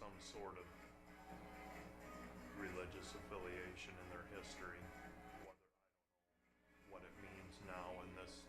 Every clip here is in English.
some sort of religious affiliation in their history. Whether I don't know what it means now in this.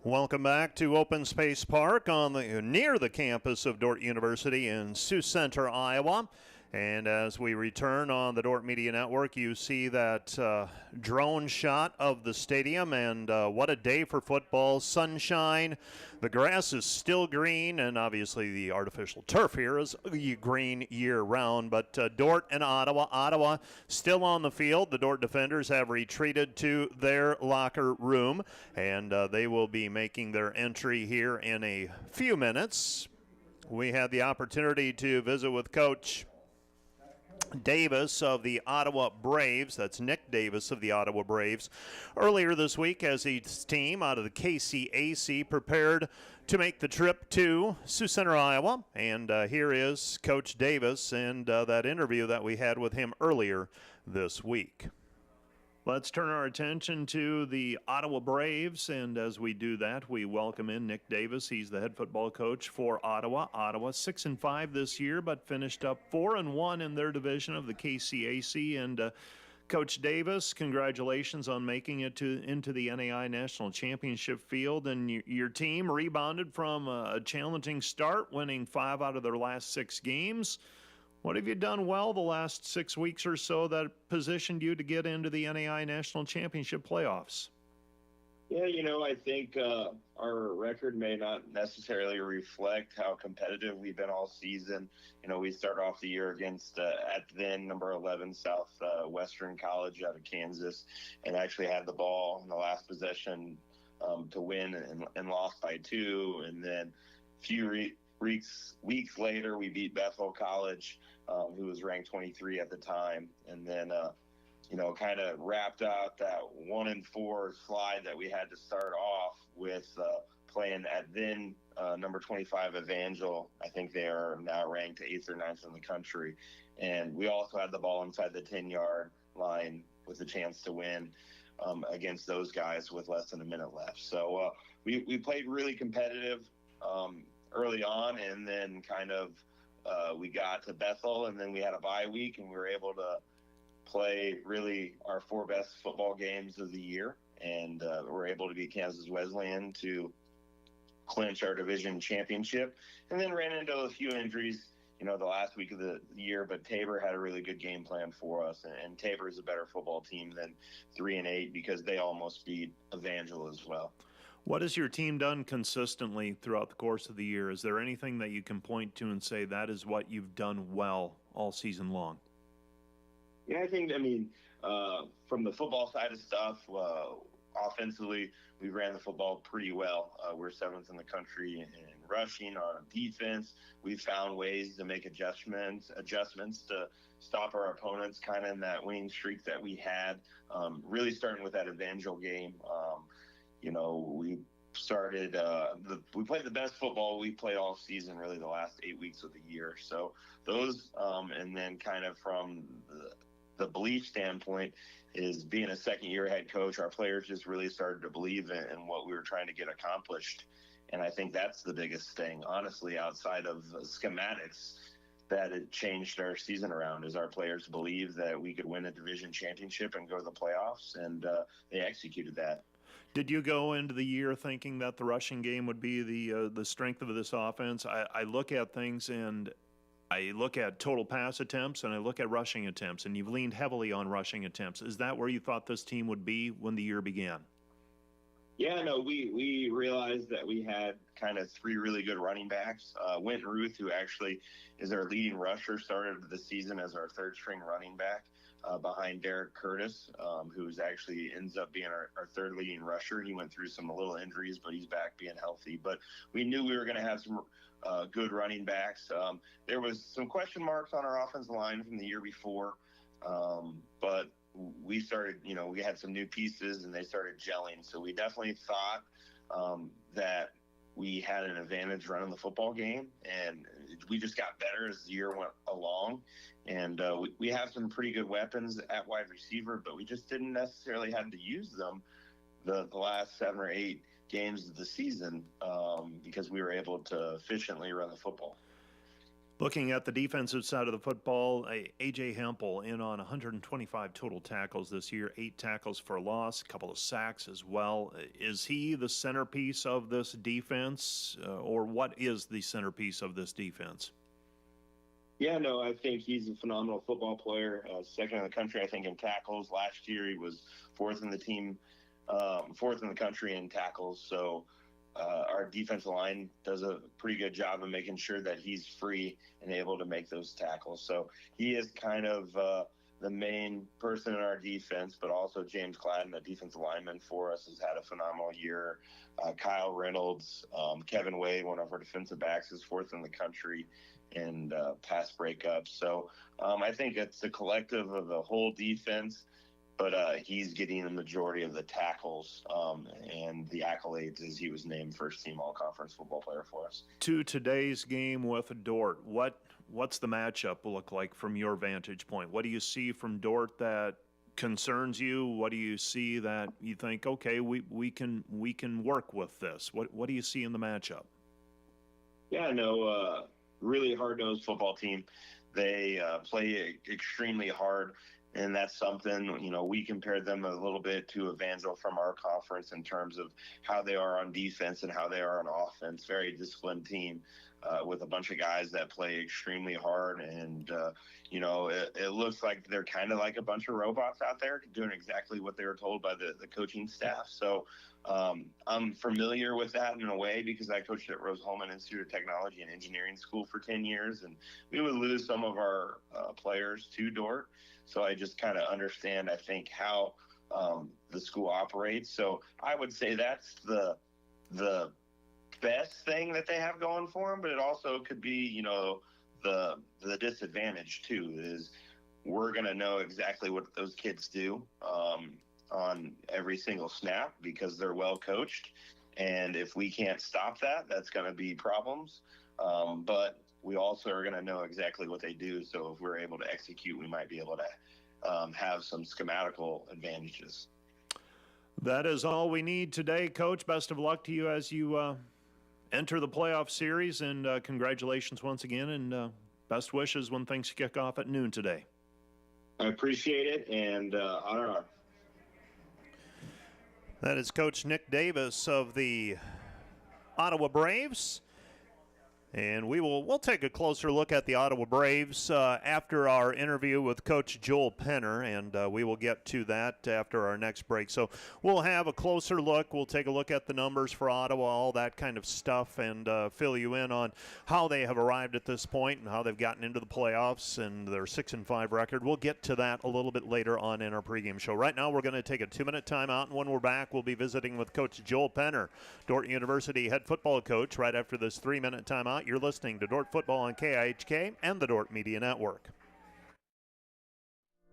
Welcome back to Open Space Park near the campus of Dordt University in Sioux Center, Iowa. And as we return on the Dort Media Network, you see that drone shot of the stadium, and what a day for football. Sunshine, the grass is still green, and obviously the artificial turf here is green year-round. But Dort and Ottawa still on the field. The Dort defenders have retreated to their locker room, and they will be making their entry here in a few minutes. We had the opportunity to visit with Coach Davis of the Ottawa Braves. That's Nick Davis of the Ottawa Braves. Earlier this week, as his team out of the KCAC prepared to make the trip to Sioux Center, Iowa. And here is Coach Davis and that interview that we had with him earlier this week. Let's turn our attention to the Ottawa Braves, and as we do that, we welcome in Nick Davis. He's the head football coach for Ottawa. Ottawa 6-5 this year, but finished up 4-1 in their division of the KCAC. And Coach Davis, congratulations on making it into the NAIA National Championship field. And your team rebounded from a challenging start, winning 5 out of their last 6 games. What have you done well the last 6 weeks or so that positioned you to get into the NAIA National Championship playoffs? Yeah, I think our record may not necessarily reflect how competitive we've been all season. We start off the year against at then number 11 Southwestern College out of Kansas, and actually had the ball in the last possession to win and lost by 2. And then a few weeks later, we beat Bethel College, who was ranked 23 at the time, and then kind of wrapped out that 1-4 slide that we had to start off with playing at then number 25 Evangel. I think they are now ranked 8th or 9th in the country, and we also had the ball inside the 10-yard line with a chance to win against those guys with less than a minute left. So we played really competitive early on, and then kind of we got to Bethel, and then we had a bye week, and we were able to play really our 4 best football games of the year, and we're able to beat Kansas Wesleyan to clinch our division championship, and then ran into a few injuries, the last week of the year, but Tabor had a really good game plan for us, and Tabor is a better football team than 3-8 because they almost beat Evangel as well. What has your team done consistently throughout the course of the year? Is there anything that you can point to and say that is what you've done well all season long? Yeah, I think, from the football side of stuff, offensively, we ran the football pretty well. We're 7th in the country in rushing. On defense, we found ways to make adjustments to stop our opponents kind of in that winning streak that we had, really starting with that Evangel game. We started, we played the best football we played all season, really the last 8 weeks of the year. So those, and then kind of from the belief standpoint is being a second-year head coach, our players just really started to believe in what we were trying to get accomplished. And I think that's the biggest thing, honestly, outside of schematics, that it changed our season around, is our players believed that we could win a division championship and go to the playoffs, and they executed that. Did you go into the year thinking that the rushing game would be the strength of this offense? I look at things, and I look at total pass attempts, and I look at rushing attempts, and you've leaned heavily on rushing attempts. Is that where you thought this team would be when the year began? Yeah, no, we realized that we had kind of three really good running backs. Wynton Ruth, who actually is our leading rusher, started the season as our third string running back behind Derek Curtis, who's actually ends up being our third leading rusher. He went through some little injuries, but he's back being healthy. But we knew we were going to have some good running backs. There was some question marks on our offensive line from the year before, but we started, we had some new pieces and they started gelling. So we definitely thought that we had an advantage running the football game, and we just got better as the year went along. And we have some pretty good weapons at wide receiver, but we just didn't necessarily have to use them the last 7 or 8 games of the season because we were able to efficiently run the football. Looking at the defensive side of the football, A.J. Hempel in on 125 total tackles this year, 8 tackles for a loss, a couple of sacks as well. Is he the centerpiece of this defense, or what is the centerpiece of this defense? Yeah, no, I think he's a phenomenal football player, second in the country, I think, in tackles. Last year he was fourth in the team, fourth in the country in tackles. So our defensive line does a pretty good job of making sure that he's free and able to make those tackles. So he is kind of the main person in our defense, but also James Gladden, the defensive lineman for us, has had a phenomenal year. Kyle Reynolds, Kevin Wade, one of our defensive backs, is fourth in the country in pass breakups. So I think it's a collective of the whole defense, but he's getting the majority of the tackles and the accolades as he was named first team all-conference football player for us. To today's game with Dort, what's the matchup look like from your vantage point? What do you see from Dort that concerns you? What do you see that you think, okay, we can work with this? What do you see in the matchup? Yeah, no, really hard-nosed football team. They play extremely hard. And that's something, we compare them a little bit to Evangel from our conference in terms of how they are on defense and how they are on offense. Very disciplined team with a bunch of guys that play extremely hard. And, it looks like they're kind of like a bunch of robots out there doing exactly what they were told by the coaching staff. So I'm familiar with that in a way because I coached at Rose-Hulman Institute of Technology and Engineering School for 10 years. And we would lose some of our players to Dort. So I just kind of understand, I think, how the school operates. So I would say that's the best thing that they have going for them, but it also could be, the disadvantage too, is we're going to know exactly what those kids do on every single snap because they're well coached. And if we can't stop that, that's going to be problems. But we also are going to know exactly what they do. So if we're able to execute, we might be able to have some schematical advantages. That is all we need today, Coach. Best of luck to you as you enter the playoff series, and congratulations once again, and best wishes when things kick off at noon today. I appreciate it, and on and on. That is Coach Nick Davis of the Ottawa Braves. And we'll take a closer look at the Ottawa Braves after our interview with Coach Joel Penner, and we will get to that after our next break. So we'll have a closer look. We'll take a look at the numbers for Ottawa, all that kind of stuff, and fill you in on how they have arrived at this point and how they've gotten into the playoffs and their 6-5 record. We'll get to that a little bit later on in our pregame show. Right now, we're going to take a 2-minute timeout, and when we're back, we'll be visiting with Coach Joel Penner, Dort University head football coach. Right after this 3-minute timeout, you're listening to Dort Football on KIHK and the Dort Media Network.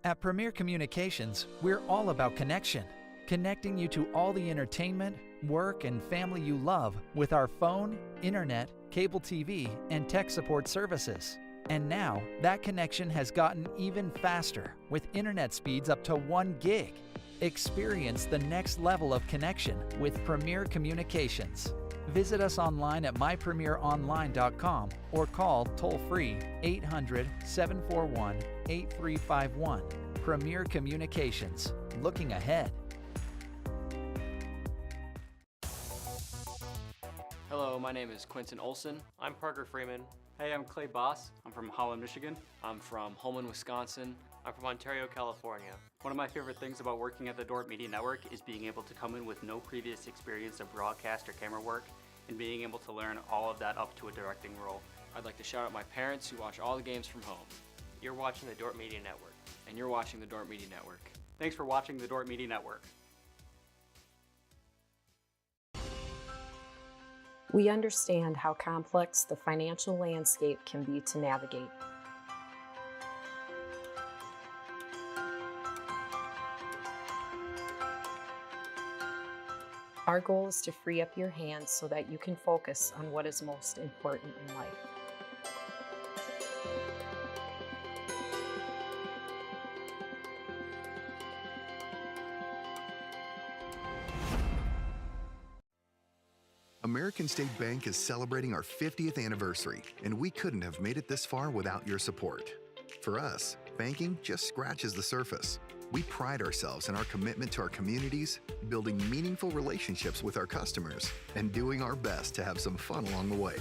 At Premier Communications, we're all about connection. Connecting you to all the entertainment, work, and family you love with our phone, internet, cable TV, and tech support services. And now, that connection has gotten even faster with internet speeds up to 1 gig. Experience the next level of connection with Premier Communications. Visit us online at mypremieronline.com or call toll-free 800-741-8351. Premier Communications. Looking ahead. Hello, my name is Quentin Olson. I'm Parker Freeman. Hey, I'm Clay Boss. I'm from Holland, Michigan. I'm from Holman, Wisconsin. I'm from Ontario, California. One of my favorite things about working at the Dort Media Network is being able to come in with no previous experience of broadcast or camera work and being able to learn all of that up to a directing role. I'd like to shout out my parents who watch all the games from home. You're watching the Dort Media Network. And you're watching the Dort Media Network. Thanks for watching the Dort Media Network. We understand how complex the financial landscape can be to navigate. Our goal is to free up your hands so that you can focus on what is most important in life. American State Bank is celebrating our 50th anniversary, and we couldn't have made it this far without your support. For us, banking just scratches the surface. We pride ourselves in our commitment to our communities, building meaningful relationships with our customers, and doing our best to have some fun along the way.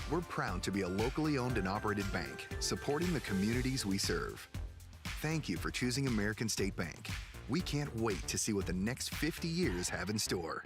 We're proud to be a locally owned and operated bank, supporting the communities we serve. Thank you for choosing American State Bank. We can't wait to see what the next 50 years have in store.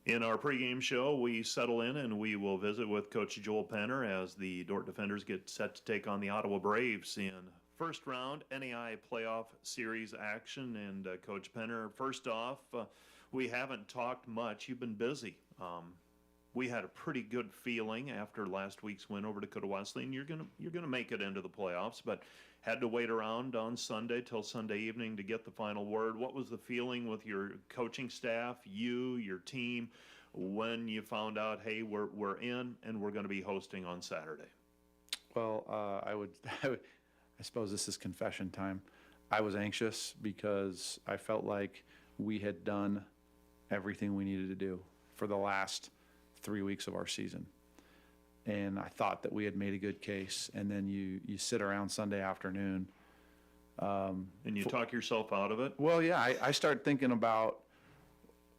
In our pregame show, we settle in and we will visit with Coach Joel Penner as the Dort Defenders get set to take on the Ottawa Braves in first round NAIA playoff series action. And Coach Penner, first off, we haven't talked much. You've been busy. We had a pretty good feeling after last week's win over Dakota Wesleyan. You're gonna make it into the playoffs, but had to wait around on Sunday till Sunday evening to get the final word. What was the feeling with your coaching staff, you, your team, when you found out, hey, we're in and we're going to be hosting on Saturday? Well, I suppose this is confession time. I was anxious because I felt like we had done everything we needed to do for the last 3 weeks of our season. And I thought that we had made a good case. And then you sit around Sunday afternoon. And you talk yourself out of it? Well, yeah, I start thinking about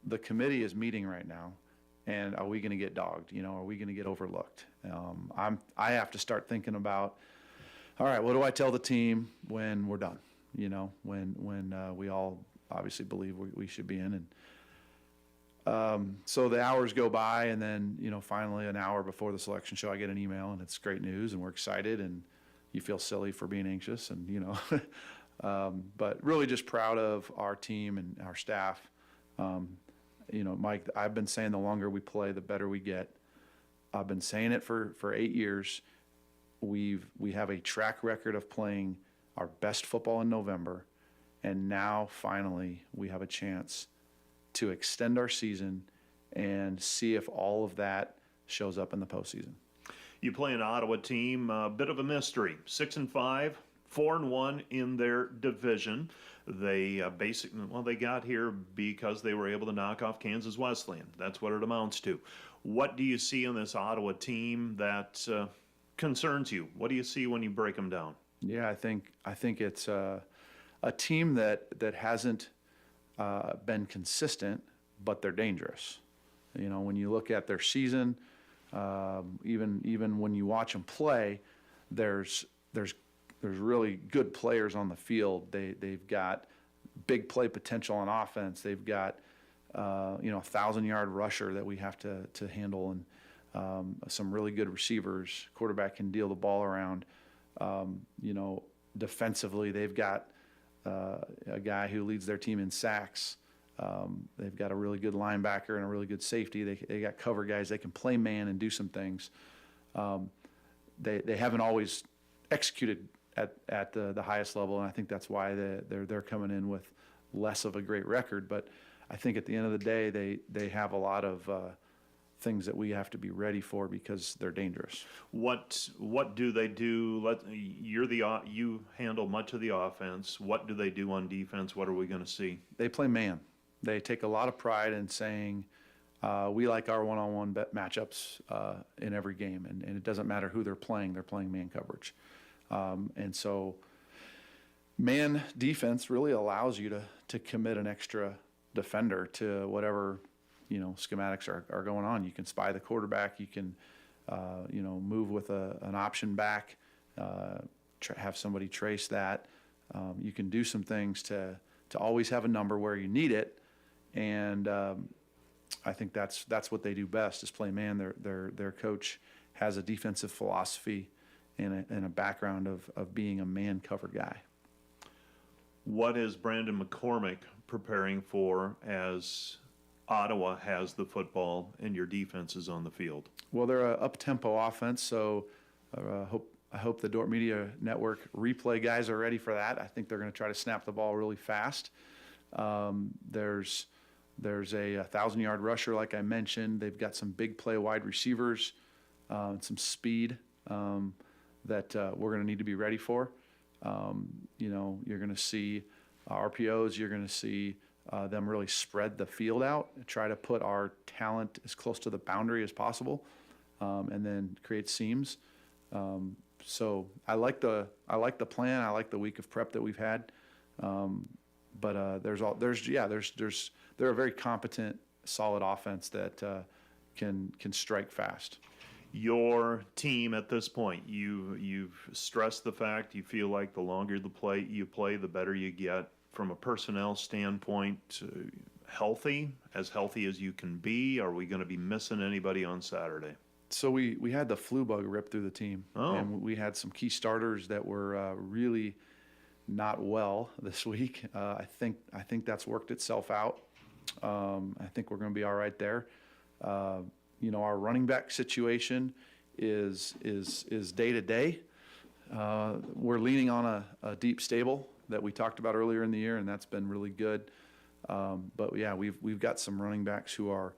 the committee is meeting right now. And are we going to get dogged? You know, are we going to get overlooked? I have to start thinking about, all right, what do I tell the team when we're done? You know, when we all obviously believe we should be in. And so the hours go by, and then, you know, finally an hour before the selection show, I get an email, and it's great news, and we're excited, and you feel silly for being anxious, and, you know, but really just proud of our team and our staff. You know, Mike, I've been saying the longer we play, the better we get. I've been saying it for 8 years. We have a track record of playing our best football in November, and now finally we have a chance to extend our season and see if all of that shows up in the postseason. You play an Ottawa team, a bit of a mystery. 6-5, 4-1 in their division. They they got here because they were able to knock off Kansas Wesleyan. That's what it amounts to. What do you see in this Ottawa team that concerns you? What do you see when you break them down? Yeah, I think it's a team that hasn't been consistent, but they're dangerous. You know, when you look at their season, even when you watch them play, there's really good players on the field. They've got big play potential on offense. They've got 1,000-yard rusher that we have to handle, and some really good receivers. Quarterback can deal the ball around. Defensively, they've got a guy who leads their team in sacks. They've got a really good linebacker and a really good safety. They got cover guys. They can play man and do some things. They haven't always executed at the highest level, and I think that's why they're coming in with less of a great record. But I think at the end of the day, they have a lot of things that we have to be ready for because they're dangerous. What do they do? You handle much of the offense. What do they do on defense? What are we going to see? They play man. They take a lot of pride in saying, we like our one-on-one matchups in every game, and it doesn't matter who they're playing man coverage. And so man defense really allows you to commit an extra defender to whatever schematics are going on. You can spy the quarterback. You can move with an option back, have somebody trace that. You can do some things to always have a number where you need it, and I think that's what they do best is play man. Their coach has a defensive philosophy and a background of being a man cover guy. What is Brandon McCormick preparing for as Ottawa has the football and your defense is on the field? Well, they're an up-tempo offense, so I hope the Dort Media Network replay guys are ready for that. I think they're going to try to snap the ball really fast. There's a 1,000-yard rusher, like I mentioned. They've got some big play wide receivers, some speed that we're going to need to be ready for. You're going to see RPOs. You're going to see them really spread the field out, try to put our talent as close to the boundary as possible, and then create seams. So I like the plan. I like the week of prep that we've had. But they're a very competent, solid offense that can strike fast. Your team at this point, you've stressed the fact you feel like the longer you play, the better you get. From a personnel standpoint, healthy as you can be. Are we going to be missing anybody on Saturday? So we had the flu bug rip through the team, and we had some key starters that were really not well this week. I think that's worked itself out. I think we're going to be all right there. Our running back situation is day to day. We're leaning on a deep stable that we talked about earlier in the year, and that's been really good. But yeah, we've got some running backs who are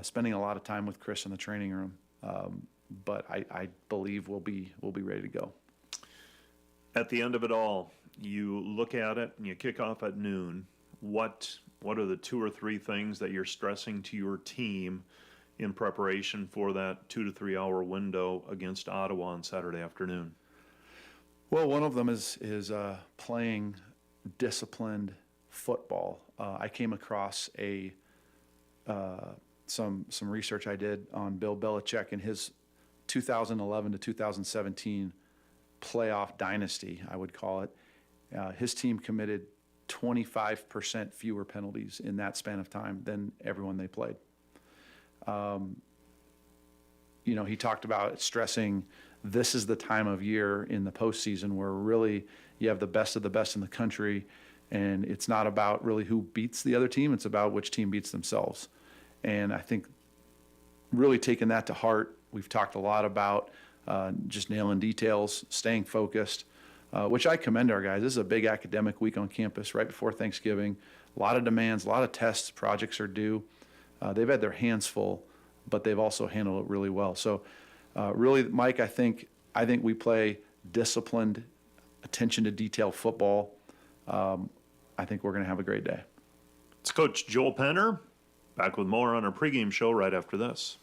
spending a lot of time with Chris in the training room. But I believe we'll be ready to go. At the end of it all, you look at it and you kick off at noon. What are the 2 or 3 things that you're stressing to your team in preparation for that 2 to 3 hour window against Ottawa on Saturday afternoon? Well, one of them is playing disciplined football. I came across some research I did on Bill Belichick and his 2011 to 2017 playoff dynasty, I would call it. His team committed 25% fewer penalties in that span of time than everyone they played. He talked about stressing this is the time of year in the postseason where really you have the best of the best in the country, and it's not about really who beats the other team, it's about which team beats themselves. And I think really taking that to heart, we've talked a lot about just nailing details, staying focused, which I commend our guys. This is a big academic week on campus right before Thanksgiving. A lot of demands, a lot of tests, projects are due. They've had their hands full, but they've also handled it really well. So really, Mike, I think we play disciplined, attention to detail football. I think we're going to have a great day. It's Coach Joel Penner. Back with more on our pregame show right after this.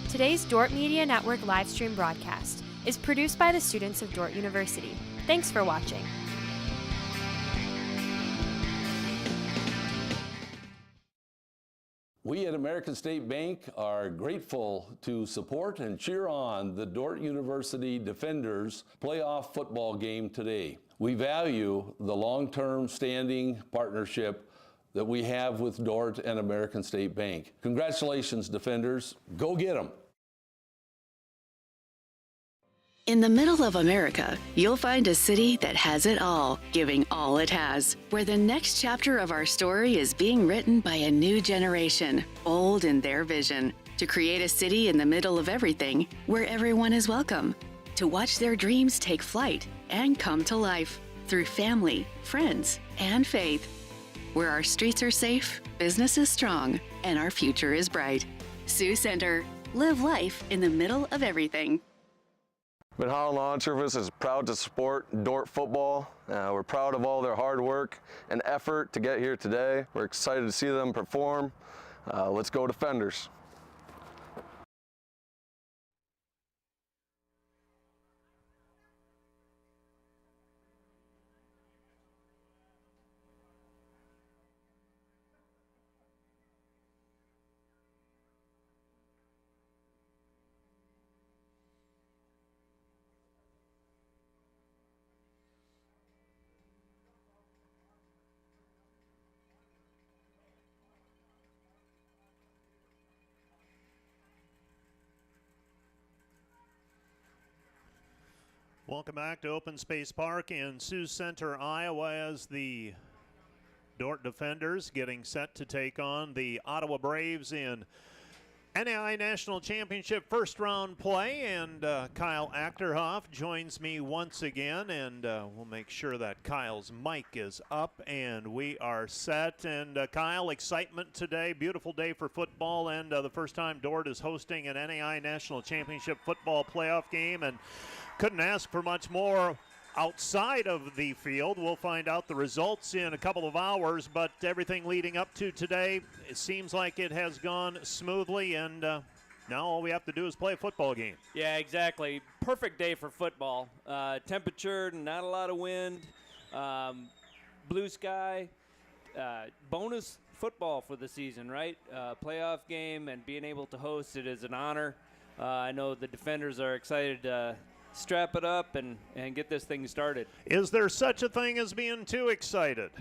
Today's Dort Media Network live stream broadcast is produced by the students of Dort University. Thanks for watching. We at American State Bank are grateful to support and cheer on the Dort University Defenders playoff football game today. We value the long-term standing partnership that we have with Dort and American State Bank. Congratulations, Defenders. Go get 'em. In the middle of America, you'll find a city that has it all, giving all it has, where the next chapter of our story is being written by a new generation, bold in their vision, to create a city in the middle of everything, where everyone is welcome, to watch their dreams take flight and come to life through family, friends, and faith, where our streets are safe, business is strong, and our future is bright. Sioux Center. Live life in the middle of everything. Manhattan Lawn Service is proud to support Dort football. We're proud of all their hard work and effort to get here today. We're excited to see them perform. Let's go Defenders. Welcome back to Open Space Park in Sioux Center, Iowa, as the Dort Defenders getting set to take on the Ottawa Braves in NAIA National Championship first round play. And Kyle Achterhoff joins me once again, and we'll make sure that Kyle's mic is up and we are set. And Kyle, excitement today, beautiful day for football, and the first time Dort is hosting an NAIA National Championship football playoff game, and couldn't ask for much more outside of the field. We'll find out the results in a couple of hours, but everything leading up to today, it seems like it has gone smoothly, and now all we have to do is play a football game. Yeah, exactly. Perfect day for football. Temperature, not a lot of wind, blue sky, bonus football for the season, right? Playoff game, and being able to host it is an honor. I know the Defenders are excited to strap it up and get this thing started. Is there such a thing as being too excited?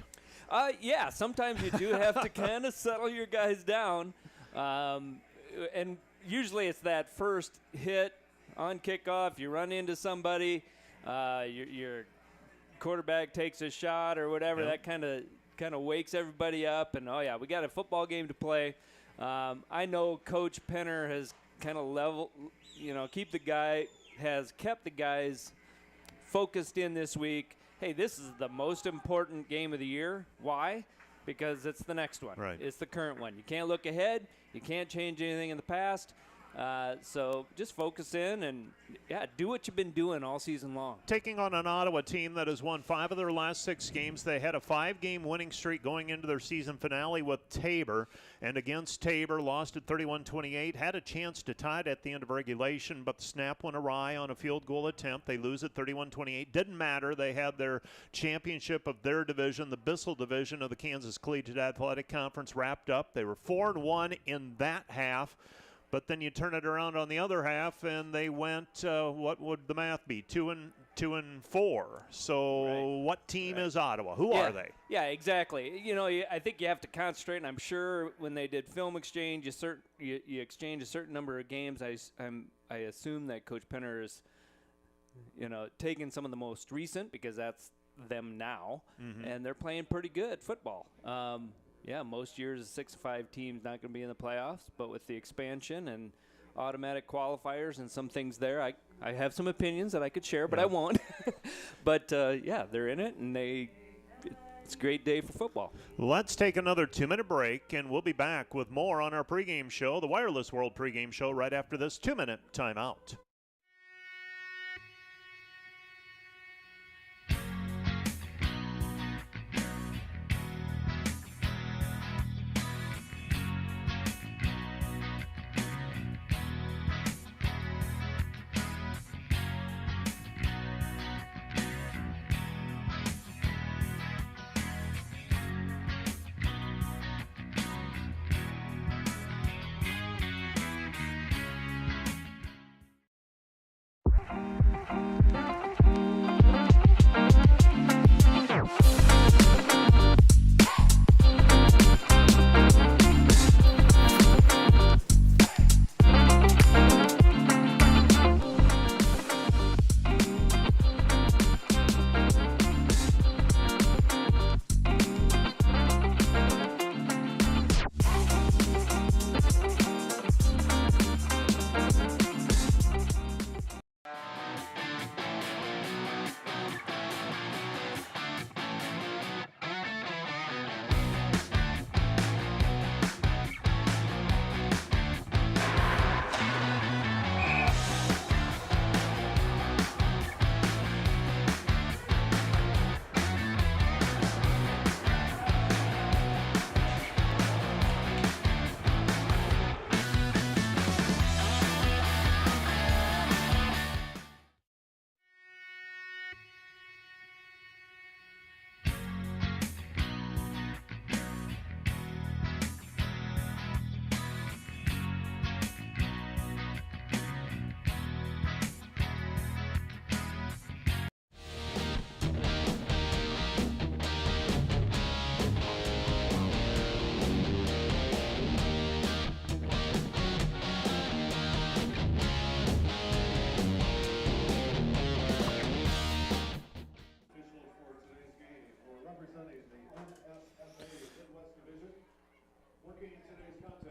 Yeah, sometimes you do have to kind of settle your guys down. And usually it's that first hit on kickoff. You run into somebody, your quarterback takes a shot or whatever. Yep. That kind of wakes everybody up. And, oh, yeah, we got a football game to play. I know Coach Penner has kind of has kept the guys focused in this week. Hey, this is the most important game of the year. Why? Because it's the next one. Right. It's the current one. You can't look ahead. You can't change anything in the past. So just focus in and, yeah, do what you've been doing all season long. Taking on an Ottawa team that has won 5 of their last 6 games. They had a 5-game winning streak going into their season finale with Tabor, and against Tabor lost at 31-28. Had a chance to tie it at the end of regulation, but the snap went awry on a field goal attempt. They lose at 31-28. Didn't matter. They had their championship of their division, the Bissell division of the Kansas Collegiate Athletic Conference, wrapped up. They were 4-1 in that half. But then you turn it around on the other half, and they went, what would the math be, 2-4. So right. What team is Ottawa? Who are they? Yeah, exactly. You know, I think you have to concentrate, and I'm sure when they did film exchange, you exchange a certain number of games. I assume that Coach Penner is, taking some of the most recent, because that's them now, and they're playing pretty good football. Yeah, most years 6-5 teams not going to be in the playoffs, but with the expansion and automatic qualifiers and some things there, I have some opinions that I could share, but I won't. But, yeah, they're in it, and it's a great day for football. Let's take another 2-minute break, and we'll be back with more on our pregame show, the Wireless World pregame show, right after this 2-minute timeout.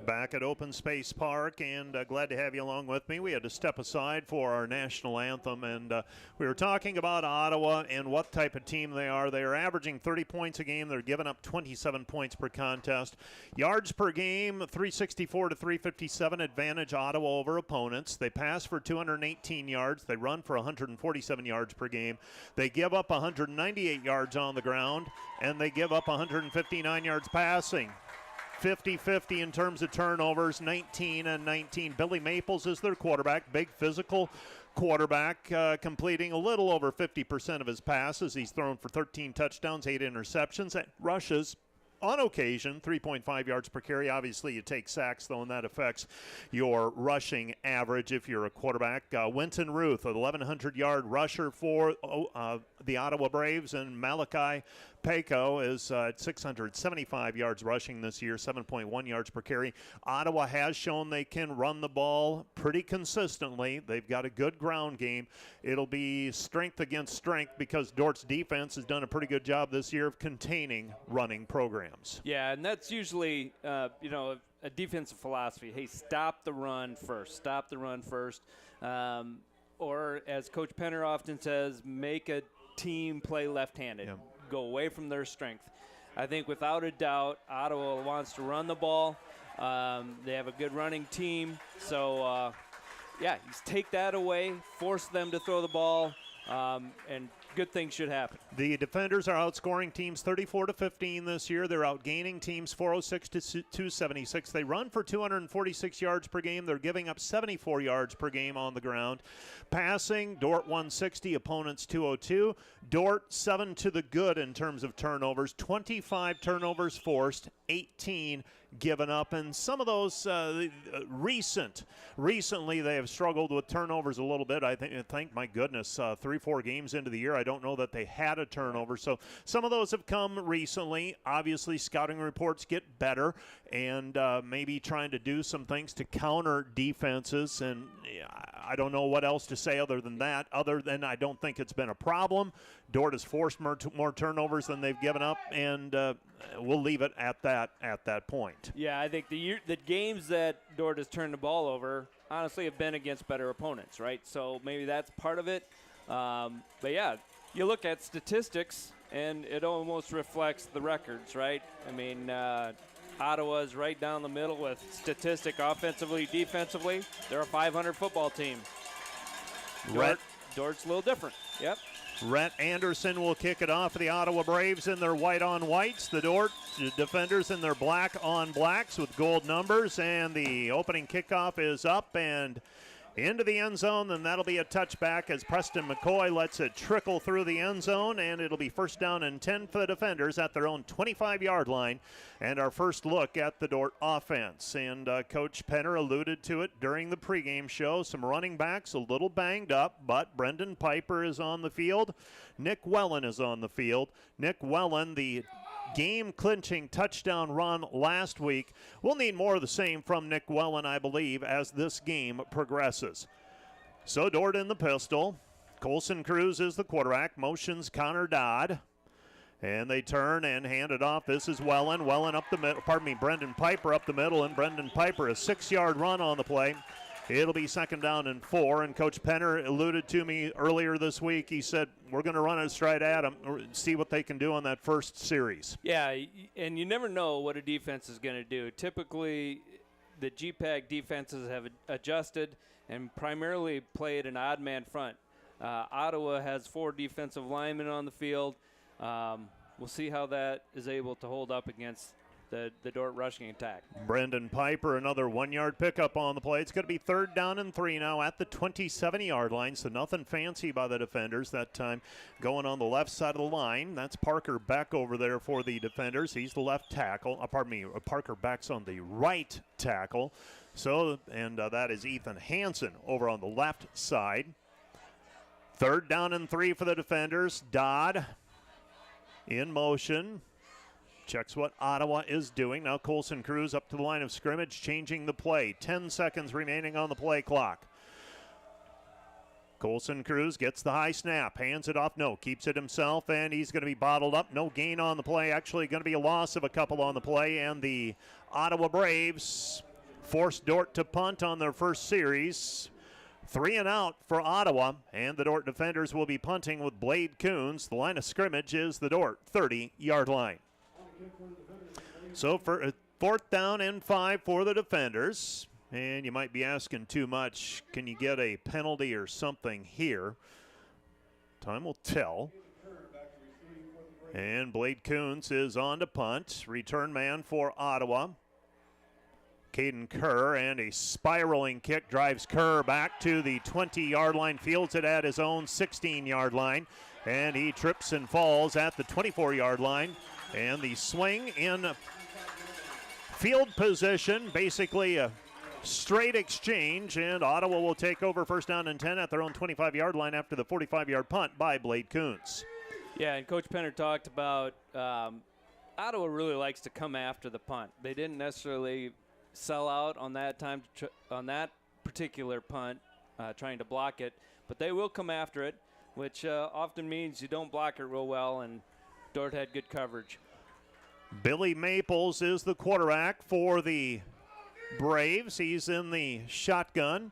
Back at Open Space Park, and glad to have you along with me. We had to step aside for our national anthem, and we were talking about Ottawa and what type of team they are. They are averaging 30 points a game. They're giving up 27 points per contest. Yards per game, 364 to 357, advantage Ottawa over opponents. They pass for 218 yards. They run for 147 yards per game. They give up 198 yards on the ground, and they give up 159 yards passing. 50-50 in terms of turnovers, 19 and 19. Billy Maples is their quarterback, big physical quarterback, completing a little over 50% of his passes. He's thrown for 13 touchdowns, 8 interceptions, and rushes on occasion 3.5 yards per carry. Obviously, you take sacks, though, and that affects your rushing average if you're a quarterback. Winton Ruth, an 1,100-yard rusher for the Ottawa Braves, and Malachi Peko is at 675 yards rushing this year, 7.1 yards per carry. Ottawa has shown they can run the ball pretty consistently. They've got a good ground game. It'll be strength against strength because Dort's defense has done a pretty good job this year of containing running programs. Yeah, and that's usually, a defensive philosophy. Hey, stop the run first. Stop the run first. Or, as Coach Penner often says, make a team play left-handed. Yeah. Go away from their strength. I think without a doubt, Ottawa wants to run the ball. They have a good running team. So, take that away, force them to throw the ball, and good things should happen. The defenders are outscoring teams 34-15 this year. They're outgaining teams 406 to 276. They run for 246 yards per game. They're giving up 74 yards per game on the ground. Passing, Dort 160, opponents 202. Dort 7 to the good in terms of turnovers. 25 turnovers forced, 18 given up, and some of those recently they have struggled with turnovers a little bit. I think my goodness, 3-4 games into the year, I don't know that they had a turnover. So some of those have come recently. Obviously, scouting reports get better, and maybe trying to do some things to counter defenses, and I don't know what else to say other than that, other than I don't think it's been a problem. Dort has forced more turnovers than they've given up, and we'll leave it at that point. Yeah, I think the games that Dort has turned the ball over honestly have been against better opponents, right? So maybe that's part of it. But yeah, you look at statistics, and it almost reflects the records, right? I mean, Ottawa's right down the middle with statistic offensively, defensively. They're a 500 football team. Dort's a little different. Yep. Rhett Anderson will kick it off for the Ottawa Braves in their white on whites. The Dort defenders in their black on blacks with gold numbers. And the opening kickoff is up and into the end zone. And that'll be a touchback as Preston McCoy lets it trickle through the end zone. And it'll be first down and 10 for the defenders at their own 25-yard line. And our first look at the Dort offense. And Coach Penner alluded to it during the pregame show. Some running backs a little banged up, but Brendan Piper is on the field. Nick Wellen is on the field. Nick Wellen, the game-clinching touchdown run last week. We'll need more of the same from Nick Wellen, I believe, as this game progresses. So Dort in the pistol. Colson Cruz is the quarterback. Motions Connor Dodd. And they turn and hand it off. This is Wellen. Wellen up the middle. Brendan Piper up the middle. And Brendan Piper, a 6-yard run on the play. It'll be second down and 4. And Coach Penner alluded to me earlier this week. He said, we're going to run it straight at them, see what they can do on that first series. Yeah, and you never know what a defense is going to do. Typically, the GPAC defenses have adjusted and primarily played an odd man front. Ottawa has 4 defensive linemen on the field. We'll see how that is able to hold up against the Dort rushing attack. Brendan Piper, another 1-yard pickup on the play. It's going to be third down and 3 now at the 27-yard line, so nothing fancy by the defenders that time. Going on the left side of the line, that's Parker Beck over there for the defenders. He's the left tackle. Parker Beck's on the right tackle. So, and that is Ethan Hansen over on the left side. Third down and 3 for the defenders. Dodd in motion. Checks what Ottawa is doing. Now Colson Cruz up to the line of scrimmage, changing the play. 10 seconds remaining on the play clock. Colson Cruz gets the high snap, hands it off, keeps it himself, and he's going to be bottled up. No gain on the play, actually going to be a loss of a couple on the play, and the Ottawa Braves forced Dort to punt on their first series. 3 and out for Ottawa, and the Dort defenders will be punting with Blade Coons. The line of scrimmage is the Dort 30-yard line. So for 4th down and 5 for the defenders. And you might be asking too much. Can you get a penalty or something here? Time will tell. And Blade Coons is on to punt. Return man for Ottawa. Caden Kerr, and a spiraling kick drives Kerr back to the 20-yard line, fields it at his own 16-yard line, and he trips and falls at the 24-yard line. And the swing in field position, basically a straight exchange, and Ottawa will take over 1st down and 10 at their own 25-yard line after the 45-yard punt by Blade Coons. Yeah, and Coach Penner talked about Ottawa really likes to come after the punt. They didn't necessarily sell out on that time on that particular punt, trying to block it, but they will come after it, which often means you don't block it real well, and Dort had good coverage. Billy Maples is the quarterback for the Braves. He's in the shotgun,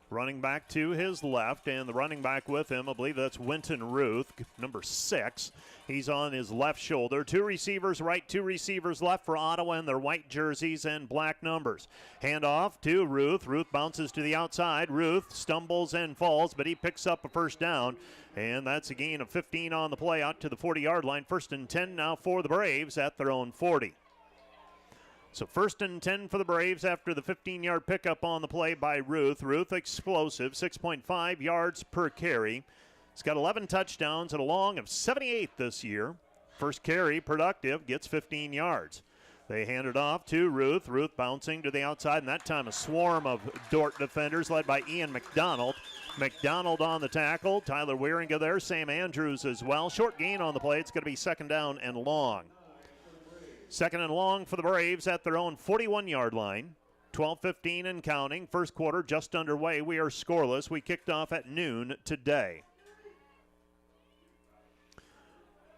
running back to his left, and the running back with him, I believe that's Winton Ruth, number 6. He's on his left shoulder. 2 receivers right, 2 receivers left for Ottawa in their white jerseys and black numbers. Handoff to Ruth. Ruth bounces to the outside. Ruth stumbles and falls, but he picks up a 1st down, and that's a gain of 15 on the play out to the 40-yard line. 1st and 10 now for the Braves at their own 40. So 1st and 10 for the Braves after the 15-yard pickup on the play by Ruth. Ruth explosive, 6.5 yards per carry. He's got 11 touchdowns and a long of 78 this year. First carry productive, gets 15 yards. They hand it off to Ruth. Ruth bouncing to the outside, and that time a swarm of Dort defenders led by Ian McDonald. McDonald on the tackle. Tyler Wieringa there. Sam Andrews as well. Short gain on the play. It's going to be 2nd down and long. 2nd and long for the Braves at their own 41-yard line. 12:15 and counting. First quarter just underway. We are scoreless. We kicked off at noon today.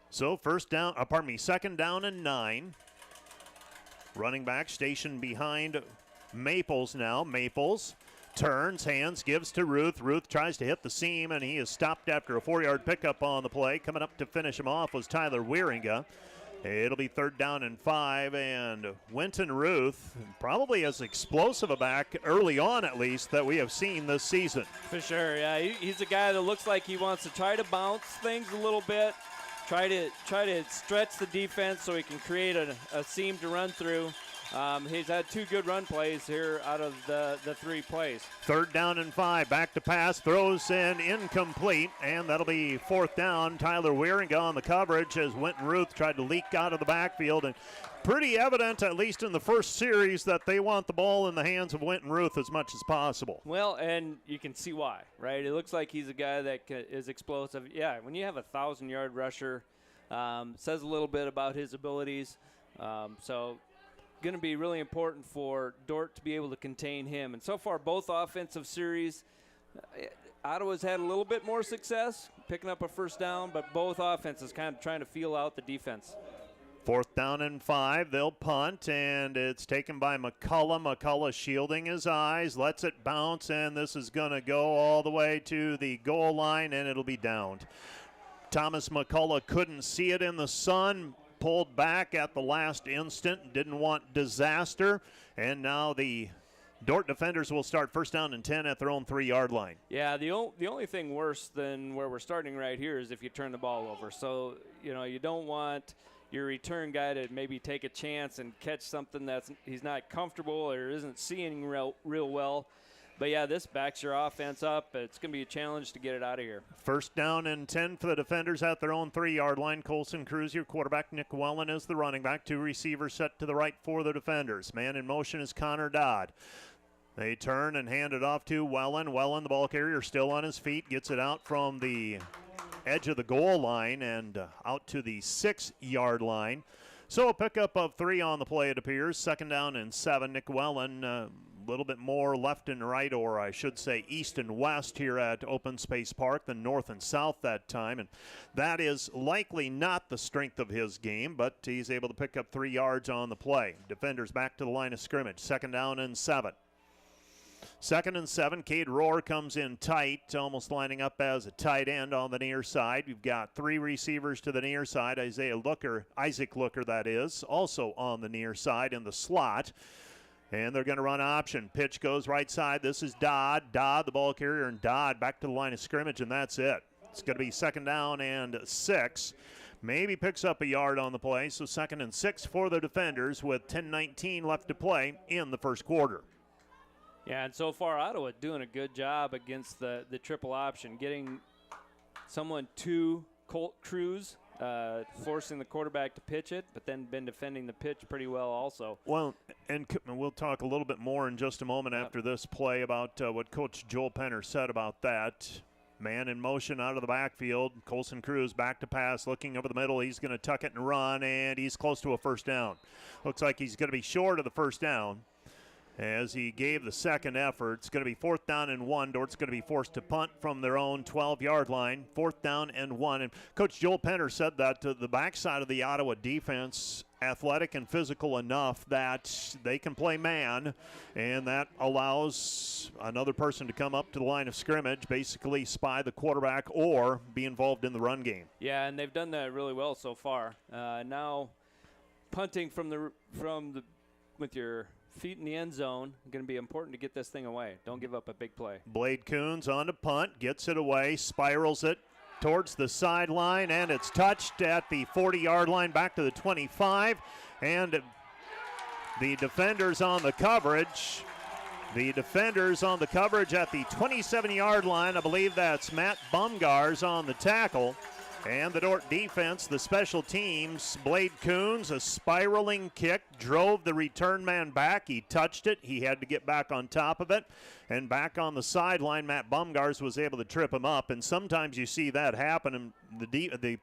So 2nd down and 9. Running back stationed behind Maples now. Maples turns, hands, gives to Ruth. Ruth tries to hit the seam, and he is stopped after a 4-yard pickup on the play. Coming up to finish him off was Tyler Wieringa. It'll be 3rd down and 5, and Winton Ruth, probably as explosive a back early on at least that we have seen this season. For sure, yeah. He's a guy that looks like he wants to try to bounce things a little bit, try to stretch the defense so he can create a seam to run through. He's had 2 good run plays here out of the 3 plays. 3rd down and 5, back to pass, throws in incomplete, and that'll be 4th down. Tyler Wieringa on the coverage as Winton Ruth tried to leak out of the backfield, and pretty evident, at least in the first series, that they want the ball in the hands of Winton Ruth as much as possible. Well, and you can see why, right? It looks like he's a guy that is explosive. Yeah, when you have a 1,000-yard rusher, says a little bit about his abilities. So going to be really important for Dort to be able to contain him. And so far, both offensive series, Ottawa's had a little bit more success picking up a 1st down, but both offenses kind of trying to feel out the defense. 4th down and 5, they'll punt, and it's taken by McCullough. McCullough shielding his eyes, lets it bounce, and this is going to go all the way to the goal line, and it'll be downed. Thomas McCullough couldn't see it in the sun, pulled back at the last instant, didn't want disaster, and now the Dort defenders will start 1st down and 10 at their own 3-yard line. Yeah, the only thing worse than where we're starting right here is if you turn the ball over. So, you don't want your return guy to maybe take a chance and catch something he's not comfortable or isn't seeing real well. But, yeah, this backs your offense up. It's going to be a challenge to get it out of here. 1st down and 10 for the defenders at their own 3-yard line. Colson Cruz, your quarterback. Nick Wellen is the running back. 2 receivers set to the right for the defenders. Man in motion is Connor Dodd. They turn and hand it off to Wellen. Wellen, the ball carrier, still on his feet. Gets it out from the edge of the goal line and out to the 6-yard line. So a pickup of 3 on the play, it appears. 2nd down and 7. Nick Wellen, little bit more left and right, or I should say east and west here at Open Space Park than north and south that time, and that is likely not the strength of his game, but he's able to pick up 3 yards on the play. Defenders back to the line of scrimmage. 2nd down and 7. 2nd and 7. Cade Rohr comes in tight, almost lining up as a tight end on the near side. We've got 3 receivers to the near side. Isaac Looker, that is, also on the near side in the slot. And they're going to run option. Pitch goes right side. This is Dodd. Dodd, the ball carrier, and Dodd back to the line of scrimmage, and that's it. It's going to be 2nd down and 6. Maybe picks up a yard on the play, so 2nd and 6 for the defenders with 10:19 left to play in the first quarter. Yeah, and so far Ottawa doing a good job against the triple option, getting someone to Colt Cruz, forcing the quarterback to pitch it, but then been defending the pitch pretty well also. Well, and we'll talk a little bit more in just a moment after this play about what Coach Joel Penner said about that. Man in motion out of the backfield. Colson Cruz back to pass, looking over the middle. He's going to tuck it and run, and he's close to a first down. Looks like he's going to be short of the first down as he gave the second effort. It's going to be 4th down and 1. Dort's going to be forced to punt from their own 12-yard line. 4th down and 1. And Coach Joel Penner said that the backside of the Ottawa defense, athletic and physical enough that they can play man, and that allows another person to come up to the line of scrimmage, basically spy the quarterback or be involved in the run game. Yeah, and they've done that really well so far. Now punting with your feet in the end zone, going to be important to get this thing away. Don't give up a big play. Blade Coons on the punt, gets it away, spirals it towards the sideline, and it's touched at the 40-yard line, back to the 25, and the defenders on the coverage. The defenders on the coverage at the 27-yard line. I believe that's Matt Bumgars on the tackle. And the Dort defense, the special teams, Blade Coons, a spiraling kick, drove the return man back. He touched it. He had to get back on top of it. And back on the sideline, Matt Bumgars was able to trip him up. And sometimes you see that happen, and the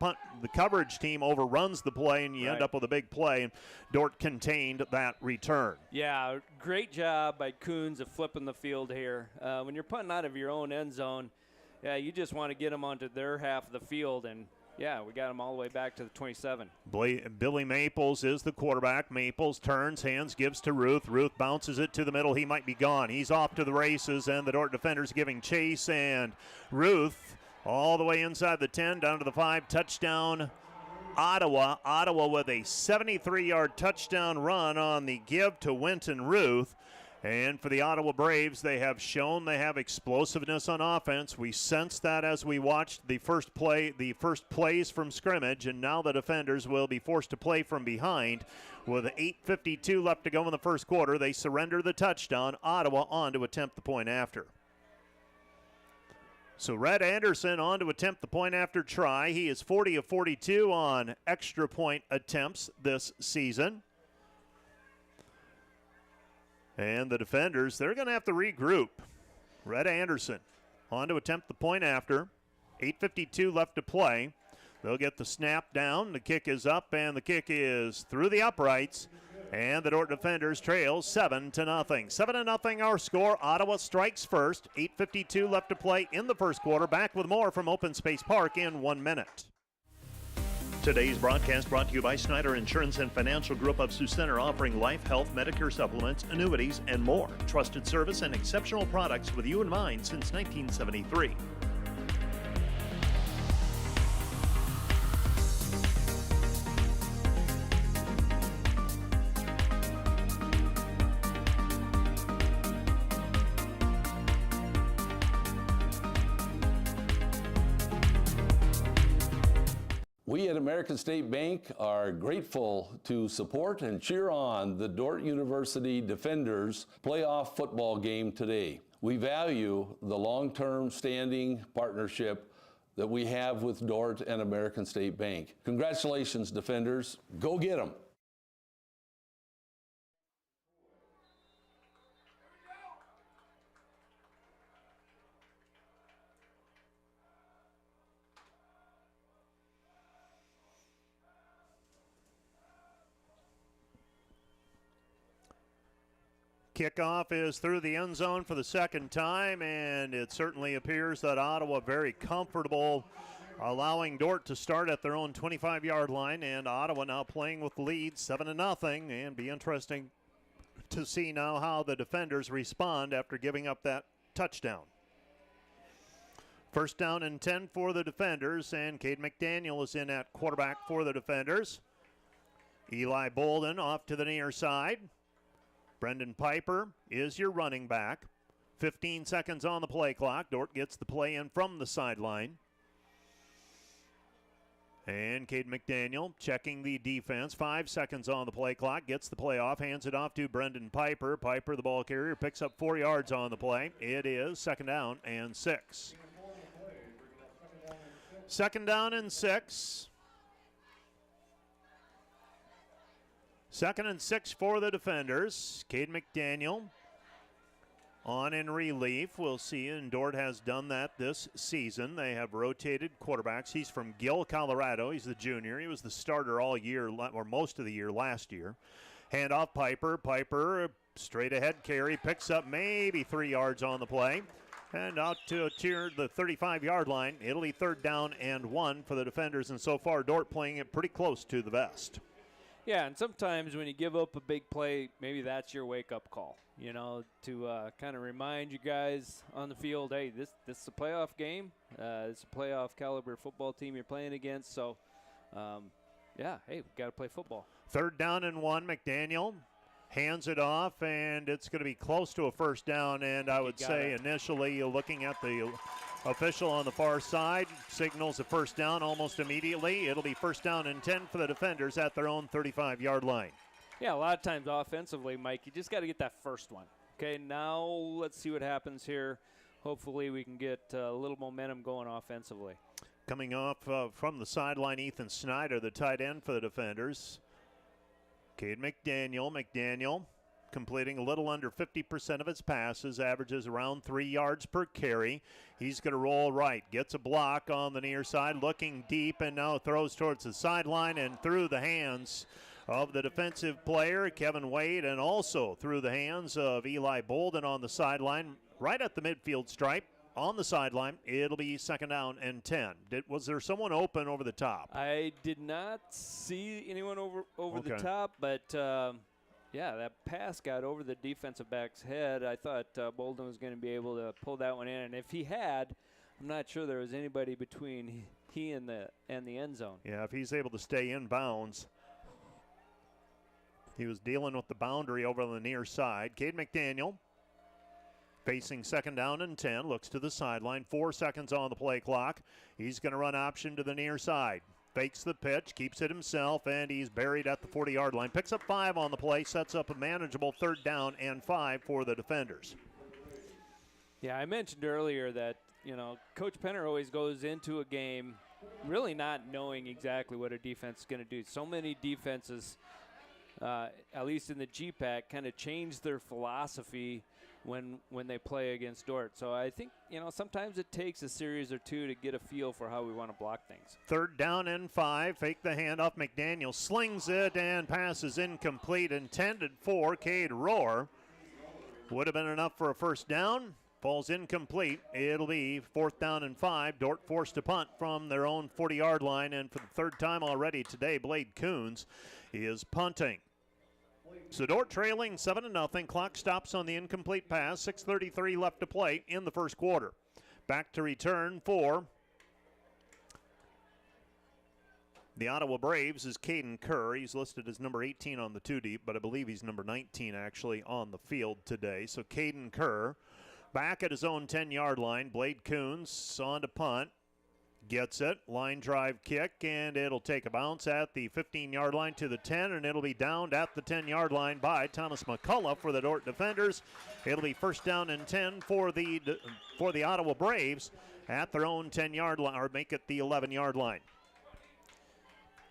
coverage team overruns the play, and you end up with a big play. And Dort contained that return. Yeah, great job by Coons of flipping the field here. When you're punting out of your own end zone, yeah, you just want to get them onto their half of the field, and yeah, we got them all the way back to the 27. Billy Maples is the quarterback. Maples turns, hands, gives to Ruth. Ruth bounces it to the middle. He might be gone. He's off to the races, and the Dort defenders giving chase, and Ruth all the way inside the 10, down to the 5, touchdown Ottawa. Ottawa with a 73-yard touchdown run on the give to Winton Ruth. And for the Ottawa Braves, they have shown they have explosiveness on offense. We sensed that as we watched the first plays from scrimmage, and now the defenders will be forced to play from behind. With 8:52 left to go in the first quarter, they surrender the touchdown. Ottawa on to attempt the point after. So Red Anderson on to attempt the point after try. He is 40 of 42 on extra point attempts this season. And the defenders, they're going to have to regroup. Red Anderson on to attempt the point after. 8:52 left to play. They'll get the snap down. The kick is up, and the kick is through the uprights. And the Dort defenders trail 7-0. 7-0 our score. Ottawa strikes first. 8:52 left to play in the first quarter. Back with more from Open Space Park in 1 minute. Today's broadcast brought to you by Snyder Insurance and Financial Group of Sioux Center, offering life, health, Medicare supplements, annuities, and more. Trusted service and exceptional products with you in mind since 1973. We at American State Bank are grateful to support and cheer on the Dort University Defenders playoff football game today. We value the long-term standing partnership that we have with Dort and American State Bank. Congratulations, Defenders. Go get them. Kickoff is through the end zone for the second time, and it certainly appears that Ottawa very comfortable allowing Dort to start at their own 25-yard line, and Ottawa now playing with the lead 7-0, and be interesting to see now how the defenders respond after giving up that touchdown. First down and 10 for the defenders, and Cade McDaniel is in at quarterback for the defenders. Eli Bolden off to the near side. Brendan Piper is your running back. 15 seconds on the play clock. Dort gets the play in from the sideline. And Cade McDaniel checking the defense. 5 seconds on the play clock. Gets the play off. Hands it off to Brendan Piper. Piper, the ball carrier, picks up 4 yards on the play. It is second down and 6. Second down and 6. Second and 6 for the defenders. Cade McDaniel on in relief. We'll see, and Dort has done that this season. They have rotated quarterbacks. He's from Gill, Colorado. He's the junior. He was the starter all year, or most of the year last year. Handoff Piper. Piper, straight ahead carry, picks up maybe 3 yards on the play. And out to the 35-yard line. It'll be third down and 1 for the defenders, and so far Dort playing it pretty close to the vest. Yeah, and sometimes when you give up a big play, maybe that's your wake-up call, you know, to kind of remind you guys on the field, hey, this is a playoff game. It's a playoff caliber football team you're playing against. So, yeah, hey, we've got to play football. Third down and 1, McDaniel hands it off, and it's going to be close to a first down. And I would say initially looking at the official on the far side, signals a first down almost immediately. It'll be first down and 10 for the defenders at their own 35-yard line. Yeah, a lot of times offensively, Mike, you just got to get that first one. Okay, now let's see what happens here. Hopefully we can get a little momentum going offensively. Coming off from the sideline, Ethan Snyder, the tight end for the defenders. Cade McDaniel completing a little under 50% of his passes, averages around 3 yards per carry. He's going to roll right, gets a block on the near side, looking deep, and now throws towards the sideline and through the hands of the defensive player, Kevin Wade, and also through the hands of Eli Bolden on the sideline, right at the midfield stripe. On the sideline, it'll be second down and 10. Was there someone open over the top? I did not see anyone over the top, but yeah, that pass got over the defensive back's head. I thought Bolden was going to be able to pull that one in, and if he had, I'm not sure there was anybody between he and the end zone. Yeah, if he's able to stay in bounds. He was dealing with the boundary over on the near side. Cade McDaniel facing second down and 10, looks to the sideline. 4 seconds on the play clock. He's going to run option to the near side. Fakes the pitch, keeps it himself, and he's buried at the 40-yard line. Picks up 5 on the play, sets up a manageable third down and 5 for the defenders. Yeah, I mentioned earlier that, you know, Coach Penner always goes into a game really not knowing exactly what a defense is going to do. So many defenses, at least in the GPAC, kind of change their philosophy when they play against Dort. So I think, you know, sometimes it takes a series or two to get a feel for how we want to block things. Third down and 5. Fake the handoff. McDaniel slings it and passes incomplete. Intended for Cade Rohr. Would have been enough for a first down. Falls incomplete. It'll be fourth down and 5. Dort forced to punt from their own 40-yard line. And for the third time already today, Blade Coons is punting. So Dort trailing 7-0. Clock stops on the incomplete pass. 6:33 left to play in the first quarter. Back to return for the Ottawa Braves is Caden Kerr. He's listed as number 18 on the 2-deep, but I believe he's number 19 actually on the field today. So Caden Kerr back at his own 10-yard line. Blade Coons on to punt. Gets it, line drive kick, and it'll take a bounce at the 15-yard line to the 10, and it'll be downed at the 10-yard line by Thomas McCullough for the Dort defenders. It'll be first down and 10 for the Ottawa Braves at their own 10-yard line, or make it the 11-yard line.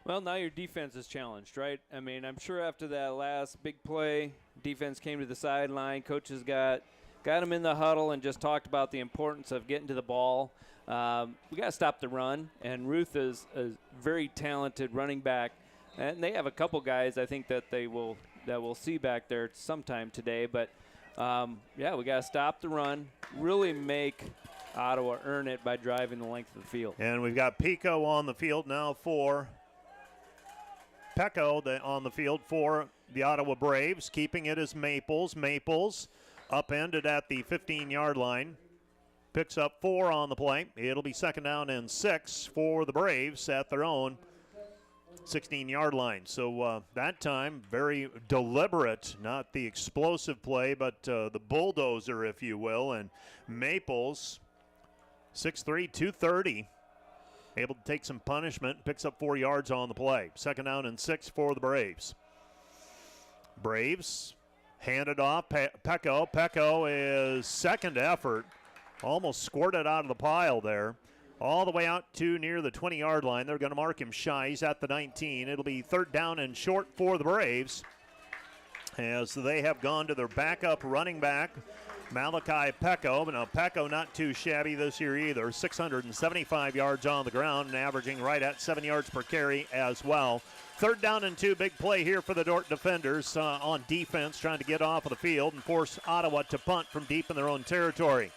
Well, now your defense is challenged, right? I mean, I'm sure after that last big play, defense came to the sideline. Coaches got them in the huddle and just talked about the importance of getting to the ball. We got to stop the run, and Ruth is a very talented running back, and they have a couple guys I think that we'll see back there sometime today. But yeah, we got to stop the run, really make Ottawa earn it by driving the length of the field. And we've got Pico on the field now for Pecco on the field for the Ottawa Braves. Keeping it is Maples. Maples upended at the 15-yard line. Picks up 4 on the play. It'll be 2nd down and 6 for the Braves at their own 16-yard line. So that time, very deliberate, not the explosive play, but the bulldozer, if you will. And Maples, 6'3", 230, able to take some punishment, picks up 4 yards on the play. 2nd down and 6 for the Braves. Braves handed off. Pecco. Pecco is second effort. Almost squirted out of the pile there. All the way out to near the 20-yard line. They're going to mark him shy. He's at the 19. It'll be 3rd down and short for the Braves, as they have gone to their backup running back, Malachi Pecco. Now, Pecco not too shabby this year either. 675 yards on the ground and averaging right at 7 yards per carry as well. 3rd down and 2, big play here for the Dort defenders on defense, trying to get off of the field and force Ottawa to punt from deep in their own territory.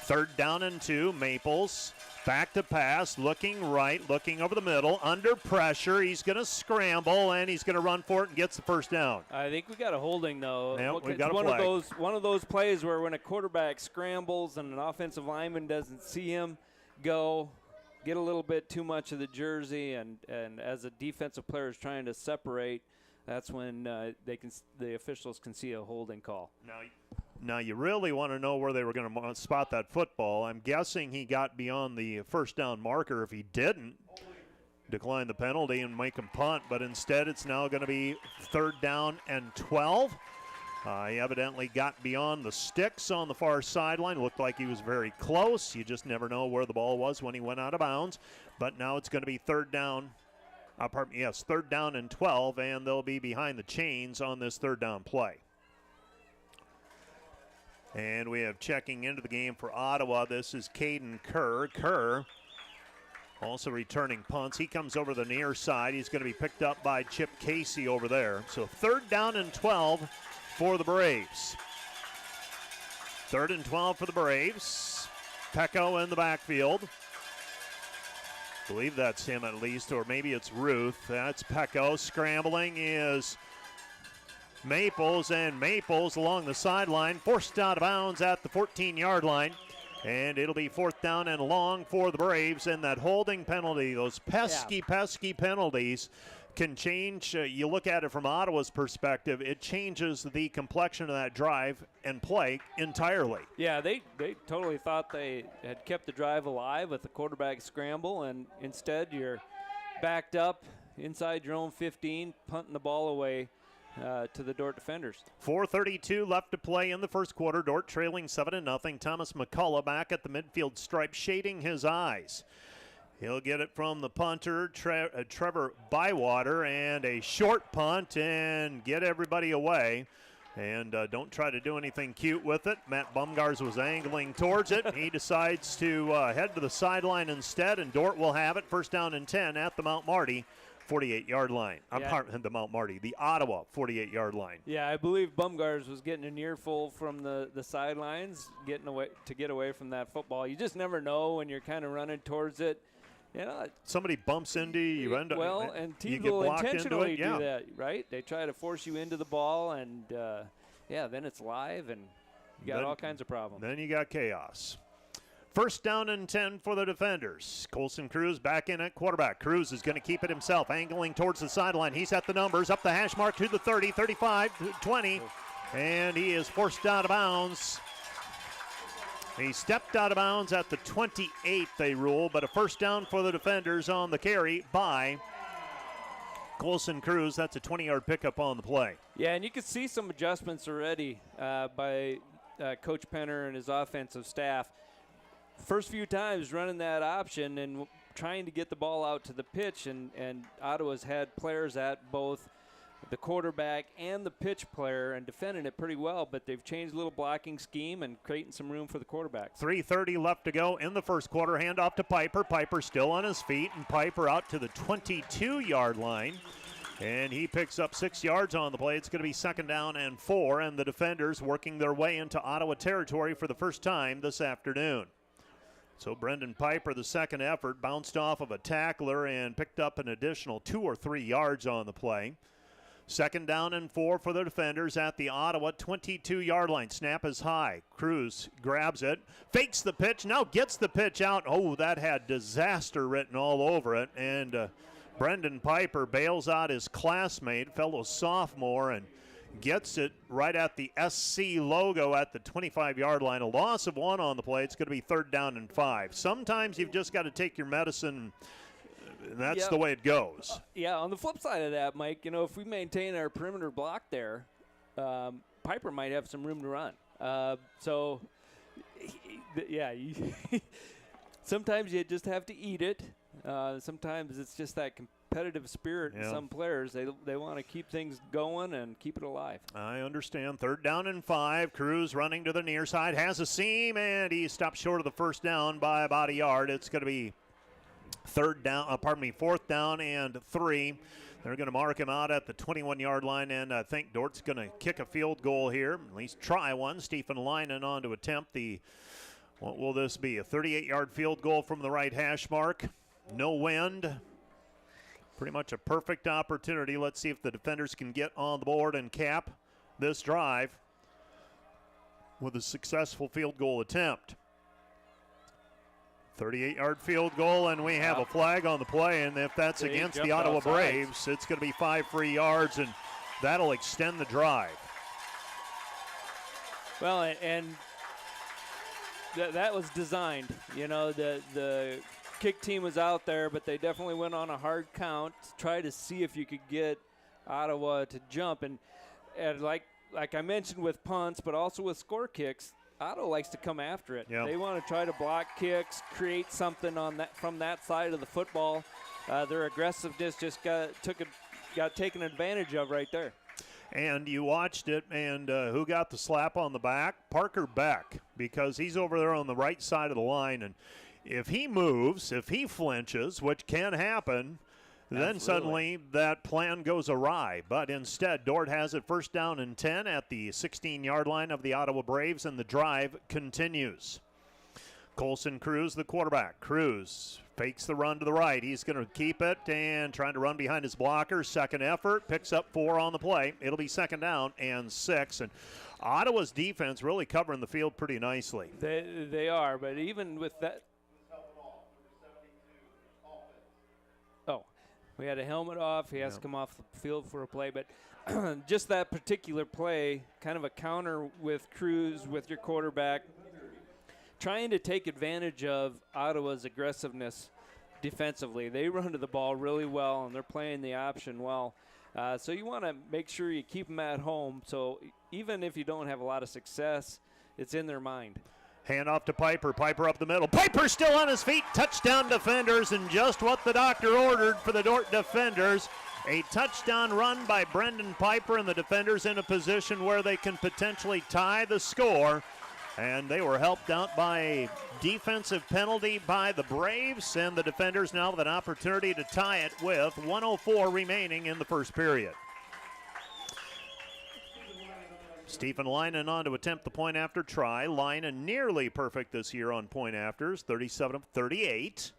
3rd down and 2, Maples. Back to pass, looking right, looking over the middle, under pressure. He's going to scramble, and he's going to run for it and gets the 1st down. I think we got a holding, though. Yeah, we've got a flag. flag. One of those plays where when a quarterback scrambles and an offensive lineman doesn't see him go, get a little bit too much of the jersey, and as a defensive player is trying to separate, that's when the officials can see a holding call. Now, you really want to know where they were going to spot that football. I'm guessing he got beyond the 1st down marker. If he didn't, decline the penalty and make him punt. But instead, it's now going to be 3rd down and 12. He evidently got beyond the sticks on the far sideline. Looked like he was very close. You just never know where the ball was when he went out of bounds. But now it's going to be 3rd down. 3rd down and 12, and they'll be behind the chains on this 3rd down play. And we have checking into the game for Ottawa. This is Caden Kerr. Kerr also returning punts. He comes over the near side. He's going to be picked up by Chip Casey over there. So 3rd down and 12 for the Braves. 3rd and 12 for the Braves. Pecco in the backfield. I believe that's him at least, or maybe it's Ruth. That's Pecco. Scrambling is Maples, and Maples along the sideline, forced out of bounds at the 14-yard line. And it'll be 4th down and long for the Braves. And that holding penalty, those pesky penalties can change. You look at it from Ottawa's perspective, it changes the complexion of that drive and play entirely. Yeah, they totally thought they had kept the drive alive with the quarterback scramble, and instead you're backed up inside your own 15, punting the ball away to the Dort defenders. 4:32 left to play in the first quarter. Dort trailing 7-0. Thomas McCullough back at the midfield stripe, shading his eyes. He'll get it from the punter, Trevor Bywater, and a short punt and get everybody away. And don't try to do anything cute with it. Matt Bumgars was angling towards it. He decides to head to the sideline instead, and Dort will have it. 1st down and 10 at the Mount Marty 48-yard line. The Mount Marty, the Ottawa 48-yard line. Yeah, I believe Bumgars was getting an earful from the sidelines, getting away from that football. You just never know when you're kind of running towards it. You know, somebody bumps into you, end up, and teams will intentionally do that, right? They try to force you into the ball, and then it's live, and you got all kinds of problems. Then you got chaos. 1st down and 10 for the defenders. Colson Cruz back in at quarterback. Cruz is going to keep it himself, angling towards the sideline. He's at the numbers, up the hash mark to the 30, 35, 20, and he is forced out of bounds. He stepped out of bounds at the 28, they rule, but a 1st down for the defenders on the carry by Colson Cruz. That's a 20-yard pickup on the play. Yeah, and you can see some adjustments already by Coach Penner and his offensive staff. First few times running that option and trying to get the ball out to the pitch, and Ottawa's had players at both the quarterback and the pitch player and defending it pretty well, but they've changed a little blocking scheme and creating some room for the quarterback. 3:30 left to go in the first quarter. Hand off to Piper. Piper still on his feet, and Piper out to the 22-yard line. And he picks up 6 yards on the play. It's going to be 2nd down and 4, and the defenders working their way into Ottawa territory for the first time this afternoon. So Brendan Piper, the second effort, bounced off of a tackler and picked up an additional 2 or 3 yards on the play. 2nd down and 4 for the defenders at the Ottawa 22-yard line. Snap is high. Cruz grabs it, fakes the pitch, now gets the pitch out. Oh, that had disaster written all over it. And Brendan Piper bails out his classmate, fellow sophomore, and gets it right at the SC logo at the 25-yard line. A loss of 1 on the play. It's going to be 3rd down and 5. Sometimes you've just got to take your medicine. That's the way it goes. On the flip side of that, Mike, if we maintain our perimeter block there, Piper might have some room to run. Sometimes you just have to eat it. Sometimes it's just that competitive spirit in some players. They want to keep things going and keep it alive. I understand. 3rd down and 5. Cruz running to the near side, has a seam, and he stops short of the 1st down by about a yard. It's going to be 4th down and 3. They're going to mark him out at the 21-yard line, and I think Dort's going to kick a field goal here, at least try one. Stephen Leinen on to attempt what will this be, a 38-yard field goal from the right hash mark. No wind. Pretty much a perfect opportunity. Let's see if the defenders can get on the board and cap this drive with a successful field goal attempt. 38-yard field goal, and we have a flag on the play, and if that's against the Ottawa Braves, it's going to be 5 free yards, and that'll extend the drive. Well, and that was designed. The kick team was out there, but they definitely went on a hard count to try to see if you could get Ottawa to jump. And like I mentioned with punts, but also with score kicks, Ottawa likes to come after it. Yep. They want to try to block kicks, create something from that side of the football. Their aggressiveness just got taken advantage of right there. And you watched it, and who got the slap on the back? Parker Beck, because he's over there on the right side of the line, and if he moves, if he flinches, which can happen, then suddenly that plan goes awry. But instead, Dort has it 1st down and 10 at the 16-yard line of the Ottawa Braves, and the drive continues. Colson Cruz, the quarterback. Cruz fakes the run to the right. He's going to keep it and trying to run behind his blocker. Second effort, picks up 4 on the play. It'll be 2nd down and 6. And Ottawa's defense really covering the field pretty nicely. They are, but even with that. We had a helmet off. He has to come off the field for a play. But just that particular play, kind of a counter with Cruz, with your quarterback, trying to take advantage of Ottawa's aggressiveness defensively. They run to the ball really well, and they're playing the option well. So you want to make sure you keep them at home. So even if you don't have a lot of success, it's in their mind. Hand off to Piper. Piper up the middle. Piper still on his feet. Touchdown defenders, and just what the doctor ordered for the Dort defenders. A touchdown run by Brendan Piper, and the defenders in a position where they can potentially tie the score. And they were helped out by a defensive penalty by the Braves, and the defenders now with an opportunity to tie it with 1:04 remaining in the first period. Stephen Leinen on to attempt the point after try. Leinen nearly perfect this year on point afters, 37 of 38.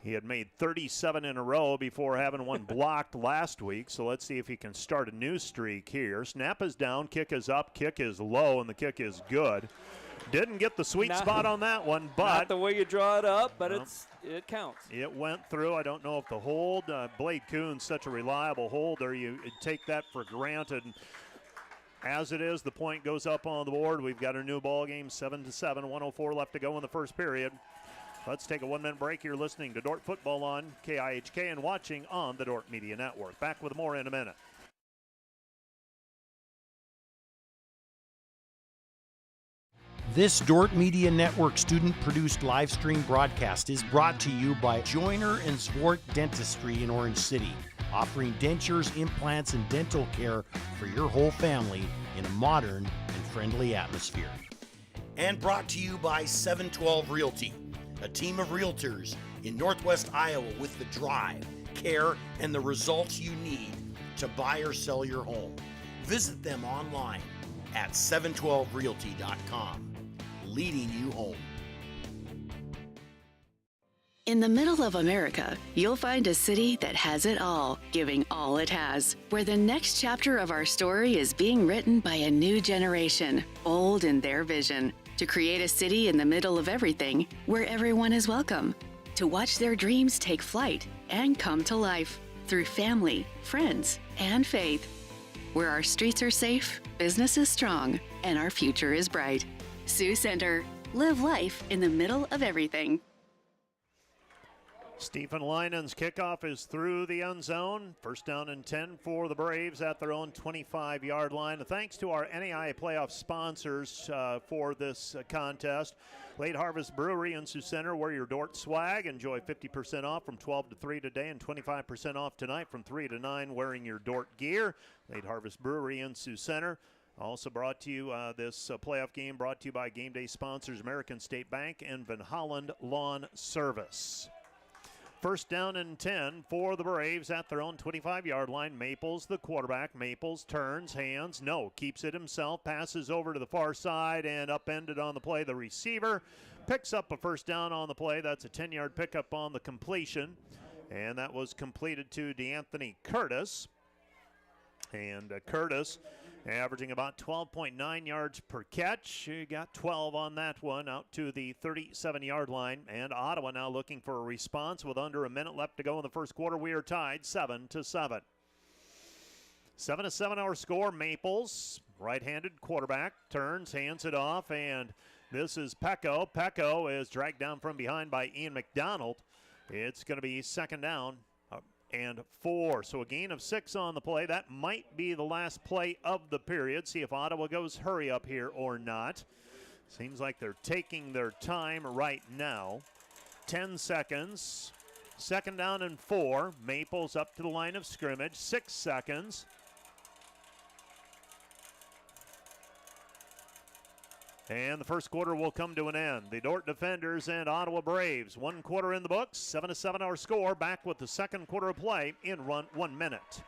He had made 37 in a row before having one blocked last week, so let's see if he can start a new streak here. Snap is down, kick is up, kick is low, and the kick is good. Didn't get the sweet spot on that one, but not the way you draw it up, but it counts. It went through. I don't know if the hold, Blade Kuhn's such a reliable holder, you take that for granted. As it is, the point goes up on the board. We've got a new ball game, 7-7, 1:04 left to go in the first period. Let's take a 1-minute break. You're listening to Dort Football on KIHK and watching on the Dort Media Network. Back with more in a minute. This Dort Media Network student-produced live stream broadcast is brought to you by Joyner & Zwart Dentistry in Orange City, offering dentures, implants, and dental care for your whole family in a modern and friendly atmosphere. And brought to you by 712 Realty, a team of realtors in Northwest Iowa with the drive, care, and the results you need to buy or sell your home. Visit them online at 712realty.com, leading you home. In the middle of America, you'll find a city that has it all, giving all it has, where the next chapter of our story is being written by a new generation, bold in their vision, to create a city in the middle of everything, where everyone is welcome, to watch their dreams take flight and come to life through family, friends, and faith, where our streets are safe, business is strong, and our future is bright. Sioux Center, live life in the middle of everything. Stephen Linen's kickoff is through the end zone. First down and 10 for the Braves at their own 25-yard line. Thanks to our NAIA playoff sponsors for this contest. Late Harvest Brewery in Sioux Center, wear your Dort swag. Enjoy 50% off from 12 to 3 today and 25% off tonight from 3 to 9 wearing your Dort gear. Late Harvest Brewery in Sioux Center. Also brought to you, this playoff game brought to you by game day sponsors American State Bank and Van Holland Lawn Service. First down and 10 for the Braves at their own 25-yard line. Maples, the quarterback. Maples turns, hands, no, keeps it himself, passes over to the far side and upended on the play. The receiver picks up a first down on the play. That's a 10-yard pickup on the completion, and that was completed to DeAnthony Curtis. And Curtis averaging about 12.9 yards per catch. He got 12 on that one out to the 37-yard line. And Ottawa now looking for a response with under a minute left to go in the first quarter. We are tied 7-7. 7-7 our score. Maples, right-handed quarterback, turns, hands it off, and this is Pecco. Pecco is dragged down from behind by Ian McDonald. It's going to be second down and 4. So a gain of 6 on the play. That might be the last play of the period. See if Ottawa goes hurry up here or not. Seems like they're taking their time right now. 10 seconds. Second down and 4. Maples up to the line of scrimmage. 6 seconds. And the first quarter will come to an end. The Dort Defenders and Ottawa Braves. 1 quarter in the books. 7-7 our score. Back with the second quarter of play in 1 minute.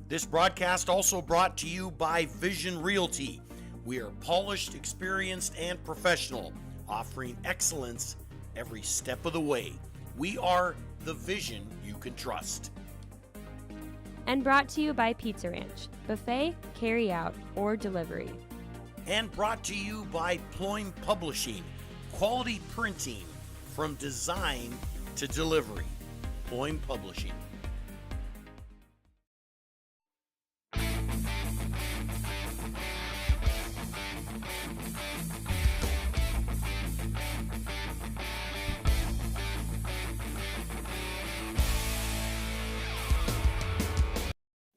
This broadcast also brought to you by Vision Realty. We are polished, experienced, and professional, offering excellence every step of the way. We are the vision you can trust. And brought to you by Pizza Ranch. Buffet, carry out, or delivery. And brought to you by Ployne Publishing. Quality printing from design to delivery. Ployne Publishing.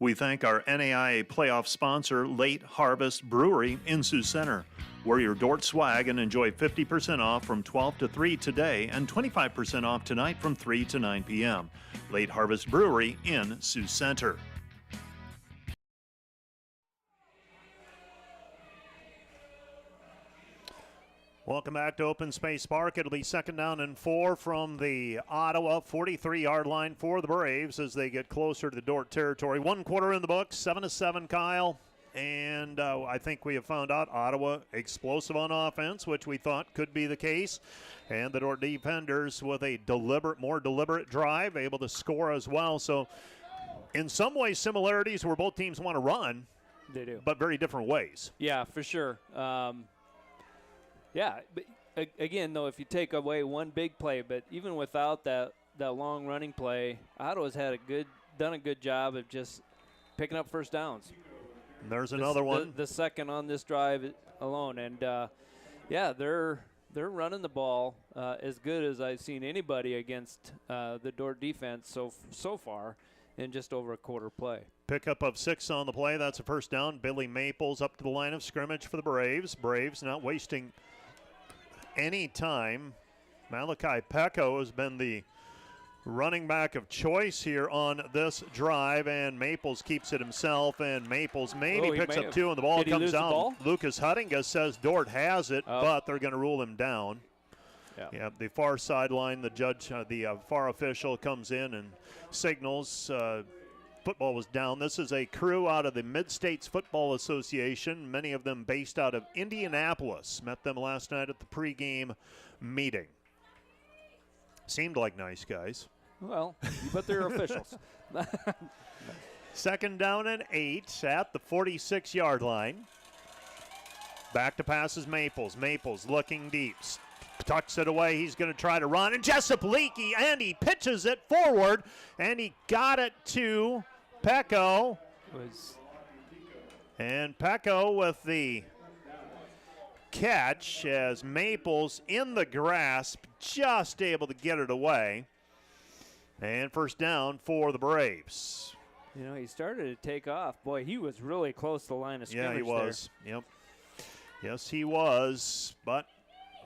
We thank our NAIA playoff sponsor, Late Harvest Brewery in Sioux Center. Wear your Dort swag and enjoy 50% off from 12 to 3 today and 25% off tonight from 3 to 9 p.m. Late Harvest Brewery in Sioux Center. Welcome back to Open Space Park. It'll be second down and 4 from the Ottawa 43-yard line for the Braves as they get closer to the Dort territory. 1 quarter in the books, 7-7, Kyle. And I think we have found out Ottawa explosive on offense, which we thought could be the case. And the Dort defenders with a more deliberate drive, able to score as well. So in some ways, similarities where both teams want to run. They do. But very different ways. Yeah, for sure. Yeah, but again, though, if you take away one big play, but even without that long running play, Ottawa's done a good job of just picking up first downs. And there's another one. The second on this drive alone, and yeah, they're running the ball as good as I've seen anybody against the Dort defense so far in just over a quarter play. Pickup of 6 on the play. That's a first down. Billy Maples up to the line of scrimmage for the Braves. Braves not wasting any time. Malachi Pecco has been the running back of choice here on this drive, and Maples keeps it himself, and Maples picks up 2, and the ball comes down. Lucas Huttinga says Dort has it, but they're going to rule him down. Yeah, the far sideline, the judge, the far official comes in and signals football was down. This is a crew out of the Mid-States Football Association, many of them based out of Indianapolis. Met them last night at the pregame meeting. Seemed like nice guys. Well, but they're officials. Second down and 8 at the 46-yard line. Back to passes Maples. Maples looking deep. Tucks it away. He's going to try to run. And Jessup Leakey, and he pitches it forward. And he got it to Pecco. And Pecco with the catch as Maples in the grasp, just able to get it away. And first down for the Braves. You know, he started to take off. Boy, he was really close to the line of scrimmage. Yeah, he was. There. Yep. Yes, he was, but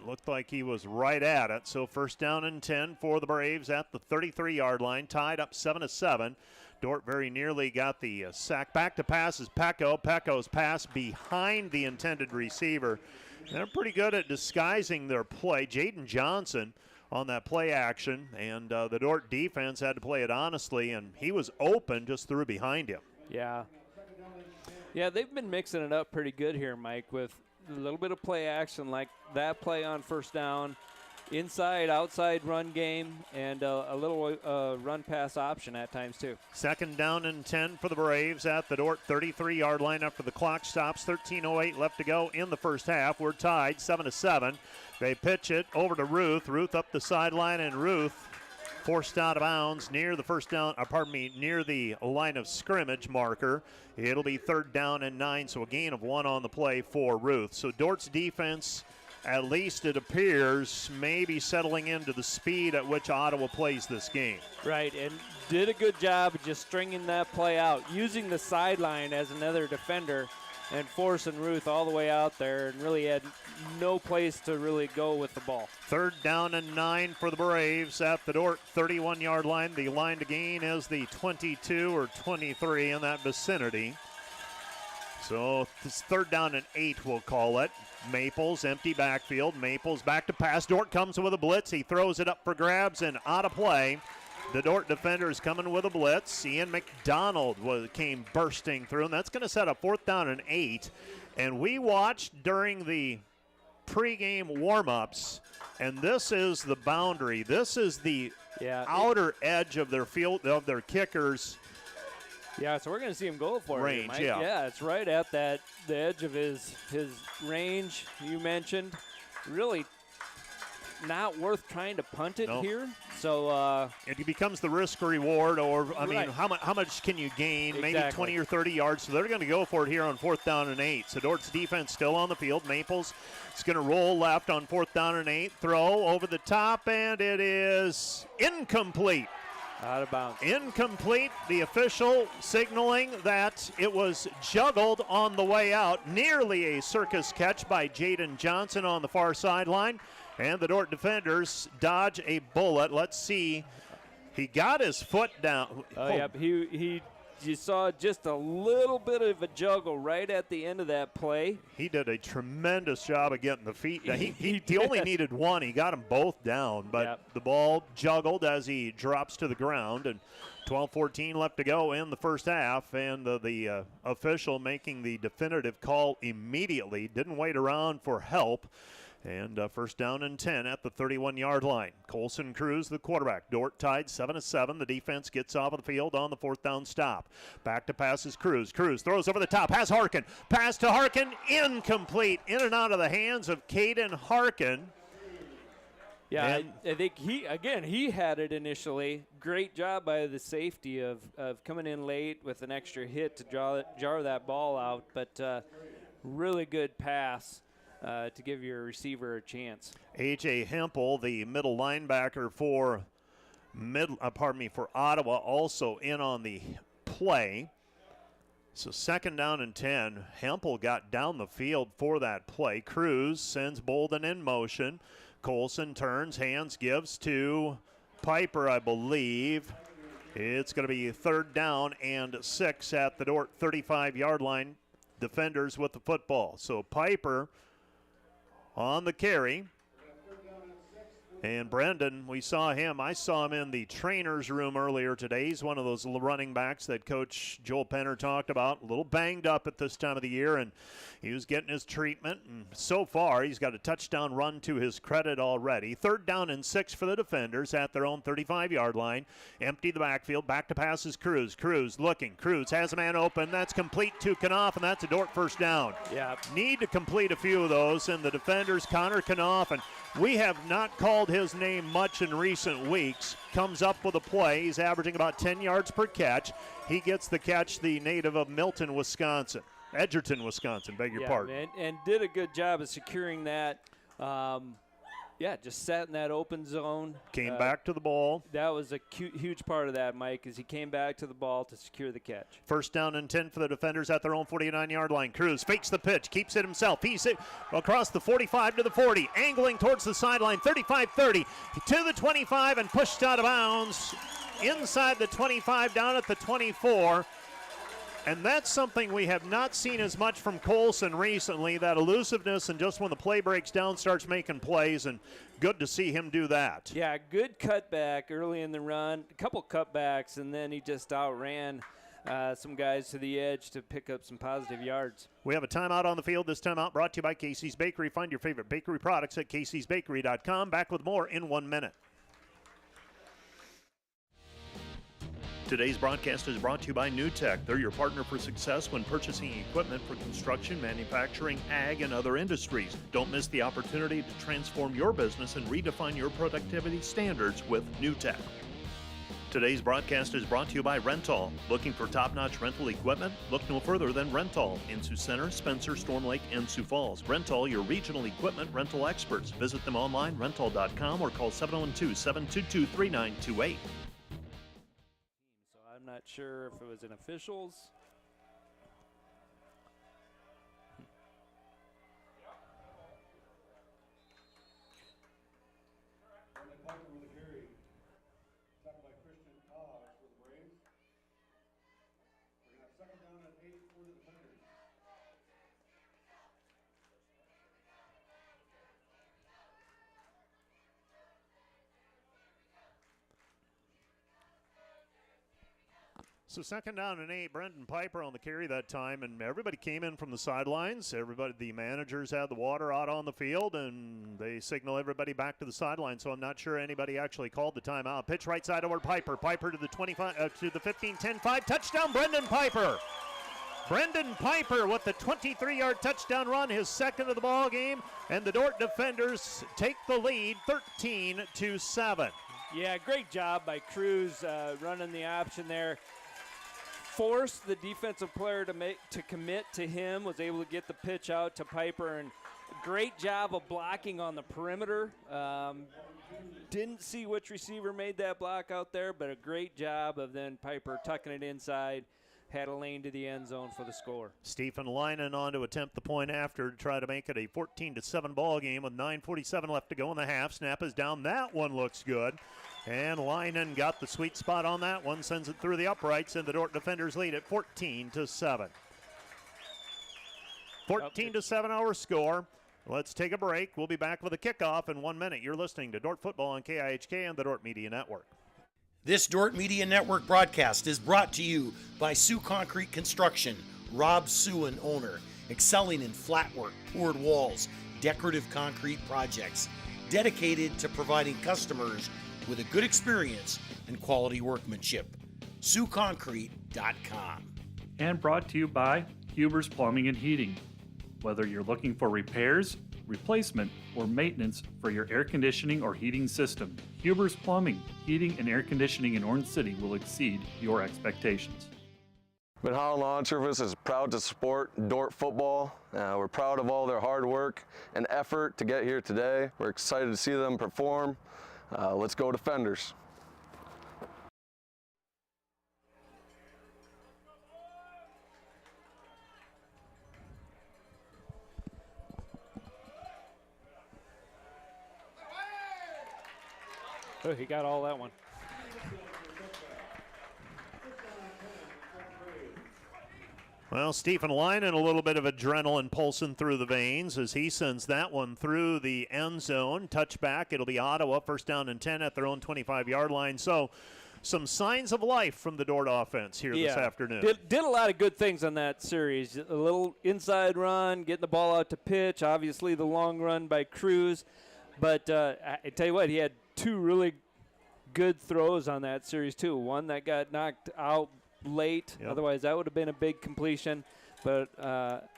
looked like he was right at it. So first down and 10 for the Braves at the 33-yard line, tied up 7-7. Dort very nearly got the sack. Back to passes Pecco. Pecco's pass behind the intended receiver. They're pretty good at disguising their play. Jaden Johnson on that play action, and the Dort defense had to play it honestly, and he was open, just threw behind him. Yeah. Yeah, they've been mixing it up pretty good here, Mike, with a little bit of play action like that play on first down, inside, outside run game, and a little run-pass option at times too. Second down and 10 for the Braves at the Dort 33-yard line after the clock stops. 13:08 left to go in the first half. We're tied 7-7. They pitch it over to Ruth. Ruth up the sideline, and Ruth forced out of bounds near the near the line of scrimmage marker. It'll be third down and 9, so a gain of 1 on the play for Ruth. So Dort's defense, at least it appears, maybe settling into the speed at which Ottawa plays this game. Right, and did a good job of just stringing that play out, using the sideline as another defender and forcing Ruth all the way out there, and really had no place to really go with the ball. Third down and 9 for the Braves at the Dort 31-yard line. The line to gain is the 22 or 23 in that vicinity. So it's third down and 8, we'll call it. Maples, empty backfield. Maples back to pass. Dort comes with a blitz. He throws it up for grabs and out of play. The Dort defender is coming with a blitz. Ian McDonald came bursting through, and that's going to set up fourth down and 8. And we watched during the pregame warm-ups, and this is the boundary. This is the outer edge of their field, of their kickers. Yeah, so we're going to see him go for range, it, Mike. yeah. Yeah, it's right at the edge of his range you mentioned. Really not worth trying to punt it here. So it becomes the risk reward, or I mean, Right. how much can you gain? Maybe Exactly. 20 or 30 yards. So they're going to go for it here on fourth down and 8. So Dort's defense still on the field. Maples is going to roll left on fourth down and 8. Throw over the top, and it is incomplete. Out of bounds. Incomplete. The official signaling that it was juggled on the way out. Nearly a circus catch by Jaden Johnson on the far sideline. And the Dort defenders dodge a bullet. Let's see. He got his foot down. Yep. You saw just a little bit of a juggle right at the end of that play. He did a tremendous job of getting the feet. He only needed one. He got them both down, but the ball juggled as he drops to the ground. And 12-14 left to go in the first half, and the official making the definitive call immediately. Didn't wait around for help. And first down and 10 at the 31-yard line. Colson Cruz, the quarterback. Dort tied 7-7. The defense gets off of the field on the fourth down stop. Back to passes Cruz. Cruz throws over the top. Has Harkin. Pass to Harkin. Incomplete. In and out of the hands of Caden Harkin. Yeah, I think he had it initially. Great job by the safety of coming in late with an extra hit to jar that ball out. But really good pass. To give your receiver a chance. A.J. Hempel, the middle linebacker for Ottawa, also in on the play. So second down and 10. Hempel got down the field for that play. Cruz sends Bolden in motion. Colson turns, hands, gives to Piper, I believe. It's going to be third down and 6 at the Dort 35-yard line. Defenders with the football. So Piper on the carry. And Brendan, I saw him in the trainer's room earlier today. He's one of those running backs that Coach Joel Penner talked about, a little banged up at this time of the year, and he was getting his treatment. And so far, he's got a touchdown run to his credit already. 3rd down and 6 for the defenders at their own 35-yard line. Empty the backfield. Back to pass is Cruz. Cruz looking. Cruz has a man open. That's complete to Knopf, and that's a Dort first down. Yeah. Need to complete a few of those, and the defenders, Connor Knopf, and we have not called his name much in recent weeks. Comes up with a play. He's averaging about 10 yards per catch. He gets the catch, the native of Milton, Wisconsin. Edgerton, Wisconsin, beg your pardon. And did a good job of securing that. Just sat in that open zone. Came back to the ball. That was a huge part of that, Mike, as he came back to the ball to secure the catch. 1st down and 10 for the defenders at their own 49-yard line. Cruz fakes the pitch, keeps it himself. He's across the 45 to the 40, angling towards the sideline, 35-30 to the 25 and pushed out of bounds inside the 25 down at the 24. And that's something we have not seen as much from Colson recently, that elusiveness, and just when the play breaks down, starts making plays, and good to see him do that. Yeah, good cutback early in the run, a couple cutbacks, and then he just outran some guys to the edge to pick up some positive yards. We have a timeout on the field. This timeout brought to you by Casey's Bakery. Find your favorite bakery products at caseysbakery.com. Back with more in 1 minute. Today's broadcast is brought to you by NewTek. They're your partner for success when purchasing equipment for construction, manufacturing, ag, and other industries. Don't miss the opportunity to transform your business and redefine your productivity standards with NewTek. Today's broadcast is brought to you by Rental. Looking for top-notch rental equipment? Look no further than Rental in Sioux Center, Spencer, Storm Lake, and Sioux Falls. Rental, your regional equipment rental experts. Visit them online, rental.com, or call 702-722-3928. I'm not sure if it was an officials. So 2nd down and 8, Brendan Piper on the carry that time, and everybody came in from the sidelines. The managers had the water out on the field, and they signal everybody back to the sideline. So I'm not sure anybody actually called the timeout. Pitch right side over Piper. Piper to the 25, to the 15, 10, 5. Touchdown, Brendan Piper. Brendan Piper with the 23-yard touchdown run, his 2nd of the ball game, and the Dort defenders take the lead, 13-7. Yeah, great job by Cruz running the option there. Forced the defensive player to commit to him, was able to get the pitch out to Piper, and great job of blocking on the perimeter. Didn't see which receiver made that block out there, but a great job of then Piper tucking it inside, had a lane to the end zone for the score. Stephen Linen on to attempt the point after to try to make it a 14-7 ball game with 9:47 left to go in the half. Snap is down. That one looks good. And Linen got the sweet spot on that one, sends it through the uprights, and the Dort defenders lead at 14-7. 14-7 our score. Let's take a break. We'll be back with a kickoff in 1 minute. You're listening to Dort Football on KIHK and the Dort Media Network. This Dort Media Network broadcast is brought to you by Sioux Concrete Construction. Rob Suen, owner, excelling in flat work, poured walls, decorative concrete projects, dedicated to providing customers with a good experience and quality workmanship. SiouxConcrete.com. And brought to you by Huber's Plumbing and Heating. Whether you're looking for repairs, replacement, or maintenance for your air conditioning or heating system, Huber's Plumbing, Heating, and Air Conditioning in Orange City will exceed your expectations. Manhattan Lawn Service is proud to support Dort football. We're proud of all their hard work and effort to get here today. We're excited to see them perform. Let's go Defenders. Oh, he got all that one. Well, Stephen Linen, a little bit of adrenaline pulsing through the veins as he sends that one through the end zone. Touchback, it'll be Ottawa, first down and 10 at their own 25-yard line. So some signs of life from the Dort offense here this afternoon. Did a lot of good things on that series. A little inside run, getting the ball out to pitch, obviously the long run by Cruz. But I tell you what, he had two really good throws on that series, too. One that got knocked out late. Yep. Otherwise, that would have been a big completion. But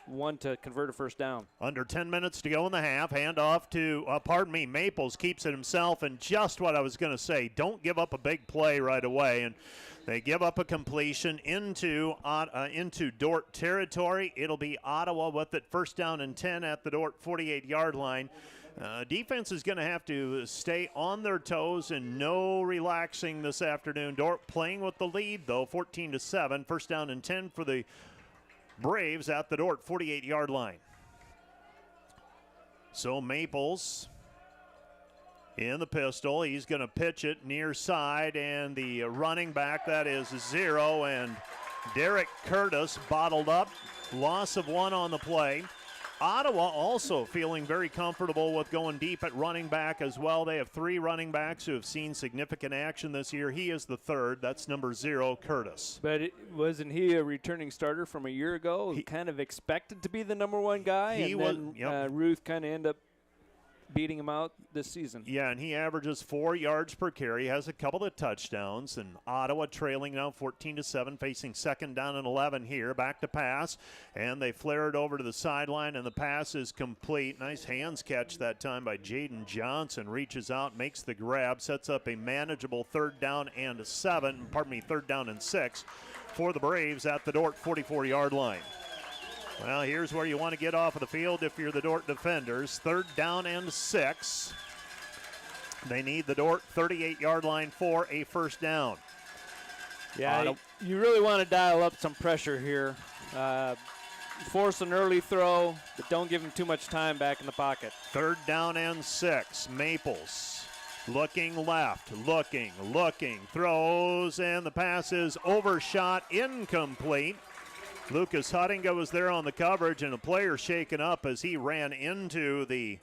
one to convert a first down. Under 10 minutes to go in the half. Hand off to, Maples keeps it himself. And just what I was going to say, don't give up a big play right away. And they give up a completion into Dort territory. It'll be Ottawa with it, first down and 10 at the Dort 48-yard line. Defense is going to have to stay on their toes and no relaxing this afternoon. Dort playing with the lead, though, 14-7. First down and 10 for the Braves at the Dort 48-yard line. So Maples in the pistol. He's going to pitch it near side, and the running back, that is 0, and Derek Curtis bottled up. Loss of 1 on the play. Ottawa also feeling very comfortable with going deep at running back as well. They have 3 running backs who have seen significant action this year. He is the third. That's number 0, Curtis. But wasn't he a returning starter from a year ago? He kind of expected to be the number 1 guy, Ruth kind of ended up beating him out this season. Yeah, and he averages 4 yards per carry, has a couple of touchdowns, and Ottawa trailing now 14-7, facing second down and 11 here. Back to pass, and they flare it over to the sideline, and the pass is complete. Nice hands catch that time by Jaden Johnson. Reaches out, makes the grab, sets up a manageable third down and 6 for the Braves at the Dort 44-yard line. Well, here's where you want to get off of the field if you're the Dort defenders. Third down and 6. They need the Dort 38-yard line for a first down. Yeah, you really want to dial up some pressure here. Force an early throw, but don't give him too much time back in the pocket. Third down and 6. Maples looking left, looking, throws, and the pass is overshot, incomplete. Lucas Huttinga was there on the coverage, and a player shaken up as he ran into the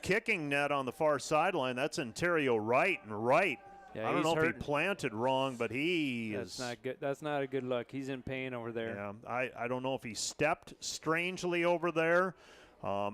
kicking net on the far sideline. That's Ontario Wright. Yeah, I don't know if he planted wrong, but that's not good. That's not a good look. He's in pain over there. Yeah, I don't know if he stepped strangely over there.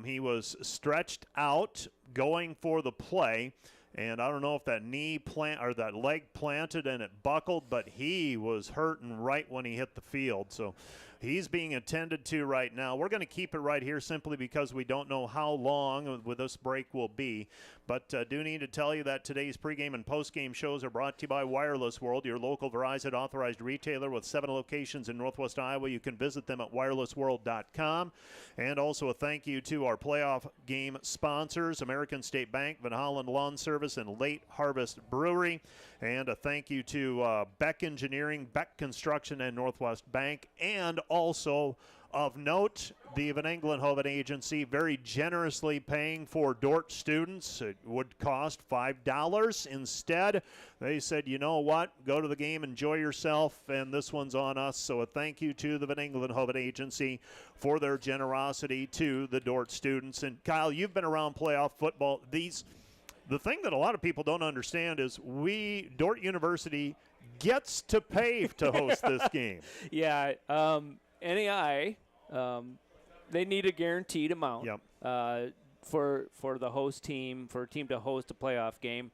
He was stretched out going for the play. And I don't know if that that leg planted and it buckled, but he was hurting right when he hit the field. So he's being attended to right now. We're going to keep it right here simply because we don't know how long this break will be. But do need to tell you that today's pregame and postgame shows are brought to you by Wireless World, your local Verizon authorized retailer with 7 locations in Northwest Iowa. You can visit them at wirelessworld.com. And also a thank you to our playoff game sponsors, American State Bank, Van Hollen Lawn Service, and Late Harvest Brewery. And a thank you to Beck Engineering, Beck Construction, and Northwest Bank. And also, of note, the Van Englenhoven Agency very generously paying for Dort students. It would cost $5. Instead, they said, you know what, go to the game, enjoy yourself, and this one's on us. So a thank you to the Van Englenhoven Agency for their generosity to the Dort students. And Kyle, you've been around playoff football. The thing that a lot of people don't understand is Dort University gets to pay to host this game. Yeah, NAIA, they need a guaranteed amount for the host team, for a team to host a playoff game.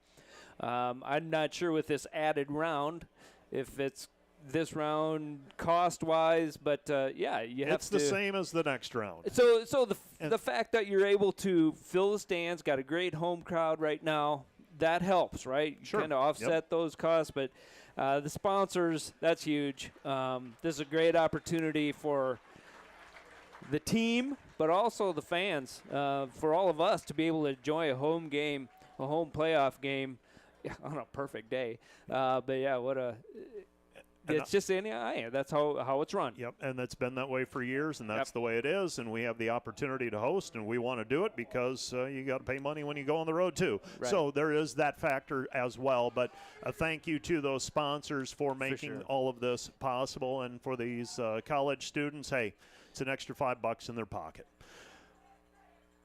I'm not sure with this added round if it's this round cost-wise, but you have to. It's the same as the next round. So the fact that you're able to fill the stands, got a great home crowd right now, that helps, right? Sure. Kind of offset those costs, but the sponsors, that's huge. This is a great opportunity for the team, but also the fans, for all of us to be able to enjoy a home game, a home playoff game on a perfect day. But yeah, It's just in the NAIA. That's how it's run. Yep, and that's been that way for years, and that's the way it is. And we have the opportunity to host, and we want to do it because you got to pay money when you go on the road too. Right. So there is that factor as well. But a thank you to those sponsors for making all of this possible, and for these college students. Hey, it's an extra $5 in their pocket.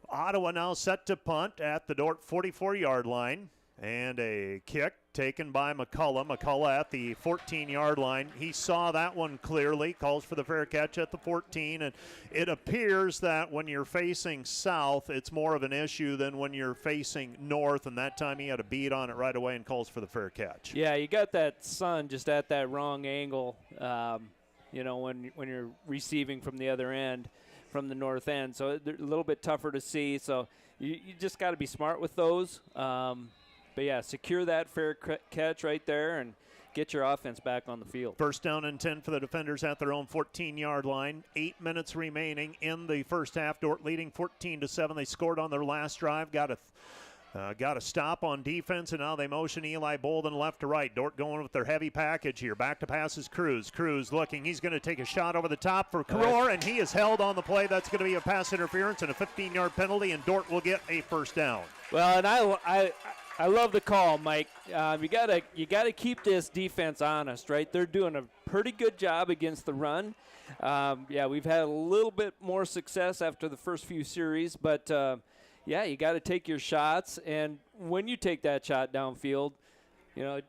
Ottawa now set to punt at the Dort 44-yard line. And a kick taken by McCullough. McCullough at the 14-yard line. He saw that one clearly, calls for the fair catch at the 14. And it appears that when you're facing south, it's more of an issue than when you're facing north. And that time he had a beat on it right away and calls for the fair catch. Yeah, you got that sun just at that wrong angle, when you're receiving from the other end, from the north end. So they're a little bit tougher to see. So you just got to be smart with those. But, yeah, secure that fair catch right there and get your offense back on the field. First down and 10 for the defenders at their own 14-yard line. 8 minutes remaining in the first half. Dort leading 14-7. They scored on their last drive. Got a stop on defense, and now they motion Eli Bolden left to right. Dort going with their heavy package here. Back to pass is Cruz. Cruz looking. He's going to take a shot over the top for Karor, and he is held on the play. That's going to be a pass interference and a 15-yard penalty, and Dort will get a first down. Well, and I love the call, Mike. You gotta keep this defense honest, right? They're doing a pretty good job against the run. We've had a little bit more success after the first few series, but you got to take your shots. And when you take that shot downfield, two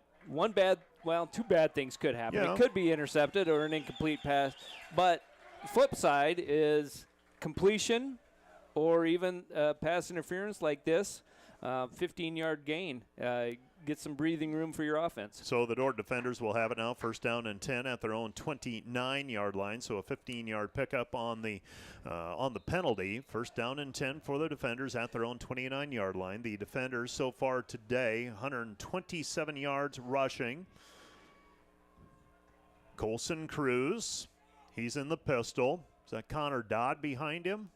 bad things could happen. Yeah. It could be intercepted or an incomplete pass. But the flip side is completion or even pass interference like this. 15-yard gain. Get some breathing room for your offense. So the Dort defenders will have it now, first down and 10 at their own 29-yard line. So a 15-yard pickup on the penalty. First down and 10 for the defenders at their own 29-yard line. The defenders so far today, 127 yards rushing. Colson Cruz, he's in the pistol. Is that Connor Dodd behind him?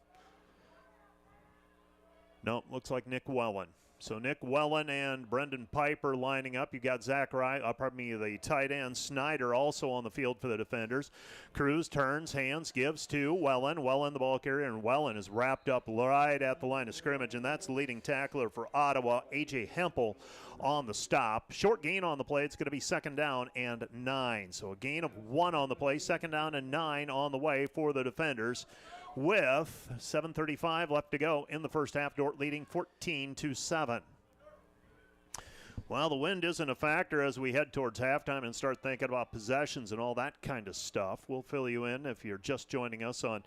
No, looks like Nick Wellen. So Nick Wellen and Brendan Piper lining up. You got the tight end Snyder also on the field for the defenders. Cruz turns, hands, gives to Wellen. Wellen the ball carrier, and Wellen is wrapped up right at the line of scrimmage, and that's the leading tackler for Ottawa, A.J. Hempel, on the stop. Short gain on the play. It's going to be second down and 9. So a gain of 1 on the play, second down and 9 on the way for the defenders. With 7:35 left to go in the first half, Dort leading 14-7. Well, the wind isn't a factor as we head towards halftime and start thinking about possessions and all that kind of stuff. We'll fill you in if you're just joining us on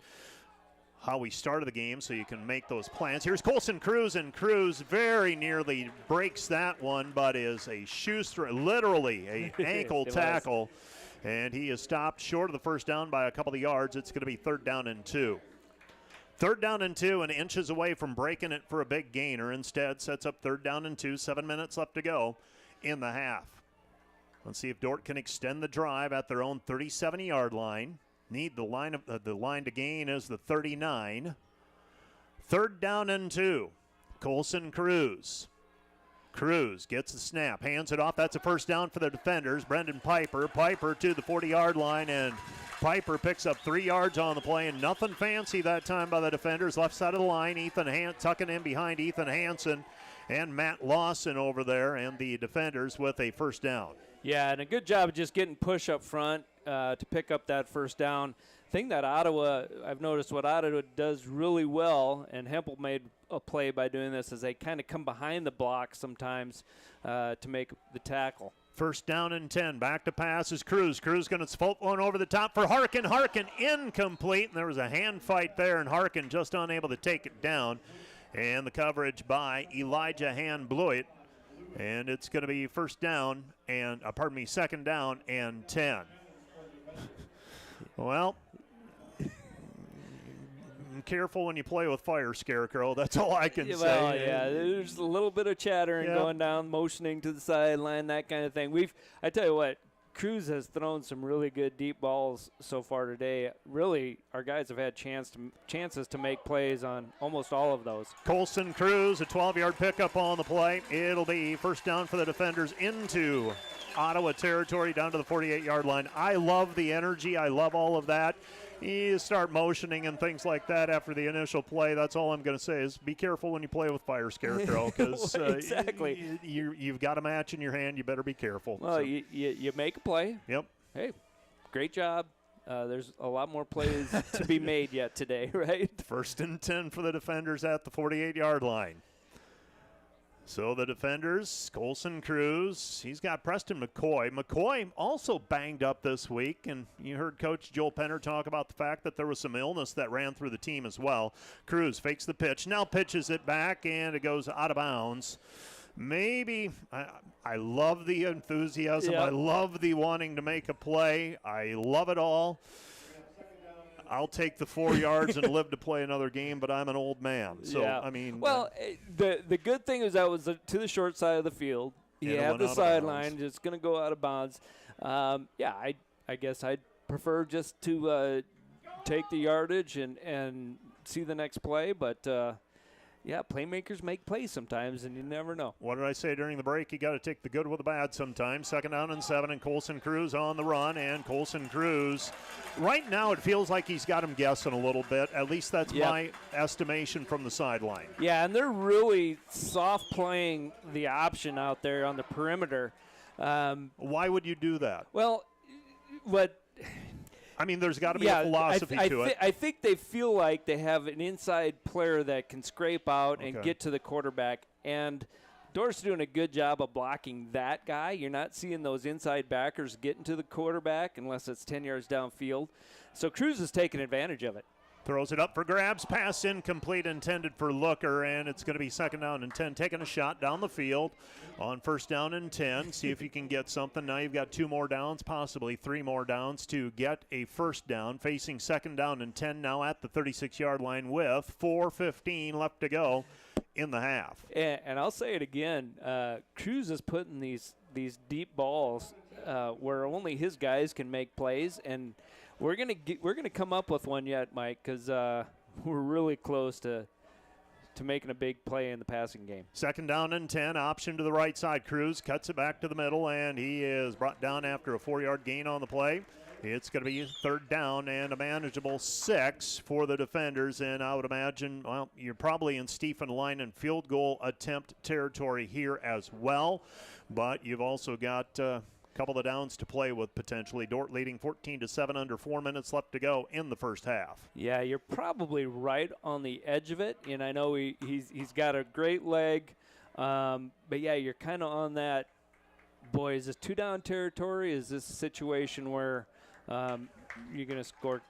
how we started the game so you can make those plans. Here's Colson Cruz, and Cruz very nearly breaks that one, but is a shoestring, literally a ankle tackle, and he is stopped short of the first down by a couple of yards. It's going to be third down and 2. Third down and 2, and inches away from breaking it for a big gainer. Instead, sets up third down and 2, 7 minutes left to go in the half. Let's see if Dort can extend the drive at their own 37-yard line. Need the line to gain is the 39. Third down and 2. Colson Cruz. Cruz gets the snap, hands it off. That's a first down for the defenders. Brendan Piper. Piper to the 40-yard line, and Piper picks up 3 yards on the play, and nothing fancy that time by the defenders. Left side of the line, tucking in behind Ethan Hansen and Matt Lawson over there, and the defenders with a first down. Yeah, and a good job of just getting push up front to pick up that first down. Thing that I've noticed what Ottawa does really well, and Hempel made a play by doing this, is they kind of come behind the block sometimes to make the tackle. First down and 10. Back to pass is Cruz. Cruz going to float one over the top for Harkin. Harkin incomplete, and there was a hand fight there, and Harkin just unable to take it down. And the coverage by Elijah Hand-Blewett. And it's going to be second down and 10. Well, careful when you play with fire, Scarecrow. That's all I can say. Well, yeah, there's a little bit of chattering going down, motioning to the sideline, that kind of thing. I tell you what, Cruz has thrown some really good deep balls so far today. Really, our guys have had chances to make plays on almost all of those. Colson Cruz, a 12-yard pickup on the play. It'll be first down for the defenders into Ottawa territory down to the 48-yard line. I love the energy. I love all of that. You start motioning and things like that after the initial play. That's all I'm going to say is be careful when you play with fire scarecrow because exactly. You've got a match in your hand. You better be careful. Well, so. you make a play. Yep. Hey, great job. There's a lot more plays to be made yet today, right? First and 10 for the defenders at the 48-yard line. So the defenders, Colson Cruz, he's got Preston McCoy. McCoy also banged up this week, and you heard Coach Joel Penner talk about the fact that there was some illness that ran through the team as well. Cruz fakes the pitch, now pitches it back, and it goes out of bounds. Maybe, I love the enthusiasm. Yep. I love the wanting to make a play. I love it all. I'll take the 4 yards and live to play another game, but I'm an old man. So, yeah. I mean. Well, the good thing is that was to the short side of the field. You have the sideline. It's going to go out of bounds. I guess I'd prefer just to take the yardage and see the next play. But, playmakers make plays sometimes, and you never know. What did I say during the break? You got to take the good with the bad sometimes. Second down and 7, and Colson Cruz on the run. And Colson Cruz, right now it feels like he's got him guessing a little bit. At least that's my estimation from the sideline. Yeah, and they're really soft playing the option out there on the perimeter. Why would you do that? Well, I mean, there's got to be a philosophy to it. I think they feel like they have an inside player that can scrape out and get to the quarterback. And Dort's doing a good job of blocking that guy. You're not seeing those inside backers getting to the quarterback unless it's 10 yards downfield. So Cruz is taking advantage of it. Throws it up for grabs. Pass incomplete, intended for Looker, and it's going to be second down and 10. Taking a shot down the field on first down and 10. See if you can get something. Now you've got 2 more downs, possibly 3 more downs to get a first down. Facing second down and 10 now at the 36-yard line with 4:15 left to go in the half. And I'll say it again. Cruz is putting these deep balls where only his guys can make plays, and we're gonna come up with one yet, Mike, because we're really close to making a big play in the passing game. Second down and 10, option to the right side. Cruz cuts it back to the middle, and he is brought down after a 4-yard gain on the play. It's going to be third down and a manageable 6 for the defenders, and I would imagine, well, you're probably in Stephen Leinen field goal attempt territory here as well, but you've also got couple of downs to play with potentially. Dort leading 14-7 under 4 minutes left to go in the first half. Yeah, you're probably right on the edge of it, and I know he's got a great leg, but yeah, you're kind of on that. Boy, is this 2-down territory? Is this a situation where you're going to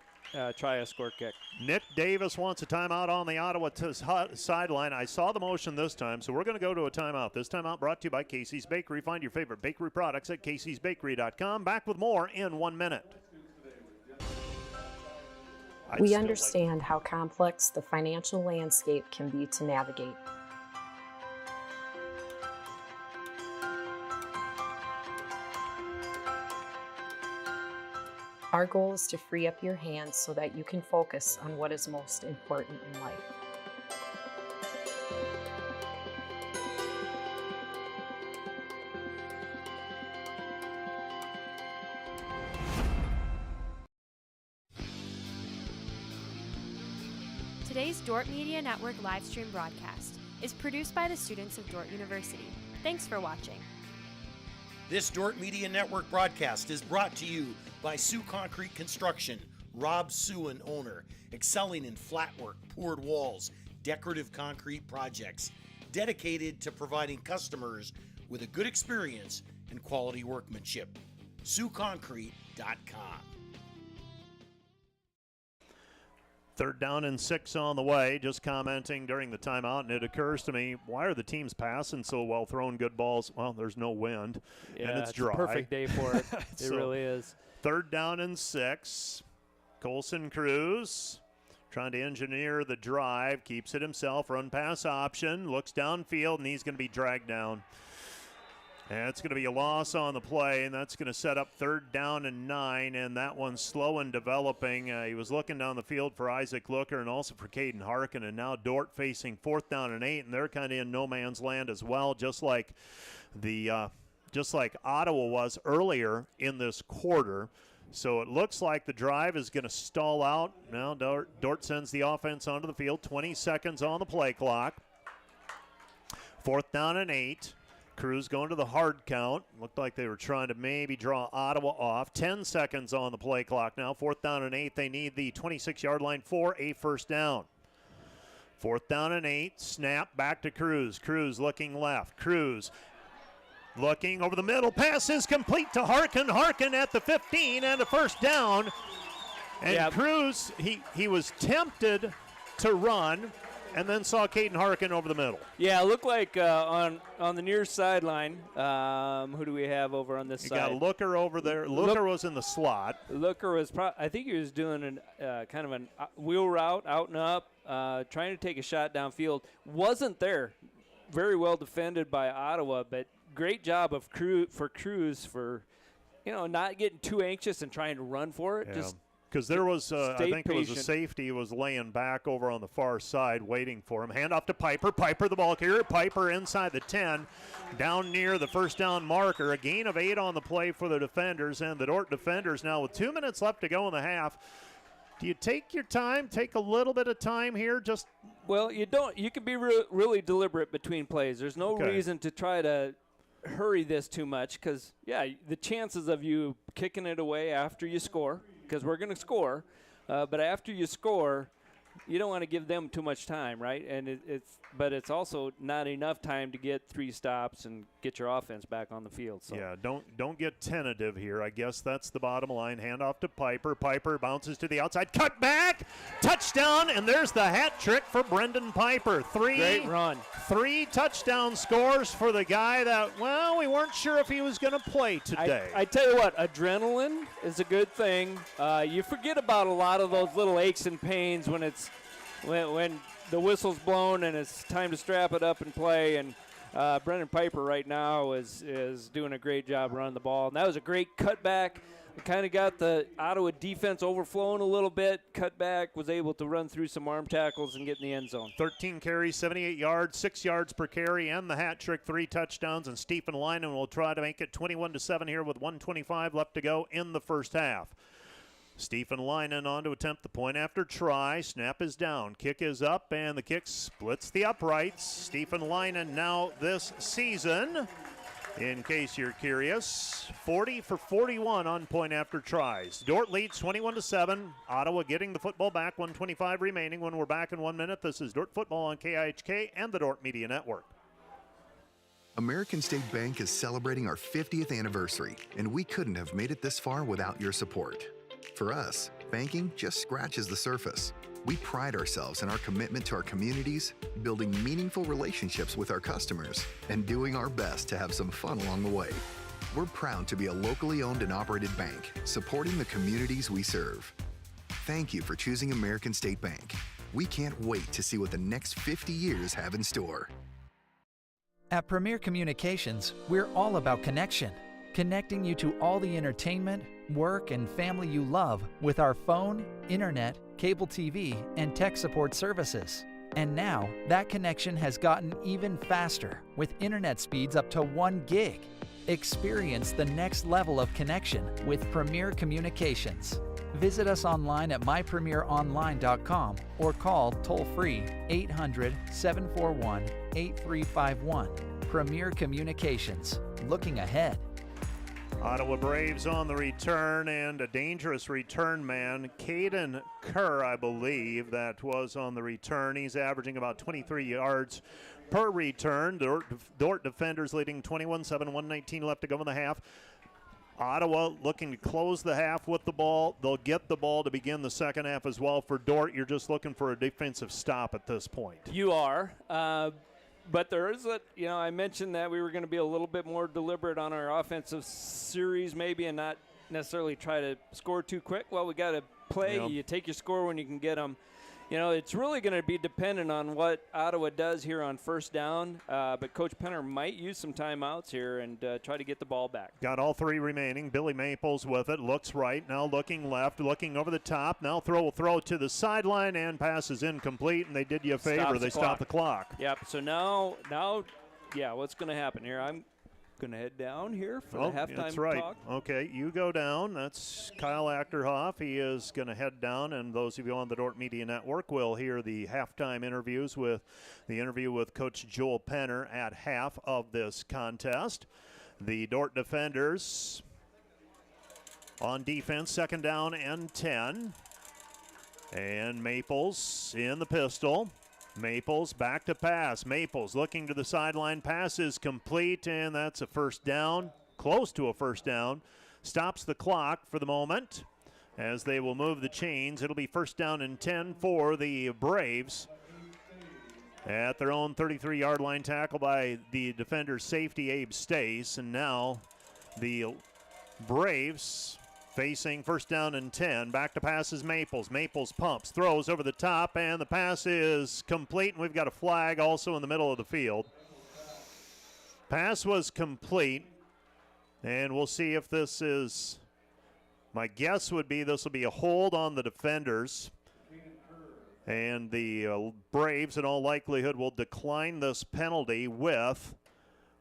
try a score kick? Nick Davis wants a timeout on the Ottawa sideline. I saw the motion this time, so we're going to go to a timeout. This timeout brought to you by Casey's Bakery. Find your favorite bakery products at caseysbakery.com. Back with more in 1 minute. We understand how complex the financial landscape can be to navigate. Our goal is to free up your hands so that you can focus on what is most important in life. Today's Dort Media Network live stream broadcast is produced by the students of Dort University. Thanks for watching. This Dort Media Network broadcast is brought to you by Sioux Concrete Construction, Rob Suen, owner, excelling in flat work, poured walls, decorative concrete projects, dedicated to providing customers with a good experience and quality workmanship. SiouxConcrete.com. Third down and 6 on the way. Just commenting during the timeout, and it occurs to me, why are the teams passing so well, throwing good balls? Well, there's no wind, and it's dry. A perfect day for it. It really is. Third down and 6. Colson Cruz trying to engineer the drive, keeps it himself, run pass option, looks downfield, and he's going to be dragged down. That's going to be a loss on the play, and that's going to set up 3rd down and 9, and that one's slow in developing. He was looking down the field for Isaac Looker and also for Caden Harkin, and now Dort facing 4th down and 8, and they're kind of in no man's land as well, just like Ottawa was earlier in this quarter. So it looks like the drive is going to stall out. Now Dort sends the offense onto the field, 20 seconds on the play clock. 4th down and 8. Cruz going to the hard count. Looked like they were trying to maybe draw Ottawa off. 10 seconds on the play clock now. 4th down and 8. They need the 26-yard line for a first down. 4th down and 8. Snap back to Cruz. Cruz looking left. Cruz looking over the middle. Pass is complete to Harkin. Harkin at the 15 and a first down. And Cruz, he was tempted to run, and then saw Caden Harkin over the middle. Yeah, it looked like on the near sideline. Who do we have over on this side? You got Looker over there. Looker was in the slot. Looker was, I think he was doing kind of a wheel route, out and up, trying to take a shot downfield. Wasn't there. Very well defended by Ottawa, but great job of Cruz for, not getting too anxious and trying to run for it. Yeah. Just because there was, I think patient. it was a safety who was laying back over on the far side waiting for him. Hand off to Piper. Piper the ball carrier. Piper inside the 10, down near the first down marker. A gain of 8 on the play for the defenders, and the Dort defenders now with 2 minutes left to go in the half. Do you take your time, take a little bit of time here? Well, you don't. You can be really deliberate between plays. There's no reason to try to hurry this too much because, the chances of you kicking it away after you score, because we're going to score, but after you score, you don't want to give them too much time, right? And but it's also not enough time to get 3 stops and get your offense back on the field. So. Yeah, don't get tentative here. I guess that's the bottom line. Hand off to Piper. Piper bounces to the outside. Cut back. Touchdown, and there's the hat trick for Brendan Piper. Great run. 3 touchdown scores for the guy that, we weren't sure if he was going to play today. I tell you what, adrenaline is a good thing. You forget about a lot of those little aches and pains when when the whistle's blown and it's time to strap it up and play. And Brendan Piper right now is doing a great job running the ball. And that was a great cutback. It kind of got the Ottawa defense overflowing a little bit. Cutback, was able to run through some arm tackles and get in the end zone. 13 carries, 78 yards, 6 yards per carry, and the hat trick, 3 touchdowns. And Stephen Lynan will try to make it 21-7 here with 1:25 left to go in the first half. Stephen Lynan on to attempt the point after try. Snap is down. Kick is up, and the kick splits the uprights. Stephen Lynan now this season, in case you're curious, 40 for 41 on point after tries. Dort leads 21-7. Ottawa getting the football back, 1:25 remaining. When we're back in 1 minute, this is Dort Football on KIHK and the Dort Media Network. American State Bank is celebrating our 50th anniversary, and we couldn't have made it this far without your support. For us, banking just scratches the surface. We pride ourselves in our commitment to our communities, building meaningful relationships with our customers, and doing our best to have some fun along the way. We're proud to be a locally owned and operated bank, supporting the communities we serve. Thank you for choosing American State Bank. We can't wait to see what the next 50 years have in store. At Premier Communications, we're all about connection. Connecting you to all the entertainment, work, and family you love with our phone, internet, cable TV, and tech support services. And now, that connection has gotten even faster with internet speeds up to 1 gig. Experience the next level of connection with Premier Communications. Visit us online at mypremieronline.com or call toll-free 800-741-8351. Premier Communications, looking ahead. Ottawa Braves on the return, and a dangerous return man, Caden Kerr, I believe, that was on the return. He's averaging about 23 yards per return. Dort defenders leading 21-7, 1:19 left to go in the half. Ottawa looking to close the half with the ball. They'll get the ball to begin the second half as well. For Dort, you're just looking for a defensive stop at this point. You are. But there is I mentioned that we were going to be a little bit more deliberate on our offensive series maybe and not necessarily try to score too quick. Well, we got to play. Yep. You take your score when you can get them. You know, it's really going to be dependent on what Ottawa does here on first down, but Coach Penner might use some timeouts here and try to get the ball back. Got all three remaining. Billy Maples with it. Looks right. Now looking left. Looking over the top. Now throw to the sideline, and pass is incomplete, and they did you a favor. They stopped the clock. Yep. So now, yeah, what's going to happen here? I'm going to head down here for the halftime that's right. talk. Okay, you go down. That's Kyle Achterhoff. He is going to head down, and those of you on the Dort Media Network will hear the halftime interviews with Coach Joel Penner at half of this contest. The Dort defenders on defense, 2nd down and 10. And Maples in the pistol. Maples back to pass. Maples looking to the sideline. Pass is complete, and that's a first down. Close to a first down. Stops the clock for the moment as they will move the chains. It'll be 1st down and 10 for the Braves. At their own 33-yard line, tackle by the defender's safety, Abe Stace. And now the Braves facing 1st down and 10. Back to pass is Maples. Maples pumps, throws over the top, and the pass is complete. And we've got a flag also in the middle of the field. Pass was complete. And we'll see if this is, my guess would be this will be a hold on the defenders. And the Braves, in all likelihood, will decline this penalty with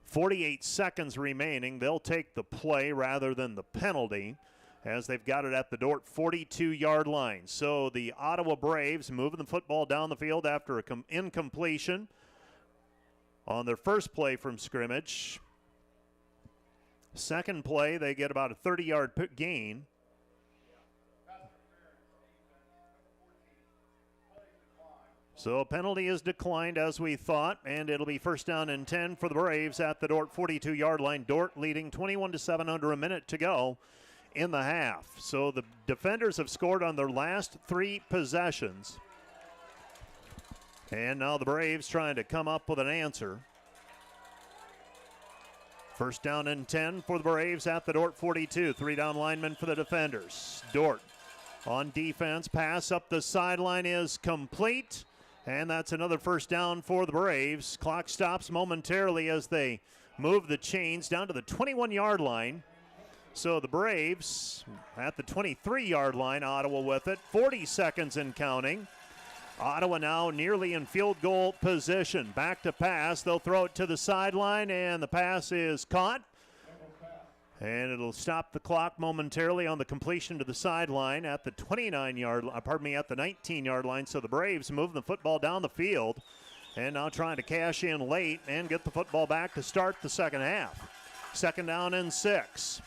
48 seconds remaining. They'll take the play rather than the penalty, as they've got it at the Dort 42-yard line. So the Ottawa Braves moving the football down the field after an incompletion on their first play from scrimmage. Second play, they get about a 30-yard gain. So a penalty is declined as we thought, and it'll be 1st down and 10 for the Braves at the Dort 42-yard line. Dort leading 21-7 under a minute to go in the half. So the defenders have scored on their last 3 possessions. And now the Braves trying to come up with an answer. 1st down and 10 for the Braves at the Dort 42. 3 down linemen for the defenders. Dort on defense. Pass up the sideline is complete. And that's another 1st down for the Braves. Clock stops momentarily as they move the chains down to the 21-yard line. So the Braves at the 23-yard line, Ottawa with it, 40 seconds and counting. Ottawa now nearly in field goal position. Back to pass. They'll throw it to the sideline, and the pass is caught. And it'll stop the clock momentarily on the completion to the sideline at the 19-yard line. So the Braves move the football down the field and now trying to cash in late and get the football back to start the second half. 2nd down and 6.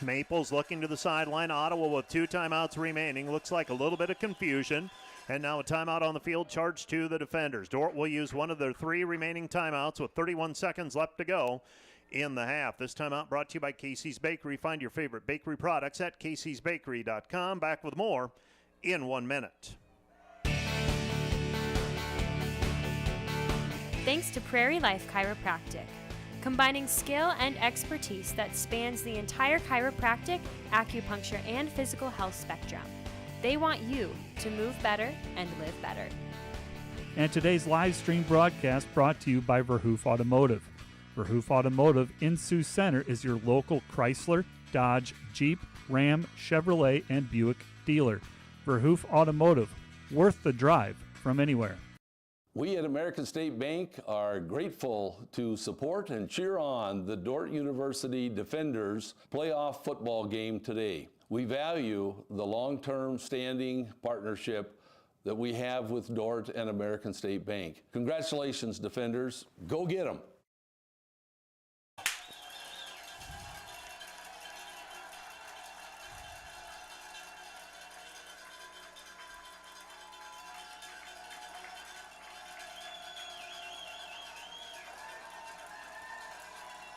Maples looking to the sideline. Ottawa with 2 timeouts remaining. Looks like a little bit of confusion. And now a timeout on the field charged to the defenders. Dort will use one of their 3 remaining timeouts with 31 seconds left to go in the half. This timeout brought to you by Casey's Bakery. Find your favorite bakery products at caseysbakery.com. Back with more in 1 minute. Thanks to Prairie Life Chiropractic, combining skill and expertise that spans the entire chiropractic, acupuncture, and physical health spectrum. They want you to move better and live better. And today's live stream broadcast brought to you by Verhoof Automotive. Verhoof Automotive in Sioux Center is your local Chrysler, Dodge, Jeep, Ram, Chevrolet, and Buick dealer. Verhoof Automotive, worth the drive from anywhere. We at American State Bank are grateful to support and cheer on the Dort University Defenders playoff football game today. We value the long-term standing partnership that we have with Dort and American State Bank. Congratulations, Defenders. Go get them.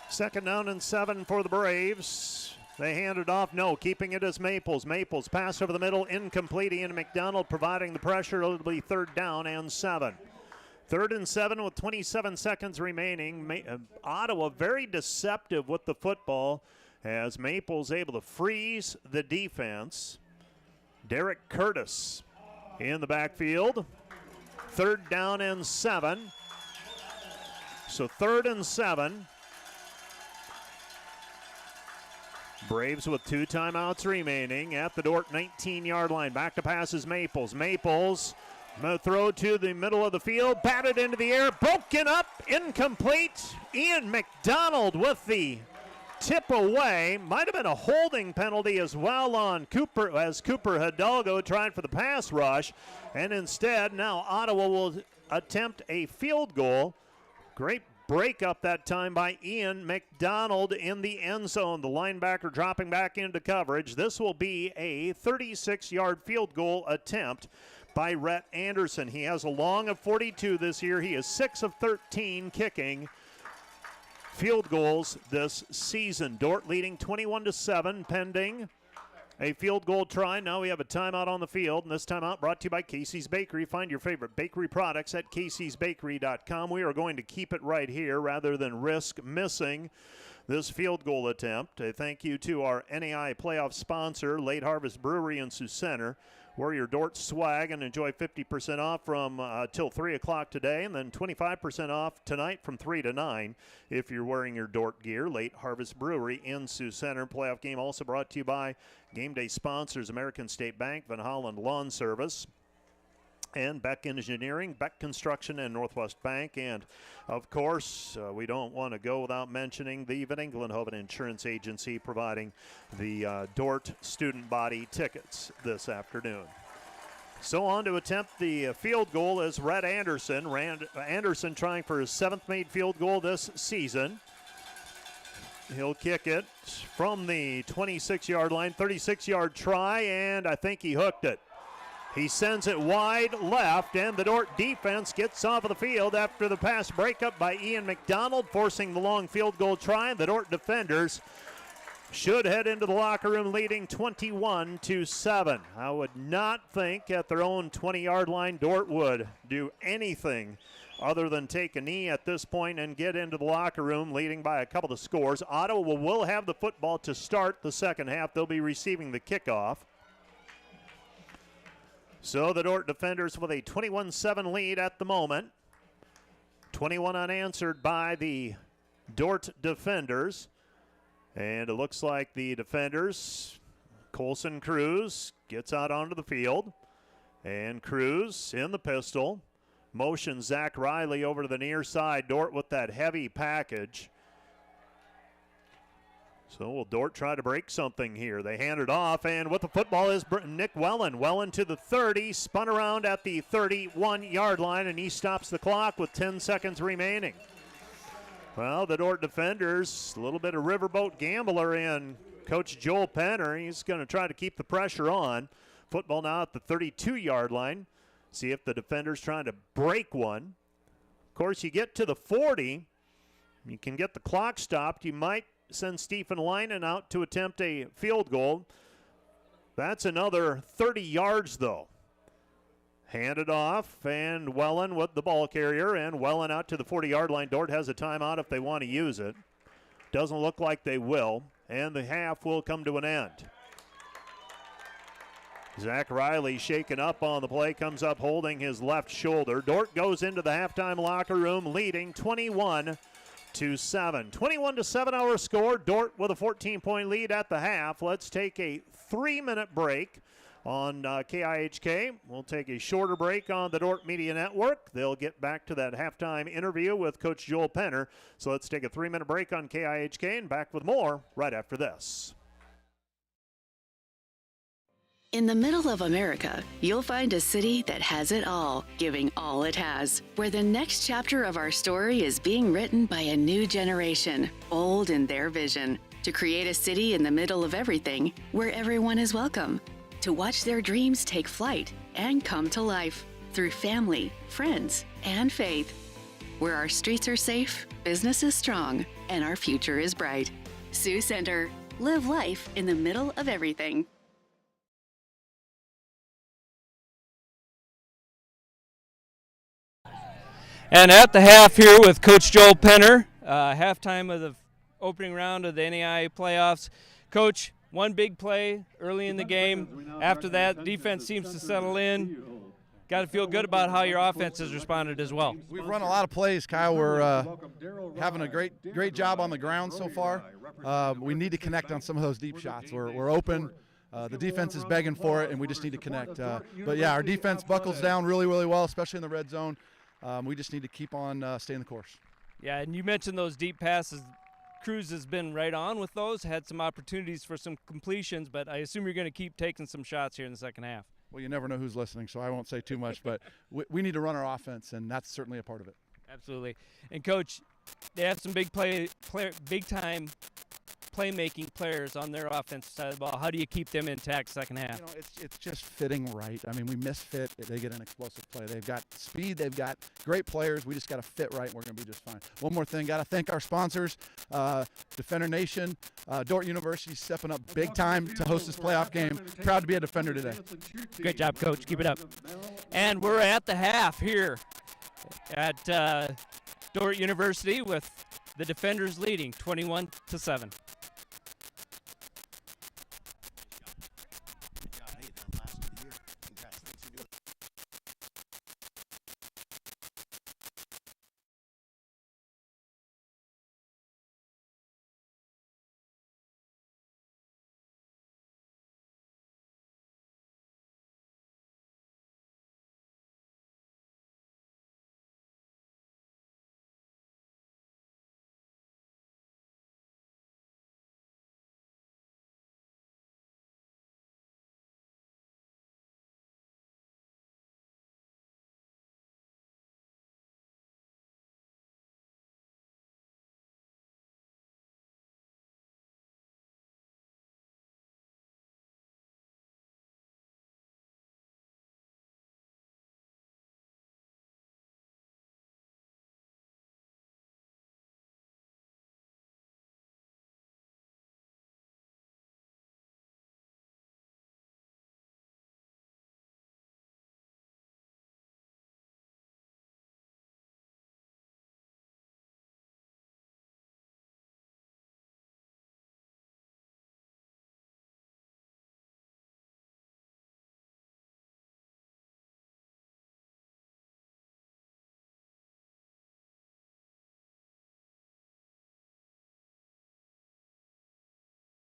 Second down and 7 for the Braves. They hand it off. No, keeping it as Maples. Maples pass over the middle, incomplete. Ian McDonald providing the pressure. It'll be 3rd down and 7. 3rd and 7 with 27 seconds remaining. Ottawa very deceptive with the football as Maples able to freeze the defense. Derek Curtis in the backfield. 3rd down and 7. So 3rd and 7. Braves with 2 timeouts remaining at the Dort 19-yard line. Back to pass is Maples. Maples, throw to the middle of the field, batted into the air, broken up, incomplete. Ian McDonald with the tip away. Might have been a holding penalty as well on Cooper, as Cooper Hidalgo tried for the pass rush. And instead, now Ottawa will attempt a field goal. Great break up that time by Ian McDonald in the end zone. The linebacker dropping back into coverage. This will be a 36-yard field goal attempt by Rhett Anderson. He has a long of 42 this year. He is 6 of 13 kicking field goals this season. Dort leading 21-7 pending a field goal try. Now we have a timeout on the field, and this timeout brought to you by Casey's Bakery. Find your favorite bakery products at caseysbakery.com. We are going to keep it right here rather than risk missing this field goal attempt. A thank you to our NAIA playoff sponsor, Late Harvest Brewery in Sioux Center. Wear your Dort swag and enjoy 50% off from till 3 o'clock today, and then 25% off tonight from 3 to 9 if you're wearing your Dort gear. Late Harvest Brewery in Sioux Center. Playoff game also brought to you by game day sponsors American State Bank, Van Hollen Lawn Service, and Beck Engineering, Beck Construction, and Northwest Bank. And, of course, we don't want to go without mentioning the Van Englenhoven Insurance Agency providing the Dort student body tickets this afternoon. So on to attempt the field goal is Rhett Anderson. Anderson trying for his 7th made field goal this season. He'll kick it from the 26-yard line, 36-yard try, and I think he hooked it. He sends it wide left, and the Dort defense gets off of the field after the pass breakup by Ian McDonald, forcing the long field goal try. The Dort defenders should head into the locker room leading 21-7. I would not think at their own 20-yard line Dort would do anything other than take a knee at this point and get into the locker room leading by a couple of scores. Ottawa will have the football to start the second half. They'll be receiving the kickoff. So the Dort defenders with a 21-7 lead at the moment. 21 unanswered by the Dort defenders. And it looks like the defenders, Colson Cruz gets out onto the field. And Cruz in the pistol. Motions Zach Riley over to the near side. Dort with that heavy package. So will Dort try to break something here? They hand it off, and with the football is Nick Wellen. Wellen to the 30, spun around at the 31-yard line, and he stops the clock with 10 seconds remaining. Well, the Dort defenders, a little bit of riverboat gambler in Coach Joel Penner. He's going to try to keep the pressure on. Football now at the 32-yard line. See if the defender's trying to break one. Of course, you get to the 40, you can get the clock stopped. You might send Stephen Leinen out to attempt a field goal. That's another 30 yards, though. Handed off, and Wellen with the ball carrier, and Wellen out to the 40-yard line. Dort has a timeout if they want to use it. Doesn't look like they will, and the half will come to an end. Zach Riley shaken up on the play, comes up holding his left shoulder. Dort goes into the halftime locker room leading 21-7. 21-7 our score. Dort with a 14-point lead at the half. Let's take a 3-minute break on KIHK. We'll take a shorter break on the Dort Media Network. They'll get back to that halftime interview with Coach Joel Penner. So let's take a 3-minute break on KIHK and back with more right after this. In the middle of America, you'll find a city that has it all, giving all it has, where the next chapter of our story is being written by a new generation, bold in their vision, to create a city in the middle of everything, where everyone is welcome, to watch their dreams take flight and come to life through family, friends, and faith, where our streets are safe, business is strong, and our future is bright. Sioux Center, live life in the middle of everything. And at the half here with Coach Joel Penner, halftime of the opening round of the NAIA playoffs. Coach, one big play early in the game. After that, defense seems to settle in. Got to feel good about how your offense has responded as well. We've run a lot of plays, Kyle. We're having a great job on the ground so far. We need to connect on some of those deep shots. We're open. The defense is begging for it, and we just need to connect. But yeah, our defense buckles down really, really well, especially in the red zone. We just need to keep on staying the course. Yeah, and you mentioned those deep passes. Cruz has been right on with those, had some opportunities for some completions, but I assume you're going to keep taking some shots here in the second half. Well, you never know who's listening, so I won't say too much, but we need to run our offense, and that's certainly a part of it. Absolutely. And, Coach, they have some big-time playmaking players on their offensive side of the ball. How do you keep them intact second half? You know, it's just fitting right. I mean, we misfit. They get an explosive play. They've got speed. They've got great players. We just got to fit right, and we're going to be just fine. One more thing. Got to thank our sponsors, Defender Nation. Dort University stepping up big time to host this playoff game. Proud to be a Defender today. Great job, Coach. Keep it up. And we're at the half here at Dort University with the Defenders leading 21-7.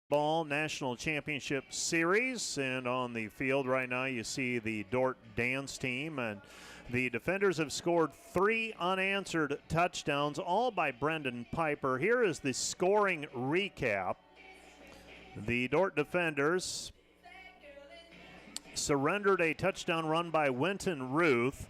Ball National Championship Series, and on the field right now you see the Dort dance team, and the Defenders have scored 3 unanswered touchdowns, all by Brendan Piper. Here is the scoring recap. The Dort Defenders surrendered a touchdown run by Winton Ruth,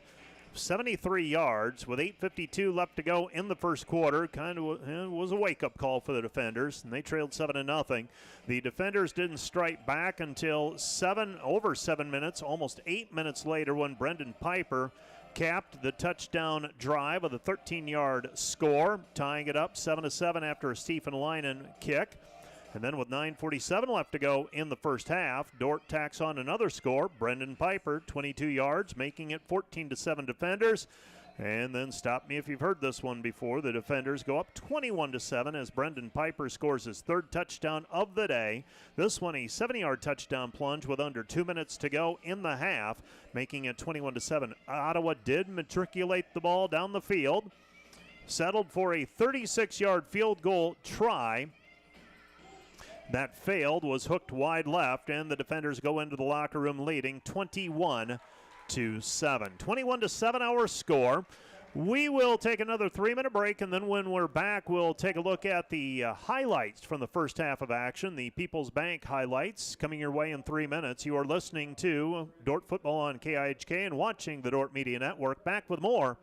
73 yards with 8:52 left to go in the first quarter. Kind of was a wake-up call for the Defenders, and they trailed 7-0. The Defenders didn't strike back until over 7 minutes, almost 8 minutes later, when Brendan Piper capped the touchdown drive with a 13-yard score, tying it up 7-7 after a Stephen Linen kick. And then with 9:47 left to go in the first half, Dort tacks on another score. Brendan Piper, 22 yards, making it 14-7 Defenders. And then stop me if you've heard this one before. The Defenders go up 21-7 as Brendan Piper scores his 3rd touchdown of the day. This one a 70-yard touchdown plunge with under 2 minutes to go in the half, making it 21-7. Ottawa did matriculate the ball down the field, settled for a 36-yard field goal try. That failed, was hooked wide left, and the Defenders go into the locker room leading 21-7. 21-7 our score. We will take another 3-minute break, and then when we're back, we'll take a look at the highlights from the first half of action, the People's Bank highlights coming your way in 3 minutes. You are listening to Dort Football on KIHK and watching the Dort Media Network. Back with more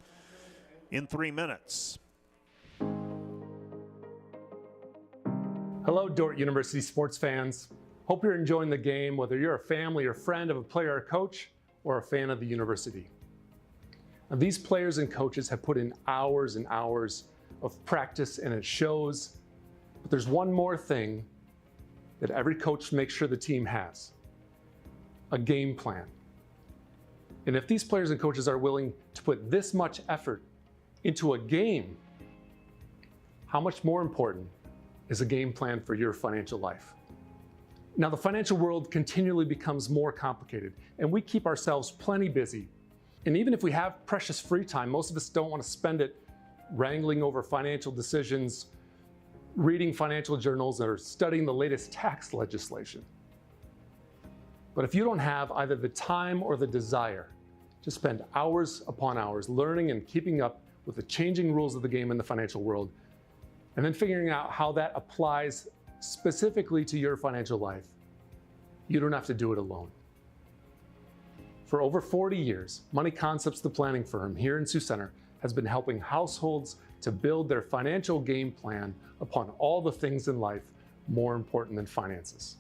in 3 minutes. Hello, Dort University sports fans. Hope you're enjoying the game, whether you're a family or friend of a player or coach, or a fan of the university. Now, these players and coaches have put in hours and hours of practice, and it shows. But there's one more thing that every coach makes sure the team has: a game plan. And if these players and coaches are willing to put this much effort into a game, how much more important is a game plan for your financial life? Now, the financial world continually becomes more complicated, and we keep ourselves plenty busy. And even if we have precious free time, most of us don't want to spend it wrangling over financial decisions, reading financial journals, or studying the latest tax legislation. But if you don't have either the time or the desire to spend hours upon hours learning and keeping up with the changing rules of the game in the financial world, and then figuring out how that applies specifically to your financial life, you don't have to do it alone. For over 40 years, Money Concepts, the planning firm here in Sioux Center, has been helping households to build their financial game plan upon all the things in life more important than finances.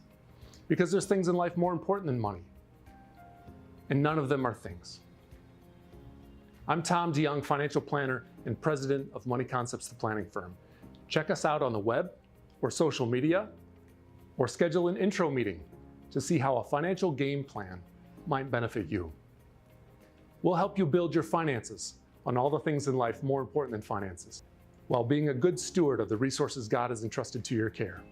Because there's things in life more important than money, and none of them are things. I'm Tom DeYoung, financial planner and president of Money Concepts, the planning firm. Check us out on the web or social media, or schedule an intro meeting to see how a financial game plan might benefit you. We'll help you build your finances on all the things in life more important than finances, while being a good steward of the resources God has entrusted to your care.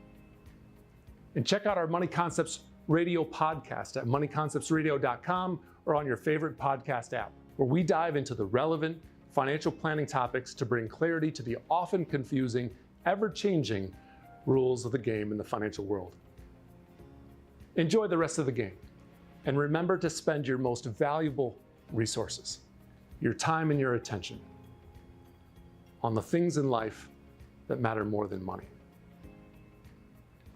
And check out our Money Concepts radio podcast at moneyconceptsradio.com or on your favorite podcast app, where we dive into the relevant financial planning topics to bring clarity to the often confusing, ever-changing rules of the game in the financial world. Enjoy the rest of the game, and remember to spend your most valuable resources, your time and your attention, on the things in life that matter more than money.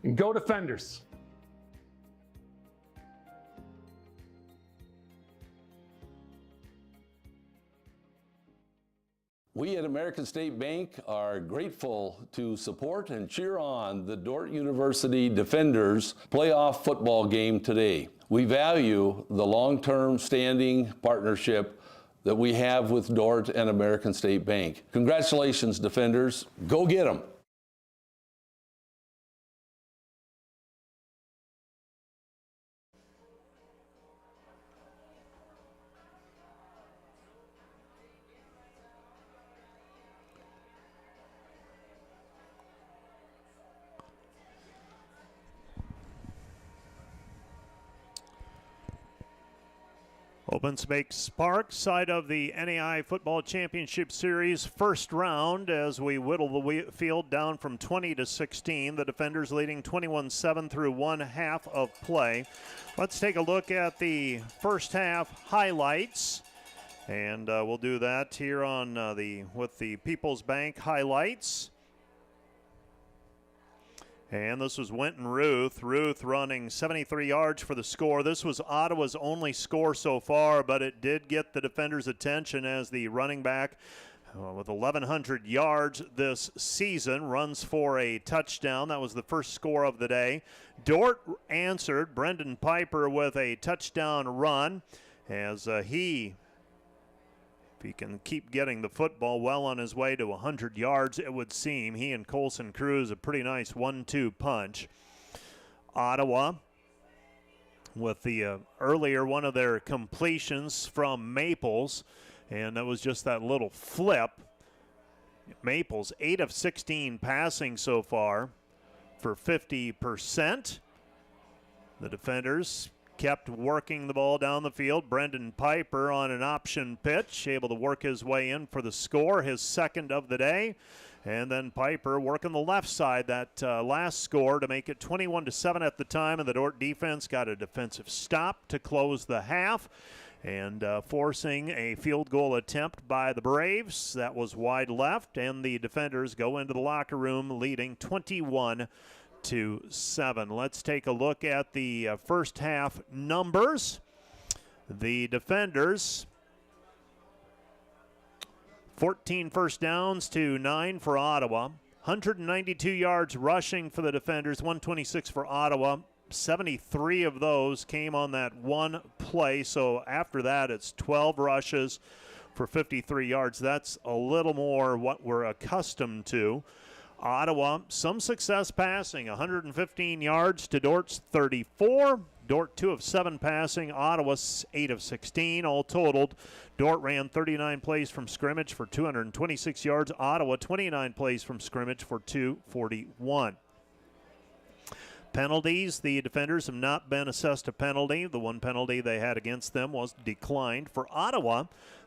And go Defenders! We at American State Bank are grateful to support and cheer on the Dort University Defenders playoff football game today. We value the long-term standing partnership that we have with Dort and American State Bank. Congratulations, Defenders. Go get them. Open Space Park, side of the NAIA Football Championship Series first round as we whittle the field down from 20 to 16. The Defenders leading 21-7 through one half of play. Let's take a look at the first half highlights. And we'll do that here on with the People's Bank highlights. And this was Winton Ruth. Ruth running 73 yards for the score. This was Ottawa's only score so far, but it did get the Defenders' attention as the running back with 1,100 yards this season runs for a touchdown. That was the first score of the day. Dort answered. Brendan Piper with a touchdown run as if he can keep getting the football well on his way to 100 yards, it would seem. He and Colson Cruz, a pretty nice 1-2 punch. Ottawa with the earlier one of their completions from Maples, and that was just that little flip. Maples, 8 of 16 passing so far for 50%. The Defenders kept working the ball down the field. Brendan Piper on an option pitch, able to work his way in for the score, his second of the day. And then Piper working the left side, that last score to make it 21-7 at the time. And the Dort defense got a defensive stop to close the half and forcing a field goal attempt by the Braves. That was wide left, and the Defenders go into the locker room leading 21-7. Let's take a look at the first half numbers. The Defenders, 14 first downs to 9 for Ottawa. 192 yards rushing for the Defenders, 126 for Ottawa. 73 of those came on that one play. So after that, it's 12 rushes for 53 yards. That's a little more what we're accustomed to. Ottawa, some success passing, 115 yards to Dort's 34. Dort 2 of 7 passing, Ottawa 8 of 16. All totaled, Dort ran 39 plays from scrimmage for 226 yards. Ottawa 29 plays from scrimmage for 241. Penalties, the defenders have not been assessed a penalty. The one penalty they had against them was declined. For Ottawa,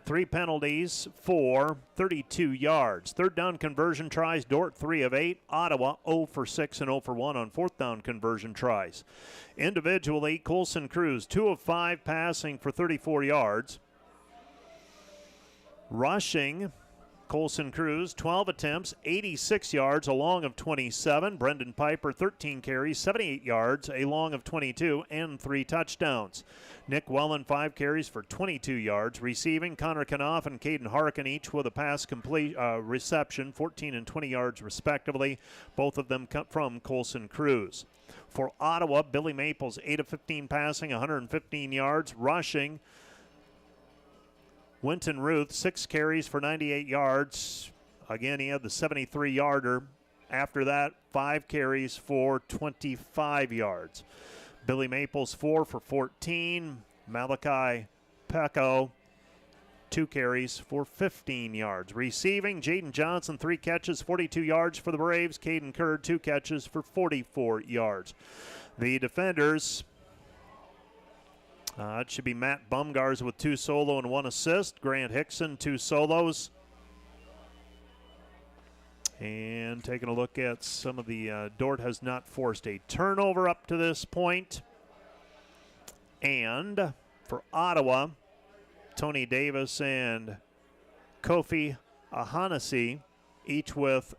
3 penalties for 32 yards. Third down conversion tries, Dort 3 of 8. Ottawa 0 for 6 and 0 for 1 on fourth down conversion tries. Individually, Colson Cruz 2 of 5 passing for 34 yards. Rushing, Colson Cruz, 12 attempts, 86 yards, a long of 27. Brendan Piper, 13 carries, 78 yards, a long of 22, and 3 touchdowns. Nick Wellen, 5 carries for 22 yards. Receiving, Connor Knopf and Caden Harkin, each with a pass reception, 14 and 20 yards respectively. Both of them come from Colson Cruz. For Ottawa, Billy Maples, 8 of 15 passing, 115 yards. Rushing, Winton Ruth, 6 carries for 98 yards. Again, he had the 73-yarder. After that, 5 carries for 25 yards. Billy Maples, 4 for 14. Malachi Pecco, 2 carries for 15 yards. Receiving, Jaden Johnson, 3 catches, 42 yards for the Braves. Caden Curd, 2 catches for 44 yards. The defenders, it should be Matt Bumgars with 2 solo and 1 assist. Grant Hickson, 2 solos. And taking a look at some of the, Dort has not forced a turnover up to this point. And for Ottawa, Tony Davis and Kofi Ahanasi, each with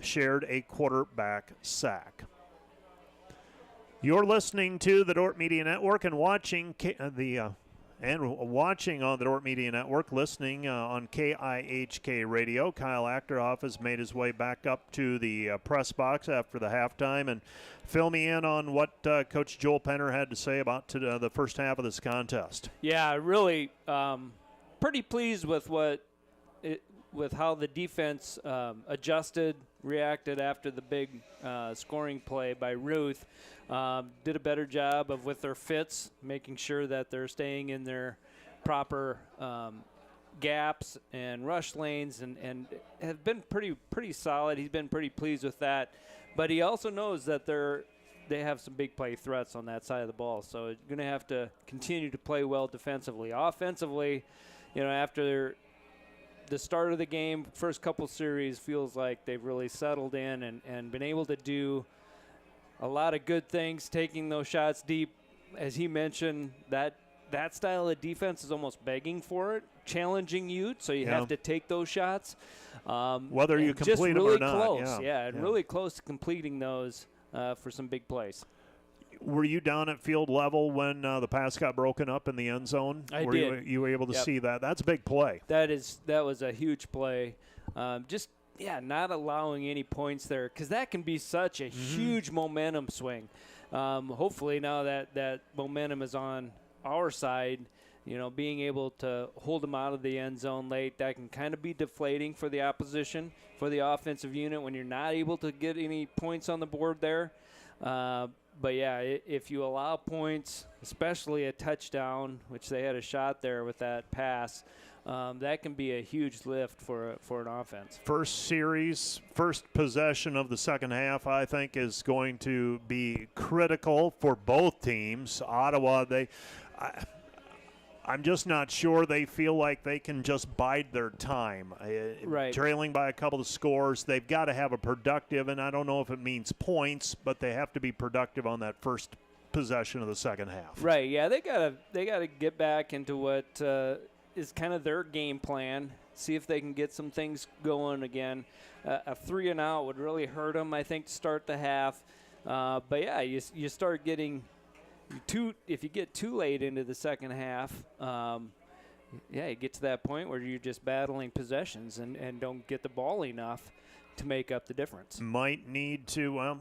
shared a quarterback sack. You're listening to the Dort Media Network and watching on the Dort Media Network, listening on KIHK Radio. Kyle Achterhoff has made his way back up to the press box after the halftime, and fill me in on what Coach Joel Penner had to say about the first half of this contest. Yeah, really pretty pleased with how the defense adjusted, reacted after the big scoring play by Ruth. Did a better job with their fits, making sure that they're staying in their proper gaps and rush lanes, and have been pretty solid. He's been pretty pleased with that. But he also knows that they have some big play threats on that side of the ball. So you're going to have to continue to play well defensively. Offensively, after the start of the game, first couple series, feels like they've really settled in and been able to do a lot of good things, taking those shots deep. As he mentioned, that style of defense is almost begging for it, challenging you, so you have to take those shots. Whether you complete them or not. Close, really close to completing those for some big plays. Were you down at field level when the pass got broken up in the end zone? I did. You were able to see that? That's a big play. That was a huge play. Not allowing any points there, because that can be such a huge momentum swing. Hopefully now that momentum is on our side, being able to hold them out of the end zone late, that can kind of be deflating for the opposition, for the offensive unit, when you're not able to get any points on the board there. But if you allow points, especially a touchdown, which they had a shot there with that pass, that can be a huge lift for an offense. First possession of the second half, I think, is going to be critical for both teams. Ottawa, I'm just not sure they feel like they can just bide their time. Right. Trailing by a couple of scores, they've got to have a productive, and I don't know if it means points, but they have to be productive on that first possession of the second half. Right, yeah, they gotta get back into what is kind of their game plan, see if they can get some things going again. A 3-and-out would really hurt them, I think, to start the half. But yeah, you start getting if you get too late into the second half, you get to that point where you're just battling possessions and don't get the ball enough to make up the difference. Might need to,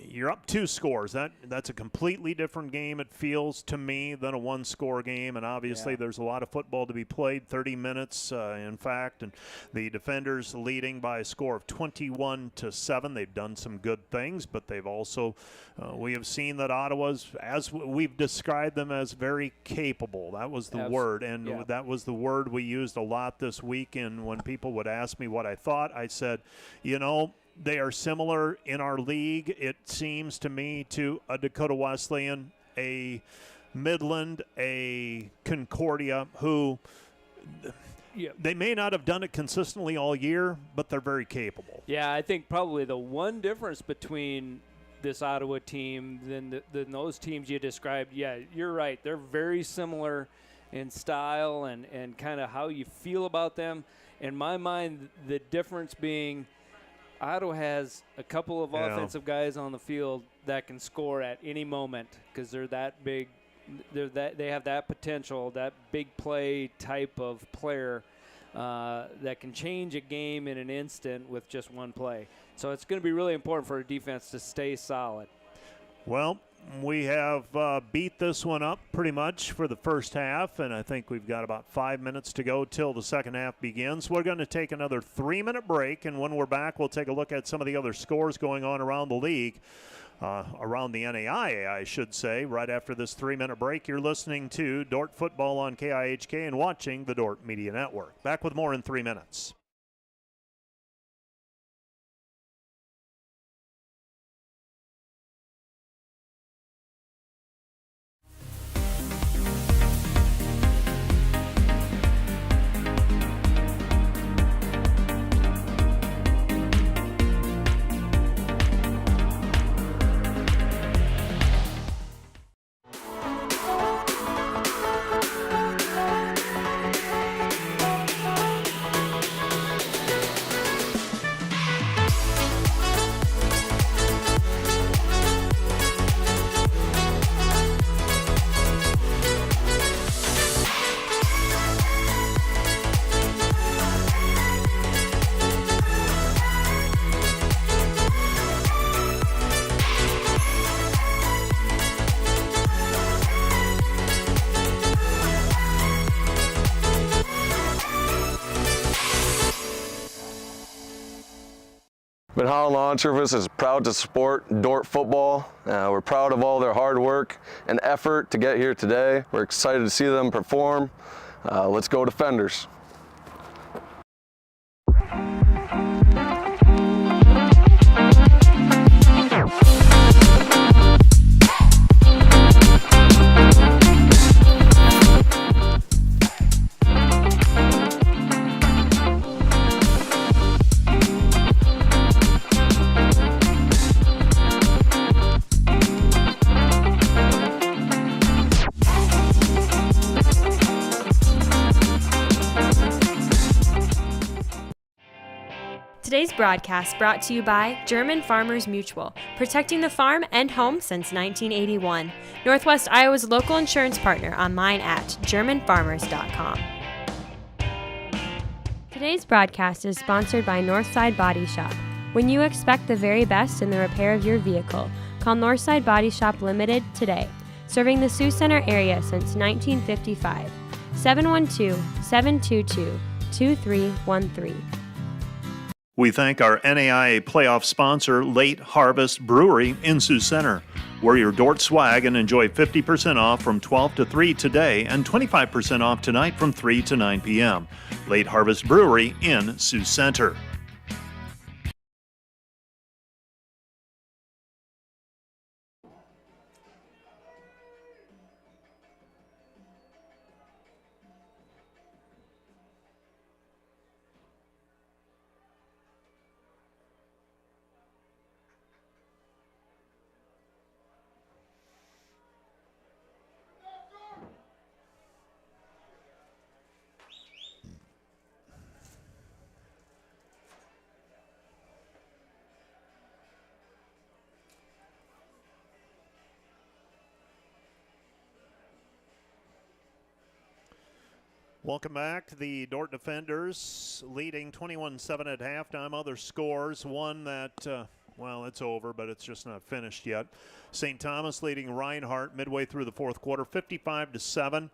you're up 2 scores. That's a completely different game, it feels to me, than a 1-score game. And obviously there's a lot of football to be played, 30 minutes, in fact. And the defenders leading by a score of 21-7. They've done some good things, but they've also, we have seen that Ottawa's, as we've described them, as very capable. That was the word. And that was the word we used a lot this weekend when people would ask me what I thought. I said, they are similar in our league, it seems to me, to a Dakota Wesleyan, a Midland, a Concordia, who they may not have done it consistently all year, but they're very capable. Yeah, I think probably the one difference between this Ottawa team than those teams you described, yeah, you're right. They're very similar in style and kind of how you feel about them. In my mind, the difference being Ottawa has a couple of offensive guys on the field that can score at any moment because they're that big. They have that potential, that big play type of player that can change a game in an instant with just one play. So it's going to be really important for our defense to stay solid. Well, we have beat this one up pretty much for the first half, and I think we've got about 5 minutes to go till the second half begins. We're going to take another 3-minute break, and when we're back, we'll take a look at some of the other scores going on around the league, around the NAIA, I should say. Right after this 3-minute break, you're listening to Dort Football on KIHK and watching the Dort Media Network. Back with more in 3 minutes. Manhattan Lawn Service is proud to support Dort football. We're proud of all their hard work and effort to get here today. We're excited to see them perform. Let's go Defenders. Today's broadcast brought to you by German Farmers Mutual, protecting the farm and home since 1981. Northwest Iowa's local insurance partner, online at germanfarmers.com. Today's broadcast is sponsored by Northside Body Shop. When you expect the very best in the repair of your vehicle, call Northside Body Shop Limited today, serving the Sioux Center area since 1955. 712-722-2313. We thank our NAIA playoff sponsor, Late Harvest Brewery in Sioux Center. Wear your Dort swag and enjoy 50% off from 12 to 3 today and 25% off tonight from 3 to 9 p.m. Late Harvest Brewery in Sioux Center. Welcome back. The Dort Defenders leading 21-7 at halftime. Other scores, one that, well, it's over, but it's just not finished yet. St. Thomas leading Reinhardt midway through the fourth quarter, 55-7.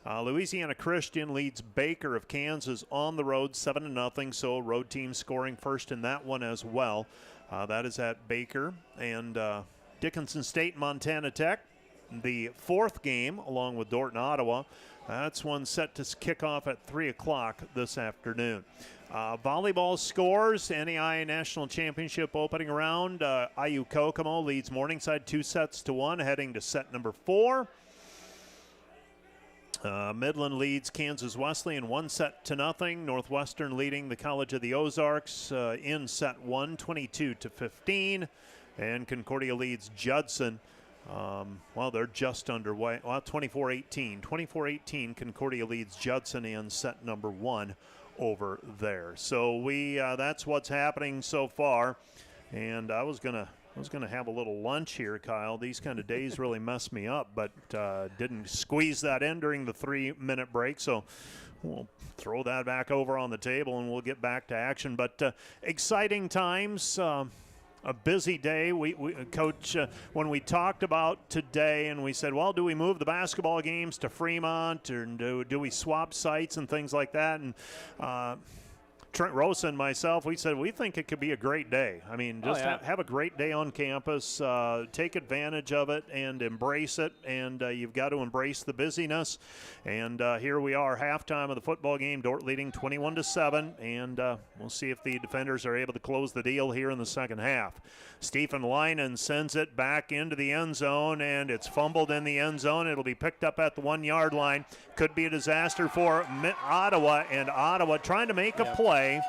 Louisiana Christian leads Baker of Kansas on the road, 7-0. So road team scoring first in that one as well. That is at Baker. And Dickinson State, Montana Tech, the fourth game, along with Dort and Ottawa. That's one set to kick off at 3 o'clock this afternoon. Volleyball scores, NAIA National Championship opening round. IU Kokomo leads Morningside 2-1, heading to set number 4. Midland leads Kansas Wesleyan 1-0. Northwestern leading the College of the Ozarks in set 1, 22-15. And Concordia leads Judson. They're just underway. 24-18. 24-18, Concordia leads Judson in set number 1 over there. So that's what's happening so far. And I was gonna have a little lunch here, Kyle. These kind of days really mess me up, but didn't squeeze that in during the 3-minute break. So we'll throw that back over on the table and we'll get back to action. But exciting times. A busy day. Coach, when we talked about today and we said, well, do we move the basketball games to Fremont or do we swap sites and things like that? And Trent Rosa and myself, we said we think it could be a great day. I mean, just have a great day on campus, take advantage of it and embrace it. And you've got to embrace the busyness. And here we are, halftime of the football game, Dort leading 21-7. And we'll see if the defenders are able to close the deal here in the second half. Stephen Leinen sends it back into the end zone, and it's fumbled in the end zone. It'll be picked up at the 1-yard line. Could be a disaster for Ottawa, and Ottawa trying to make a play,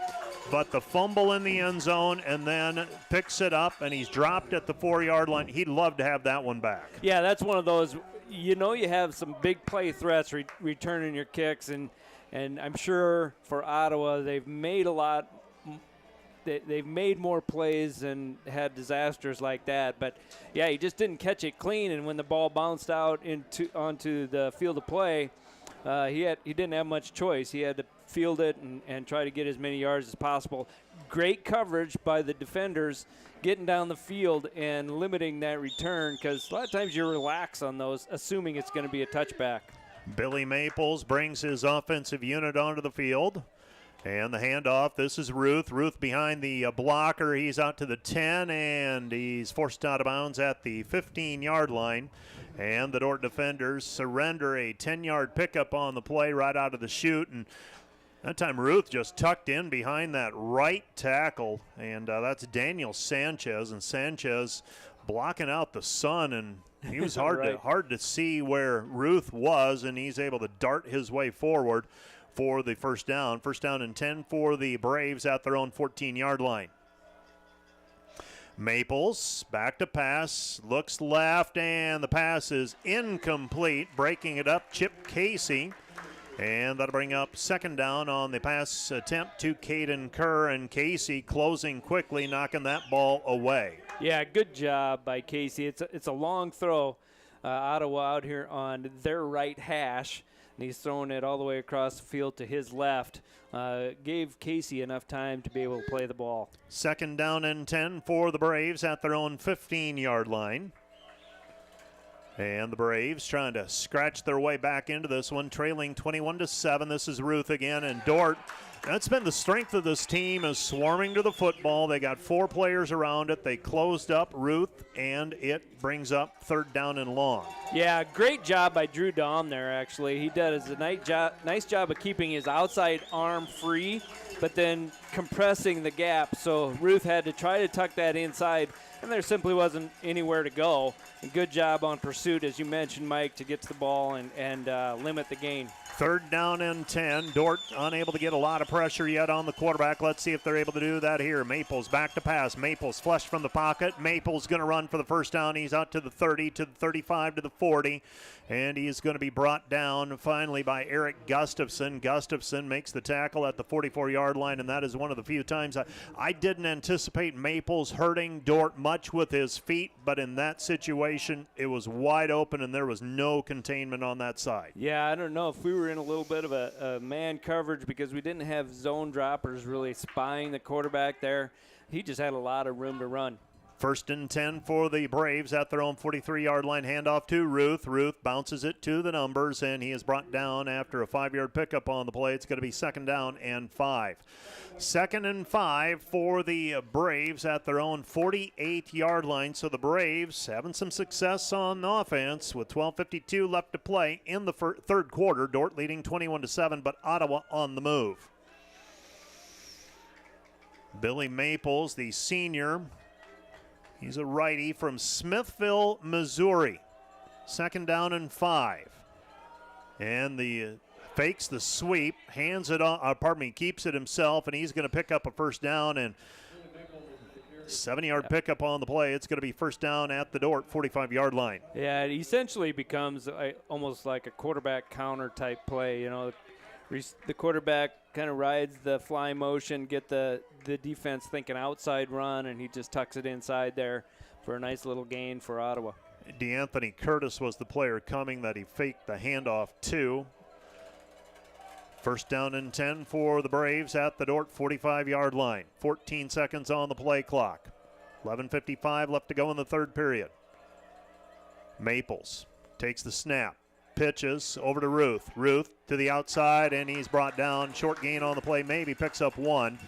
but the fumble in the end zone, and then picks it up, and he's dropped at the 4-yard line. He'd love to have that one back. Yeah, that's one of those, you have some big play threats returning your kicks, and I'm sure for Ottawa they've made a lot. They've made more plays and had disasters like that, but yeah, he just didn't catch it clean. And when the ball bounced out onto the field of play, he didn't have much choice. He had to field it and try to get as many yards as possible. Great coverage by the defenders, getting down the field and limiting that return, because a lot of times you relax on those, assuming it's going to be a touchback. Billy Maples brings his offensive unit onto the field. And the handoff, this is Ruth. Ruth behind the blocker. He's out to the 10, and he's forced out of bounds at the 15-yard line. And the Dort defenders surrender a 10-yard pickup on the play right out of the chute. And that time Ruth just tucked in behind that right tackle, and that's Daniel Sanchez. And Sanchez blocking out the sun, and he was hard to see where Ruth was, and he's able to dart his way forward for the first down. First down and 10 for the Braves at their own 14-yard line. Maples back to pass, looks left, and the pass is incomplete. Breaking it up, Chip Casey. And that'll bring up second down on the pass attempt to Caden Kerr, and Casey closing quickly, knocking that ball away. Yeah, good job by Casey. It's a long throw. Ottawa out here on their right hash, and he's throwing it all the way across the field to his left. Gave Casey enough time to be able to play the ball. Second down and 10 for the Braves at their own 15-yard line. And the Braves trying to scratch their way back into this one, trailing 21-7. This is Ruth again, and Dort. That's been the strength of this team, is swarming to the football. They got 4 players around it. They closed up Ruth, and it brings up third down and long. Yeah, great job by Drew Dahm there, actually. He does a nice job of keeping his outside arm free, but then compressing the gap. So Ruth had to try to tuck that inside, and there simply wasn't anywhere to go. And good job on pursuit, as you mentioned, Mike, to get to the ball and limit the gain. Third down and 10. Dort unable to get a lot of pressure yet on the quarterback. Let's see if they're able to do that here. Maples back to pass. Maples flushed from the pocket. Maples going to run for the first down. He's out to the 30, to the 35, to the 40. And he's going to be brought down finally by Eric Gustafson. Gustafson makes the tackle at the 44-yard line, and that is one of the few times I didn't anticipate Maples hurting Dort much with his feet, but in that situation, it was wide open, and there was no containment on that side. Yeah, I don't know if we were in a little bit of a man coverage because we didn't have zone droppers really spying the quarterback there. He just had a lot of room to run. First and 10 for the Braves at their own 43-yard line. Handoff to Ruth. Ruth bounces it to the numbers, and he is brought down after a 5-yard pickup on the play. It's going to be second down and 5. Second and 5 for the Braves at their own 48-yard line. So the Braves having some success on offense with 12:52 left to play in the third quarter. Dort leading 21-7, but Ottawa on the move. Billy Maples, the senior, he's a righty from Smithville, Missouri. Second down and 5. And the fakes the sweep, hands it on, keeps it himself, and he's going to pick up a first down, and 7-yard pickup on the play. It's going to be first down at the Dort 45-yard line. Yeah, it essentially becomes almost like a quarterback counter type play. You know, the quarterback kind of rides the fly motion, get the defense thinking outside run, and he just tucks it inside there for a nice little gain for Ottawa. DeAnthony Curtis was the player coming that he faked the handoff to. First down and 10 for the Braves at the Dort 45-yard line. 14 seconds on the play clock. 11:55 left to go in the third period. Maples takes the snap. Pitches over to Ruth. Ruth to the outside, and he's brought down. Short gain on the play, maybe picks up 1.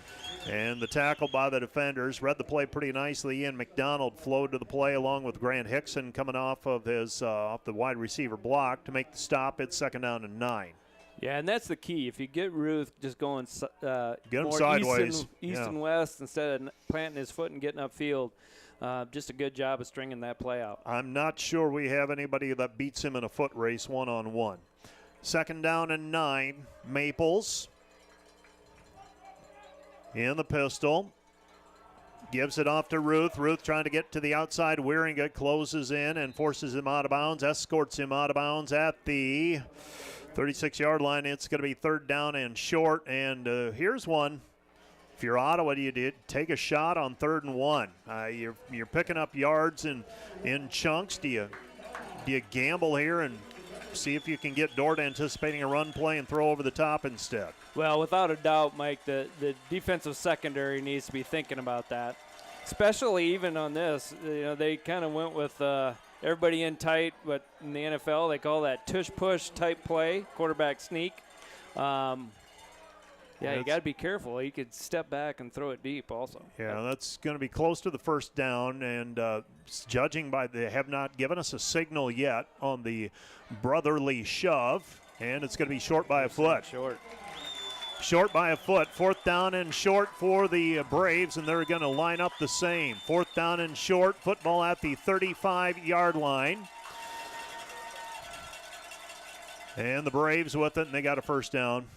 And the tackle by the defenders read the play pretty nicely. Ian McDonald flowed to the play along with Grant Hickson coming off of his off the wide receiver block to make the stop. It's second down and 9. Yeah, and that's the key. If you get Ruth just going get him more sideways, east and west instead of planting his foot and getting upfield, just a good job of stringing that play out. I'm not sure we have anybody that beats him in a foot race one-on-one. Second down and 9. Maples in the pistol. Gives it off to Ruth. Ruth trying to get to the outside. Wieringa closes in and forces him out of bounds, escorts him out of bounds at the 36-yard line. It's going to be third down and short. And here's one. If you're Ottawa, do you take a shot on 3rd and 1? You're picking up yards in chunks. Do you gamble here and see if you can get Dort anticipating a run play and throw over the top instead? Well, without a doubt, Mike, the defensive secondary needs to be thinking about that, especially even on this. You know, they kind of went with everybody in tight, but in the NFL they call that tush-push type play, quarterback sneak. Yeah, you got to be careful. He could step back and throw it deep also. Yeah, that's going to be close to the first down, and judging by they have not given us a signal yet on the brotherly shove, and it's going to be short by a foot. Short by a foot. Fourth down and short for the Braves, and they're going to line up the same. Fourth down and short, football at the 35-yard line. And the Braves with it, and they got a first down.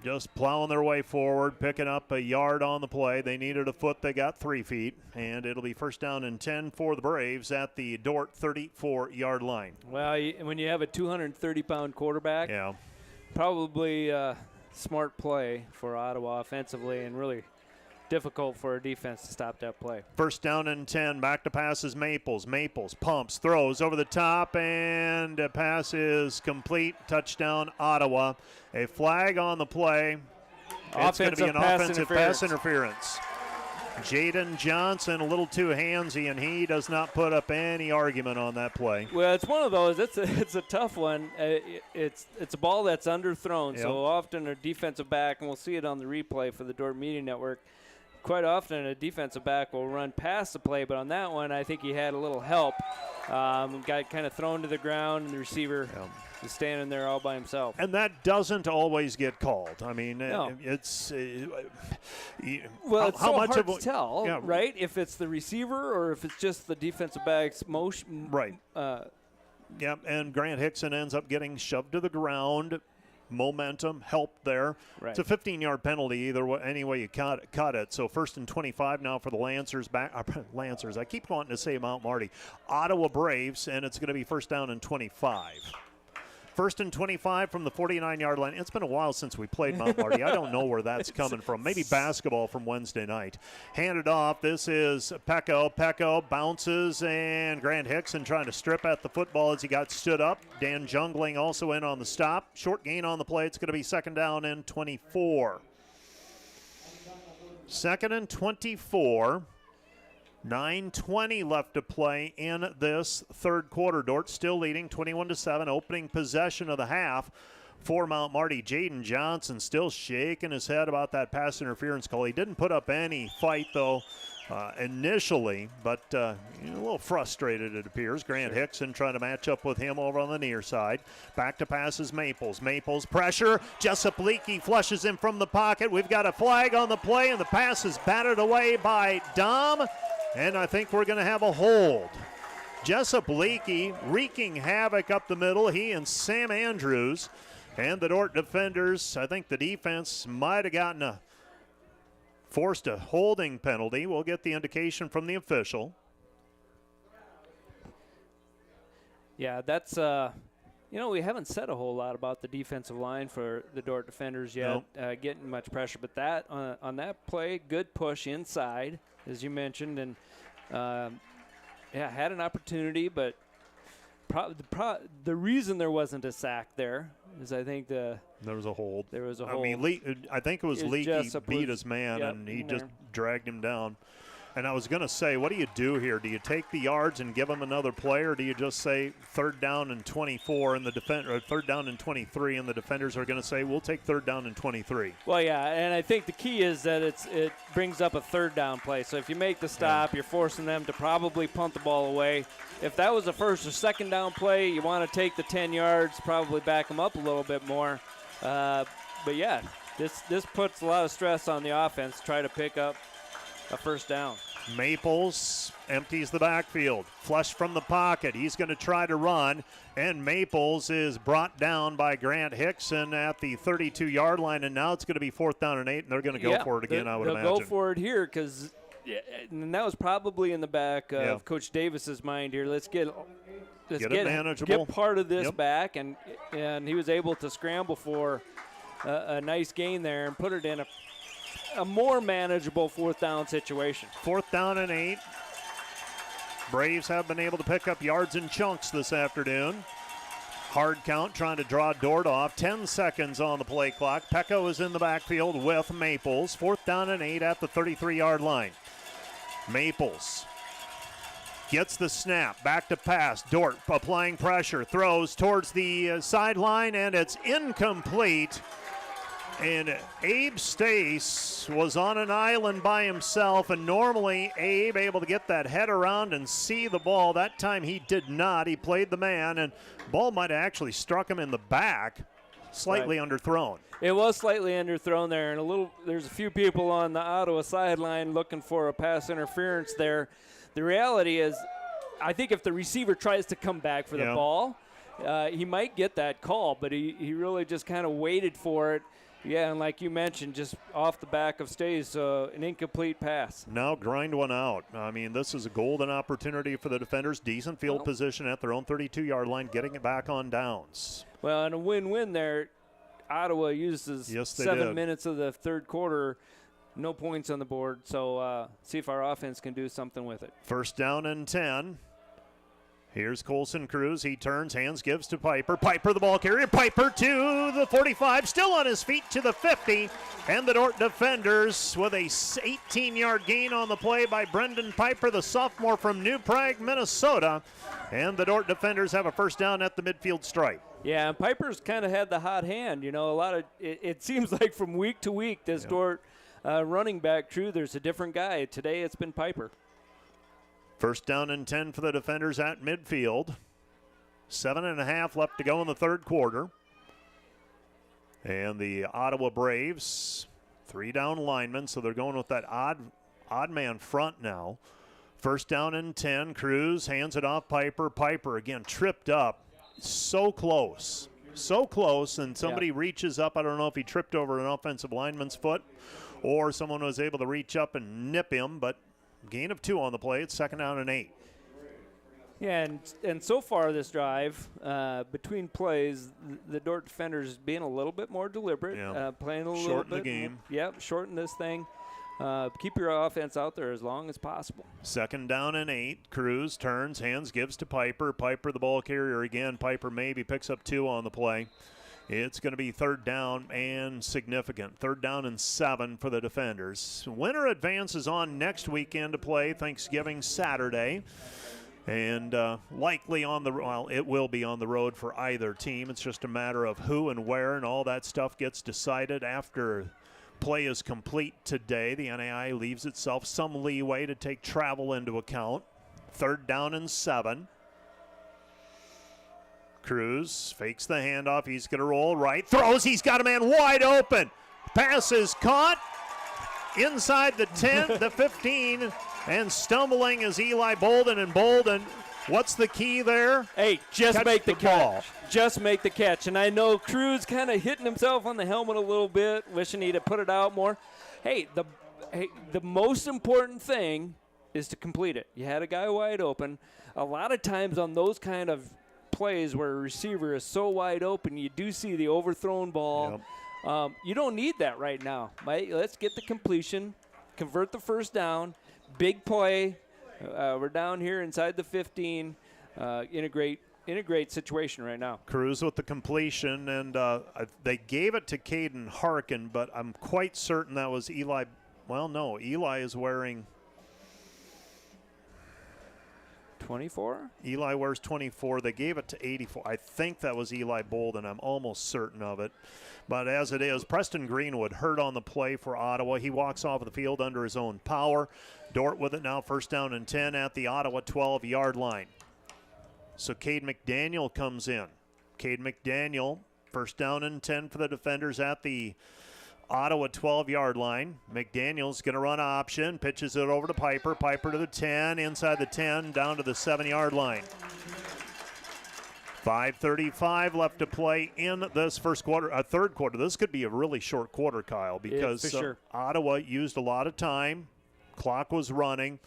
Just plowing their way forward, picking up a yard on the play. They needed a foot. They got 3 feet. And it'll be first down and 10 for the Braves at the Dort 34-yard line. Well, when you have a 230-pound quarterback, probably smart play for Ottawa offensively and really difficult for a defense to stop that play. First down and 10. Back to pass is Maples. Maples pumps, throws over the top, and a pass is complete. Touchdown, Ottawa. A flag on the play. It's going to be an offensive pass interference. Jaden Johnson a little too handsy, and he does not put up any argument on that play. Well, it's one of those. It's a tough one. It's a ball that's underthrown. Yep. So often a defensive back, and we'll see it on the replay for the Dort Media Network, quite often a defensive back will run past the play, but on that one I think he had a little help. Got kind of thrown to the ground, and the receiver is standing there all by himself. And that doesn't always get called. I mean, No. it's well, it's how so much hard of to tell, yeah, right? If it's the receiver or if it's just the defensive back's motion. Right. Yeah, and Grant Hickson ends up getting shoved to the ground. Momentum, help there. Right. It's a 15-yard penalty either way, any way you cut it. So first and 25 now for the Lancers. Lancers. I keep wanting to say Mount Marty. Ottawa Braves, and it's going to be first down and 25. First and 25 from the 49-yard line. It's been a while since we played Mount Marty. I don't know where that's coming from. Maybe basketball from Wednesday night. Handed off. This is Pecco. Pecco bounces, and Grant Hickson trying to strip at the football as he got stood up. Dan Jungling also in on the stop. Short gain on the play. It's going to be second down and 24. Second and 24. 9:20 left to play in this third quarter. Dort still leading 21-7, opening possession of the half for Mount Marty. Jaden Johnson still shaking his head about that pass interference call. He didn't put up any fight, though, initially, but a little frustrated, it appears. Grant Hickson trying to match up with him over on the near side. Back to passes Maples. Maples pressure. Jessup Leakey flushes him from the pocket. We've got a flag on the play, and the pass is batted away by Dom, and I think we're going to have a hold. Jessup Leakey wreaking havoc up the middle. He and Sam Andrews and the Dort defenders, I think the defense might have gotten forced a holding penalty. We'll get the indication from the official. Yeah, that's, we haven't said a whole lot about the defensive line for the Dort defenders yet, getting much pressure. But that on that play, good push inside, as you mentioned, and had an opportunity, but the reason there wasn't a sack there is I think there was a hold. There was a I hold. mean, I think it was Leakey beat his man, and he just dragged him down. And I was going to say, what do you do here? Do you take the yards and give him another play, or do you just say 3rd down and 24 and the or 3rd down and 23, and the defenders are going to say, we'll take 3rd down and 23? Well, yeah, and I think the key is that it brings up a 3rd down play. So if you make the stop, you're forcing them to probably punt the ball away. If that was a 1st or 2nd down play, you want to take the 10 yards, probably back them up a little bit more. But yeah, this puts a lot of stress on the offense to try to pick up a 1st down. Maples empties the backfield. Flush from the pocket. He's going to try to run, and Maples is brought down by Grant Hickson at the 32-yard line, and now it's going to be 4th down and 8, and they're going to go for it again, I would imagine. They'll go for it here because and that was probably in the back of Coach Davis's mind here. Let's get manageable. Get part of this back, and he was able to scramble for a nice gain there and put it in a more manageable 4th down situation. 4th down and 8. Braves have been able to pick up yards in chunks this afternoon. Hard count trying to draw Dort off. 10 seconds on the play clock. Pecco is in the backfield with Maples. 4th down and 8 at the 33-yard line. Maples gets the snap. Back to pass. Dort applying pressure. Throws towards the sideline, and it's incomplete. And Abe Stace was on an island by himself, and normally Abe able to get that head around and see the ball. That time he did not. He played the man, and ball might have actually struck him in the back, slightly underthrown. It was slightly underthrown there, and there's a few people on the Ottawa sideline looking for a pass interference there. The reality is, I think if the receiver tries to come back for the ball, he might get that call, but he really just kind of waited for it. Yeah, and like you mentioned, just off the back of Stays, an incomplete pass. Now grind one out. I mean, this is a golden opportunity for the defenders. Decent field position at their own 32-yard line, getting it back on downs. Well, and a win-win there. Ottawa uses 7 minutes of the third quarter, no points on the board. So see if our offense can do something with it. 1st down and 10. Here's Colson Cruz. He turns, hands, gives to Piper. Piper, the ball carrier. Piper to the 45, still on his feet to the 50. And the Dort defenders with a 18-yard gain on the play by Brendan Piper, the sophomore from New Prague, Minnesota. And the Dort defenders have a 1st down at the midfield stripe. Yeah, and Piper's kind of had the hot hand. You know, a lot of it seems like from week to week, this Dort running back crew, there's a different guy. Today it's been Piper. 1st down and 10 for the defenders at midfield. 7.5 left to go in the third quarter. And the Ottawa Braves, 3 down linemen, so they're going with that odd man front now. 1st down and 10. Cruz hands it off Piper. Piper again tripped up. So close, and somebody reaches up. I don't know if he tripped over an offensive lineman's foot or someone was able to reach up and nip him, but gain of 2 on the play. It's 2nd down and 8. Yeah, and so far this drive, between plays, the Dort defenders being a little bit more deliberate, playing a little shorten bit. the game. Yep, shorten this thing. Keep your offense out there as long as possible. 2nd down and 8. Cruz turns, hands, gives to Piper. Piper, the ball carrier again. Piper maybe picks up 2 on the play. It's going to be 3rd down and significant. 3rd down and 7 for the defenders. Winner advances on next weekend to play Thanksgiving Saturday. And likely on the, well, it will be on the road for either team. It's just a matter of who and where, and all that stuff gets decided after play is complete today. The NAIA leaves itself some leeway to take travel into account. 3rd down and 7. Cruz fakes the handoff. He's going to roll right. Throws. He's got a man wide open. Pass is caught inside the 10, the 15, and stumbling is Eli Bolden. And Bolden, what's the key there? Hey, just make the ball. catch. Just make the catch. And I know Cruz kind of hitting himself on the helmet a little bit, wishing he'd have put it out more. Hey, the most important thing is to complete it. You had a guy wide open. A lot of times on those kind of plays where a receiver is so wide open, you do see the overthrown ball. Yep. You don't need that right now. Let's get the completion, convert the 1st down, big play. We're down here inside the 15. In a great situation right now. Cruz with the completion, and they gave it to Caden Harkin, but I'm quite certain that was Eli. Well, no, Eli is wearing 24? Eli wears 24. They gave it to 84. I think that was Eli Bolden. I'm almost certain of it. But as it is, Preston Greenwood hurt on the play for Ottawa. He walks off the field under his own power. Dort with it now, 1st down and 10 at the Ottawa 12-yard line. So Cade McDaniel comes in. Cade McDaniel, 1st down and 10 for the defenders at the Ottawa 12-yard line. McDaniel's going to run option, pitches it over to Piper. Piper to the 10, inside the 10, down to the 7-yard line. 5:35 left to play in this third quarter. This could be a really short quarter, Kyle, because sure. Ottawa used a lot of time. Clock was running.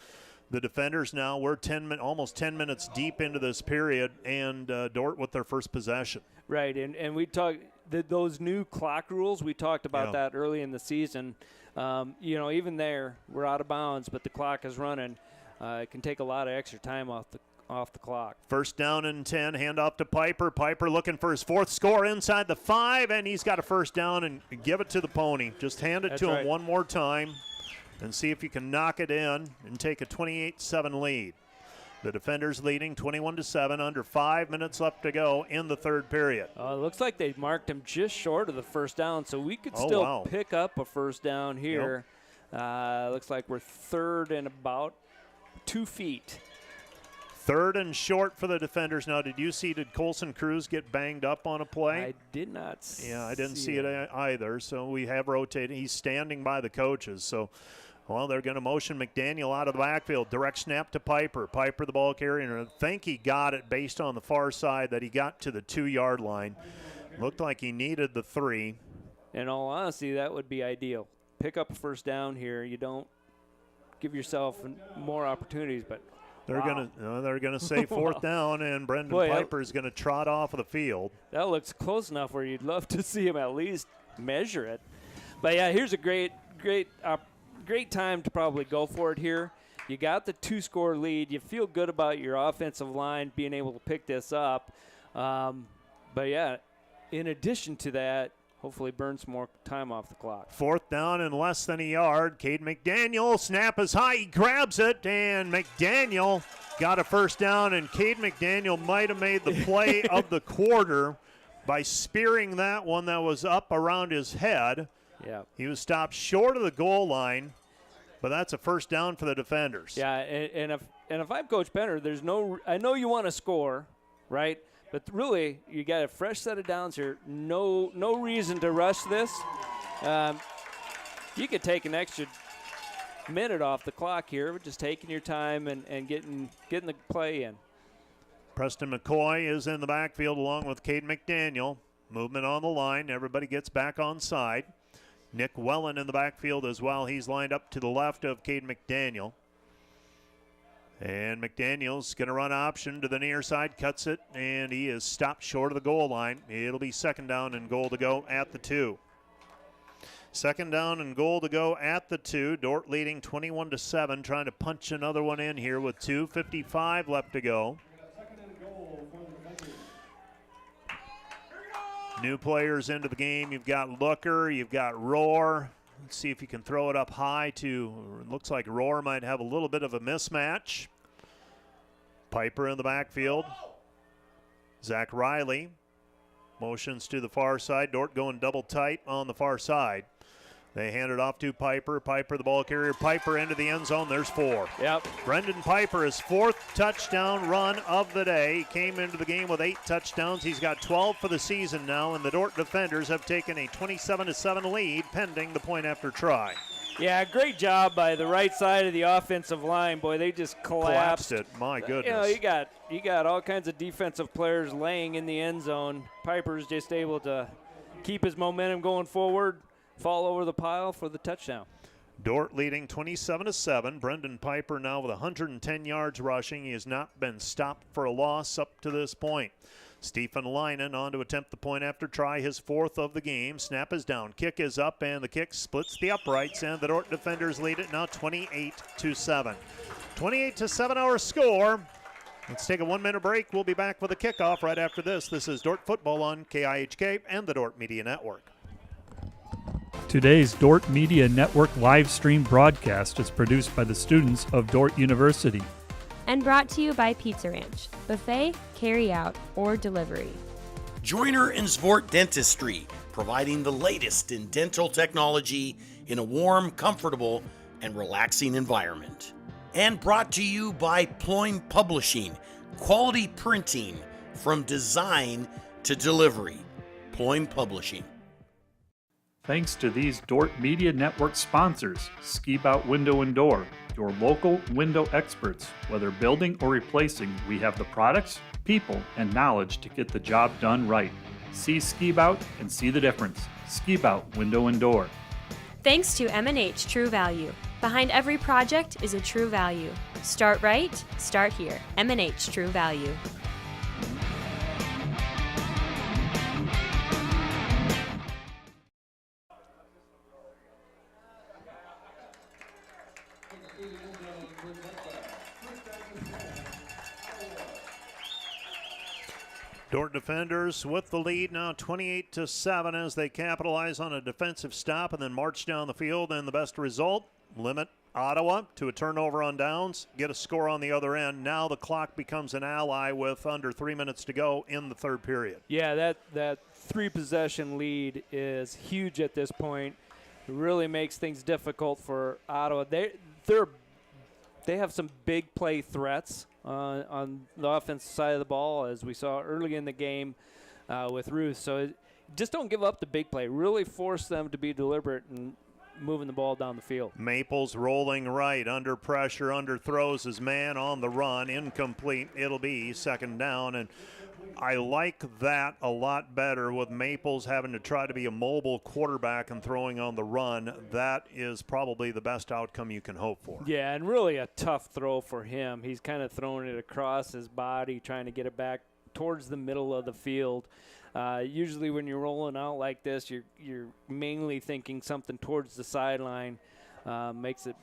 The defenders now, we're almost 10 minutes deep into this period, and Dort with their first possession. Right, and we talked those new clock rules. We talked about that early in the season. Even there, we're out of bounds, but the clock is running. It can take a lot of extra time off the clock. 1st down and 10, handoff to Piper. Piper looking for his 4th score inside the 5, and he's got a 1st down, and give it to the pony. Just hand it to him one more time and see if you can knock it in and take a 28-7 lead. The defenders leading 21-7, under 5 minutes left to go in the 3rd period. It looks like they marked him just short of the 1st down, so we could still pick up a 1st down here. Yep. Looks like we're 3rd and about 2 feet. 3rd and short for the defenders. Now, did Colson Cruz get banged up on a play? I did not see I didn't see it either, so we have rotated. He's standing by the coaches, so... Well, they're going to motion McDaniel out of the backfield. Direct snap to Piper. Piper, the ball carrier. I think he got it based on the far side that he got to the 2-yard line. Looked like he needed the 3. In all honesty, that would be ideal. Pick up a 1st down here. You don't give yourself more opportunities, but they're going to say 4th down, and Brendan Piper is going to trot off of the field. That looks close enough where you'd love to see him at least measure it. But yeah, here's a great time to probably go for it here. You got the 2-score lead. You feel good about your offensive line being able to pick this up. But yeah, in addition to that, hopefully burn some more time off the clock. 4th down and less than a yard. Cade McDaniel, snap is high. He grabs it, and McDaniel got a 1st down, and Cade McDaniel might have made the play of the quarter by spearing that one that was up around his head. Yeah, he was stopped short of the goal line, but that's a 1st down for the defenders. Yeah, and if I'm Coach Penner, I know you want to score, right? But really, you got a fresh set of downs here. No reason to rush this. You could take an extra minute off the clock here, just taking your time and getting the play in. Preston McCoy is in the backfield along with Cade McDaniel. Movement on the line. Everybody gets back on side. Nick Wellen in the backfield as well. He's lined up to the left of Cade McDaniel. And McDaniel's going to run option to the near side, cuts it, and he is stopped short of the goal line. It'll be 2nd down and goal to go at the 2. 2nd down and goal to go at the 2. Dort leading 21-7, trying to punch another one in here with 2:55 left to go. New players into the game. You've got Looker, you've got Roar. Let's see if you can throw it up high to, looks like Roar might have a little bit of a mismatch. Piper in the backfield. Zach Riley motions to the far side. Dort going double tight on the far side. They hand it off to Piper. Piper, the ball carrier. Piper into the end zone. There's 4. Yep. Brendan Piper, his 4th touchdown run of the day. He came into the game with 8 touchdowns. He's got 12 for the season now, and the Dort defenders have taken a 27-7 lead pending the point after try. Yeah, great job by the right side of the offensive line. Boy, they just collapsed it. My goodness. You know, you got all kinds of defensive players laying in the end zone. Piper's just able to keep his momentum going forward, fall over the pile for the touchdown. Dort leading 27-7. Brendan Piper now with 110 yards rushing. He has not been stopped for a loss up to this point. Stephen Leinen on to attempt the point after try, his 4th of the game. Snap is down, kick is up, and the kick splits the uprights, and the Dort defenders lead it now 28-7. 28-7 our score. Let's take a 1-minute break. We'll be back with a kickoff right after this. This is Dort Football on KIHK and the Dort Media Network. Today's Dort Media Network live stream broadcast is produced by the students of Dort University. And brought to you by Pizza Ranch, buffet, carry out, or delivery. Joyner and Zvort Dentistry, providing the latest in dental technology in a warm, comfortable, and relaxing environment. And brought to you by Ployne Publishing, quality printing from design to delivery. Ployne Publishing. Thanks to these Dort Media Network sponsors, Ski Bout Window and Door, your local window experts. Whether building or replacing, we have the products, people, and knowledge to get the job done right. See Ski Bout and see the difference. Ski Bout Window and Door. Thanks to M&H True Value. Behind every project is a true value. Start right, start here. M&H True Value. Dort defenders with the lead now 28-7 as they capitalize on a defensive stop and then march down the field. And the best result, limit Ottawa to a turnover on downs, get a score on the other end. Now the clock becomes an ally with under 3 minutes to go in the third period. Yeah, that 3-possession lead is huge at this point. It really makes things difficult for Ottawa. They have some big play threats on the offensive side of the ball, as we saw early in the game with Ruth. So just don't give up the big play. Really force them to be deliberate and moving the ball down the field. Maples rolling right, under pressure, underthrows his man on the run, incomplete. It'll be second down, and I like that a lot better with Maples having to try to be a mobile quarterback and throwing on the run. That is probably the best outcome you can hope for. Yeah, and really a tough throw for him. He's kind of throwing it across his body, trying to get it back towards the middle of the field. Usually when you're rolling out like this, you're mainly thinking something towards the sideline. Makes it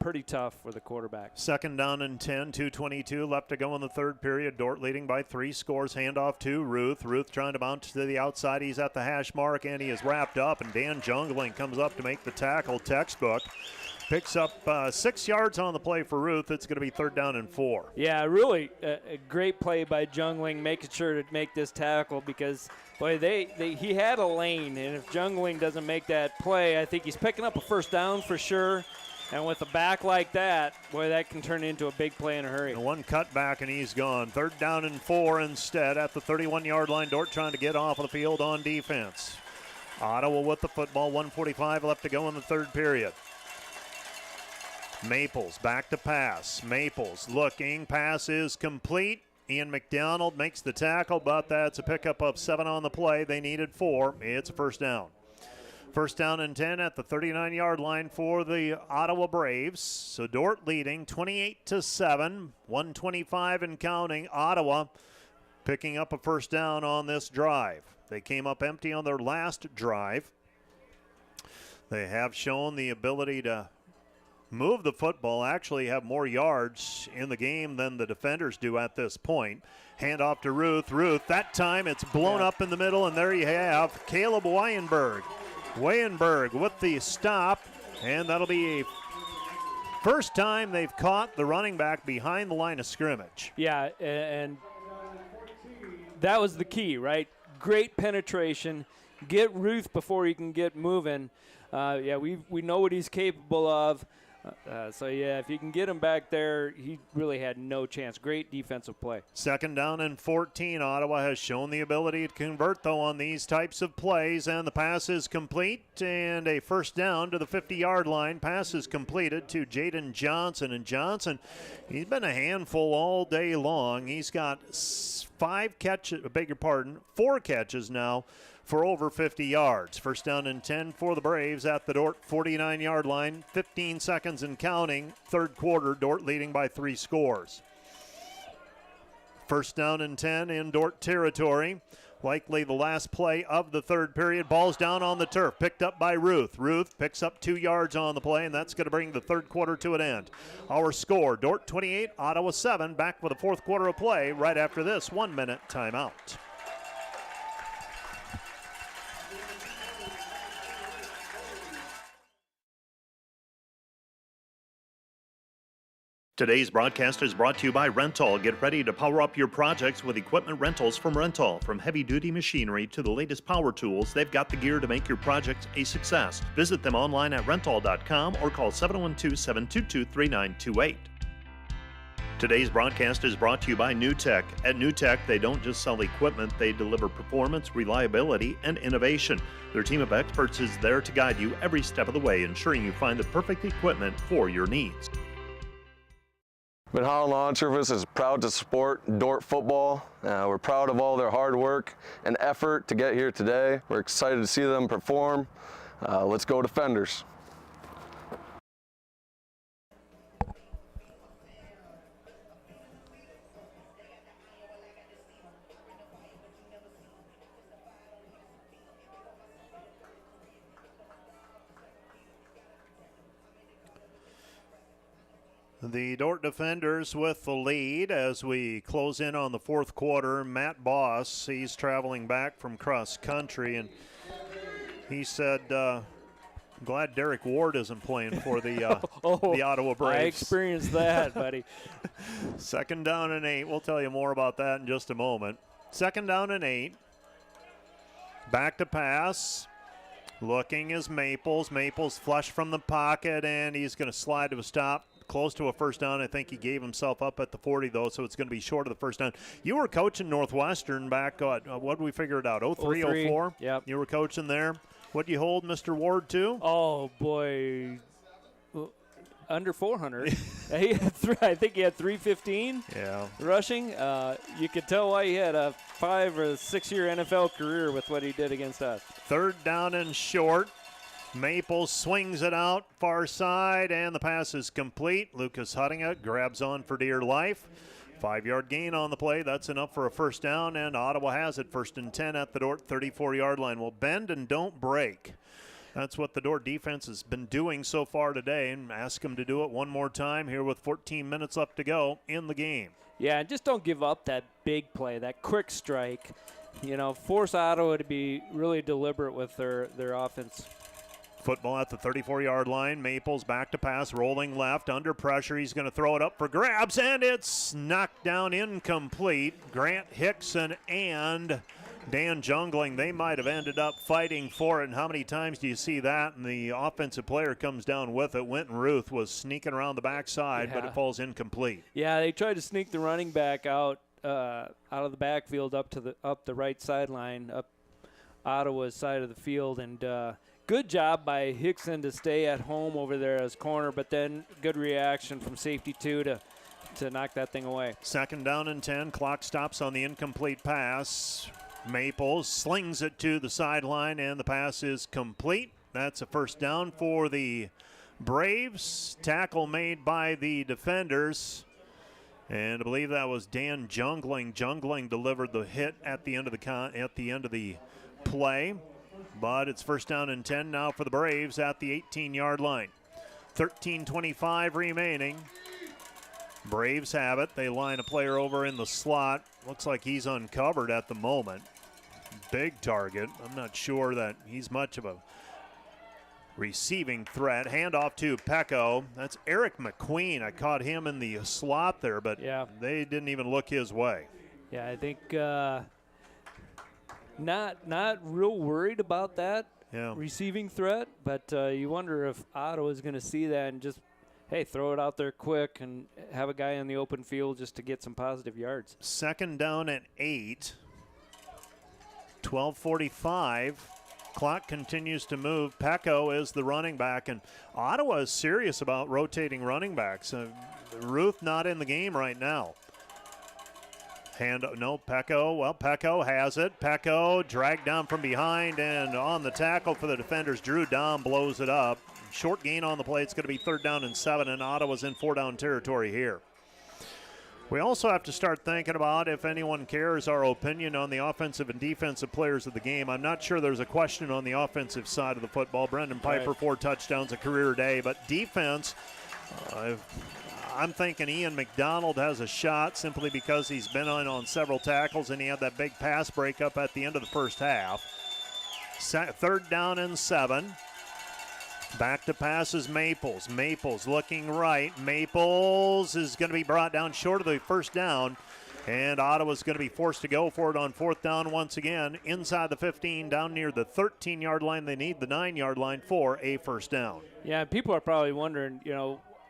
pretty tough for the quarterback. Second down and 10, 2:22 left to go in the third period. Dort leading by 3 scores. Handoff to Ruth. Ruth trying to bounce to the outside. He's at the hash mark, and he is wrapped up, and Dan Jungling comes up to make the tackle. Textbook. Picks up 6 yards on the play for Ruth. It's going to be third down and 4. Yeah, really a great play by Jungling, making sure to make this tackle because, boy, he had a lane, and if Jungling doesn't make that play, I think he's picking up a first down for sure. And with a back like that, boy, that can turn into a big play in a hurry. And one cut back, and he's gone. Third down and 4 instead at the 31-yard line. Dort trying to get off of the field on defense. Ottawa with the football, 1:45 left to go in the third period. Maples back to pass. Maples looking. Pass is complete. Ian McDonald makes the tackle, but that's a pickup of 7 on the play. They needed 4. It's a first down. First down and 10 at the 39-yard line for the Ottawa Braves. So Dort leading 28-7, 1:25 and counting. Ottawa picking up a first down on this drive. They came up empty on their last drive. They have shown the ability to move the football, actually have more yards in the game than the defenders do at this point. Hand off to Ruth. Ruth, that time it's blown up in the middle, and there you have Caleb Weyenberg. Weyenberg with the stop, and that'll be a first time they've caught the running back behind the line of scrimmage. Yeah, and that was the key, right? Great penetration. Get Ruth before he can get moving. We know what he's capable of. If you can get him back there, he really had no chance. Great defensive play. Second down and 14. Ottawa has shown the ability to convert, though, on these types of plays, and the pass is complete, and a first down to the 50-yard line. Pass is completed to Jaden Johnson, and Johnson, he's been a handful all day long. He's got 4 catches now for over 50 yards. First down and 10 for the Braves at the Dort 49-yard line. 15 seconds and counting. Third quarter, Dort leading by 3 scores. First down and 10 in Dort territory. Likely the last play of the third period. Ball's down on the turf, picked up by Ruth. Ruth picks up 2 yards on the play, and that's going to bring the third quarter to an end. Our score, Dort 28, Ottawa 7. Back with the fourth quarter of play right after this 1-minute timeout. Today's broadcast is brought to you by Rental. Get ready to power up your projects with equipment rentals from Rental. From heavy-duty machinery to the latest power tools, they've got the gear to make your projects a success. Visit them online at rental.com or call 712-722-3928. Today's broadcast is brought to you by NewTek. At NewTek, they don't just sell equipment, they deliver performance, reliability, and innovation. Their team of experts is there to guide you every step of the way, ensuring you find the perfect equipment for your needs. Manhattan Lawn Service is proud to support Dort football. We're proud of all their hard work and effort to get here today. We're excited to see them perform. Let's go Defenders. The Dort Defenders with the lead as we close in on the fourth quarter. Matt Boss, he's traveling back from cross country, and he said, glad Derek Ward isn't playing for the Ottawa Braves. I experienced that, buddy. Second down and 8. We'll tell you more about that in just a moment. Second down and 8. Back to pass. Looking is Maples. Maples flush from the pocket, and he's going to slide to a stop. Close to a first down. I think he gave himself up at the 40, though, so it's going to be short of the first down. You were coaching Northwestern back, what did we figure it out, 03, 04? Yep. You were coaching there. What do you hold Mr. Ward to? Oh, boy. Under 400. I think he had 315 rushing. You could tell why he had a 5 or 6 year NFL career with what he did against us. Third down and short. Maples swings it out far side, and the pass is complete. Lucas Huttinga grabs on for dear life. 5-yard gain on the play. That's enough for a first down, and Ottawa has it. First and 10 at the Dort 34-yard line. Well, bend and don't break. That's what the Dort defense has been doing so far today, and ask them to do it one more time here with 14 minutes left to go in the game. Yeah, and just don't give up that big play, that quick strike. You know, force Ottawa to be really deliberate with their offense. Football at the 34-yard line. Maples back to pass, rolling left, under pressure. He's going to throw it up for grabs, and it's knocked down incomplete. Grant Hickson and Dan Jungling, they might have ended up fighting for it. And how many times do you see that? And the offensive player comes down with it. Winton Ruth was sneaking around the backside, but it falls incomplete. Yeah, they tried to sneak the running back out of the backfield up the right sideline, up Ottawa's side of the field, and good job by Hickson to stay at home over there as corner, but then good reaction from safety 2 to knock that thing away. Second down and 10. Clock stops on the incomplete pass. Maples slings it to the sideline, and the pass is complete. That's a first down for the Braves. Tackle made by the defenders. And I believe that was Dan Jungling. Jungling delivered the hit at the end of the play. But it's first down and 10 now for the Braves at the 18-yard line. 13:25 remaining. Braves have it. They line a player over in the slot. Looks like he's uncovered at the moment. Big target. I'm not sure that he's much of a receiving threat. Handoff to Pecco. That's Eric McQueen. I caught him in the slot there, but they didn't even look his way. Yeah, I think not real worried about that receiving threat, but you wonder if Ottawa is going to see that and just, hey, throw it out there quick and have a guy in the open field just to get some positive yards. Second down at 8. 12:45. Clock continues to move. Pecco is the running back, and Ottawa is serious about rotating running backs. Ruth not in the game right now. Pecco. Well, Pecco has it. Pecco dragged down from behind, and on the tackle for the defenders, Drew Dom blows it up. Short gain on the play. It's going to be 3rd down and 7, and Ottawa's in 4-down territory here. We also have to start thinking about, if anyone cares, our opinion on the offensive and defensive players of the game. I'm not sure there's a question on the offensive side of the football. Brendan Piper, 4 touchdowns, a career day. But defense, I'm thinking Ian McDonald has a shot simply because he's been on several tackles, and he had that big pass breakup at the end of the first half. 3rd down and 7. Back to pass is Maples. Maples looking right. Maples is going to be brought down short of the first down, and Ottawa's going to be forced to go for it on 4th down once again. Inside the 15, down near the 13-yard line. They need the 9-yard line for a first down. Yeah, people are probably wondering,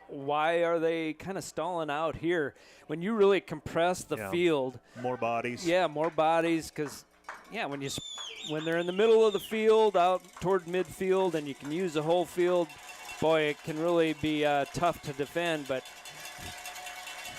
why are they kind of stalling out here? When you really compress the field. More bodies. Yeah, more bodies, because, when they're in the middle of the field, out toward midfield, and you can use the whole field, boy, it can really be tough to defend. But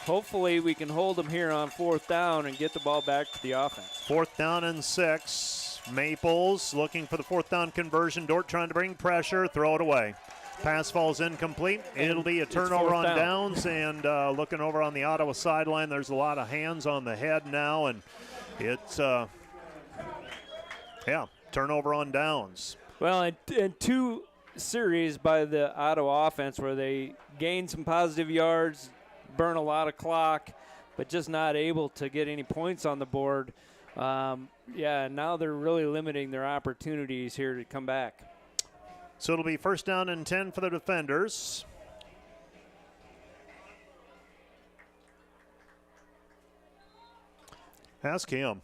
hopefully we can hold them here on 4th down and get the ball back to the offense. 4th down and 6. Maples looking for the 4th down conversion. Dort trying to bring pressure, throw it away. Pass falls incomplete. It'll be a turnover on downs, and looking over on the Ottawa sideline, there's a lot of hands on the head now, and it's turnover on downs. Well, and 2 series by the Ottawa offense where they gain some positive yards, burn a lot of clock, but just not able to get any points on the board. Now they're really limiting their opportunities here to come back. So it'll be 1st down and 10 for the defenders. Ask him.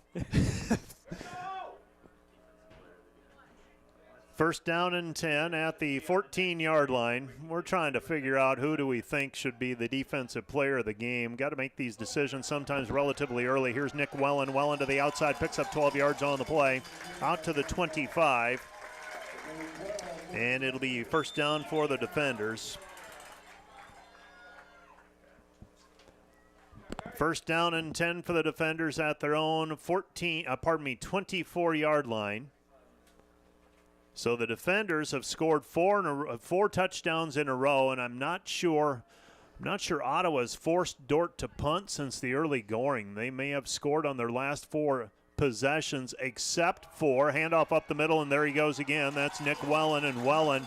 1st down and 10 at the 14-yard line. We're trying to figure out who do we think should be the defensive player of the game. Got to make these decisions sometimes relatively early. Here's Nick Wellen. Wellen to the outside, picks up 12 yards on the play. Out to the 25. And it'll be 1st down for the defenders. 1st down and 10 for the defenders at their own 24-yard line. So the defenders have scored 4 touchdowns in a row, and I'm not sure Ottawa's forced Dort to punt since the early going. They may have scored on their last 4 possessions, except for handoff up the middle, and there he goes again. That's Nick Wellen, and Wellen,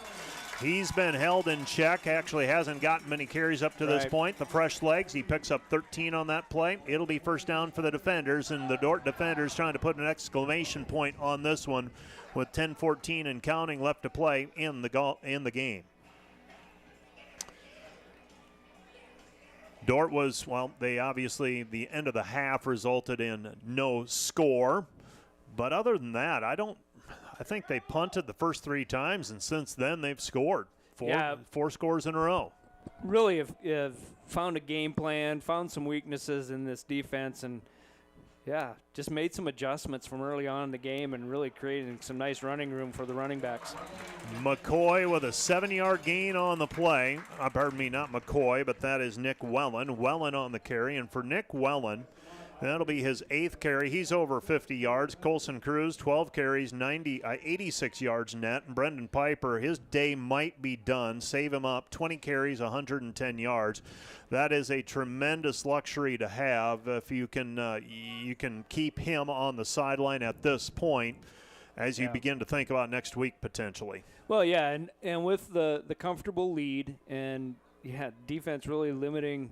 he's been held in check. Actually hasn't gotten many carries up to this point. The fresh legs, he picks up 13 on that play. It'll be 1st down for the defenders, and the Dort defenders trying to put an exclamation point on this one with 10:14 and counting left to play in the game. Dort was, they obviously, the end of the half resulted in no score. But other than that, I think they punted the first 3 times, and since then they've scored 4 scores in a row. Really have found a game plan, found some weaknesses in this defense, and just made some adjustments from early on in the game and really creating some nice running room for the running backs. McCoy with a 7-yard gain on the play. Pardon me, not McCoy, but that is Nick Wellen. Wellen on the carry, and for Nick Wellen, that'll be his 8th carry. He's over 50 yards. Colson Cruz, 12 carries, 86 yards net. And Brendan Piper, his day might be done. Save him up, 20 carries, 110 yards. That is a tremendous luxury to have if you can keep him on the sideline at this point. as you begin to think about next week potentially. Well, yeah, and with the comfortable lead and defense really limiting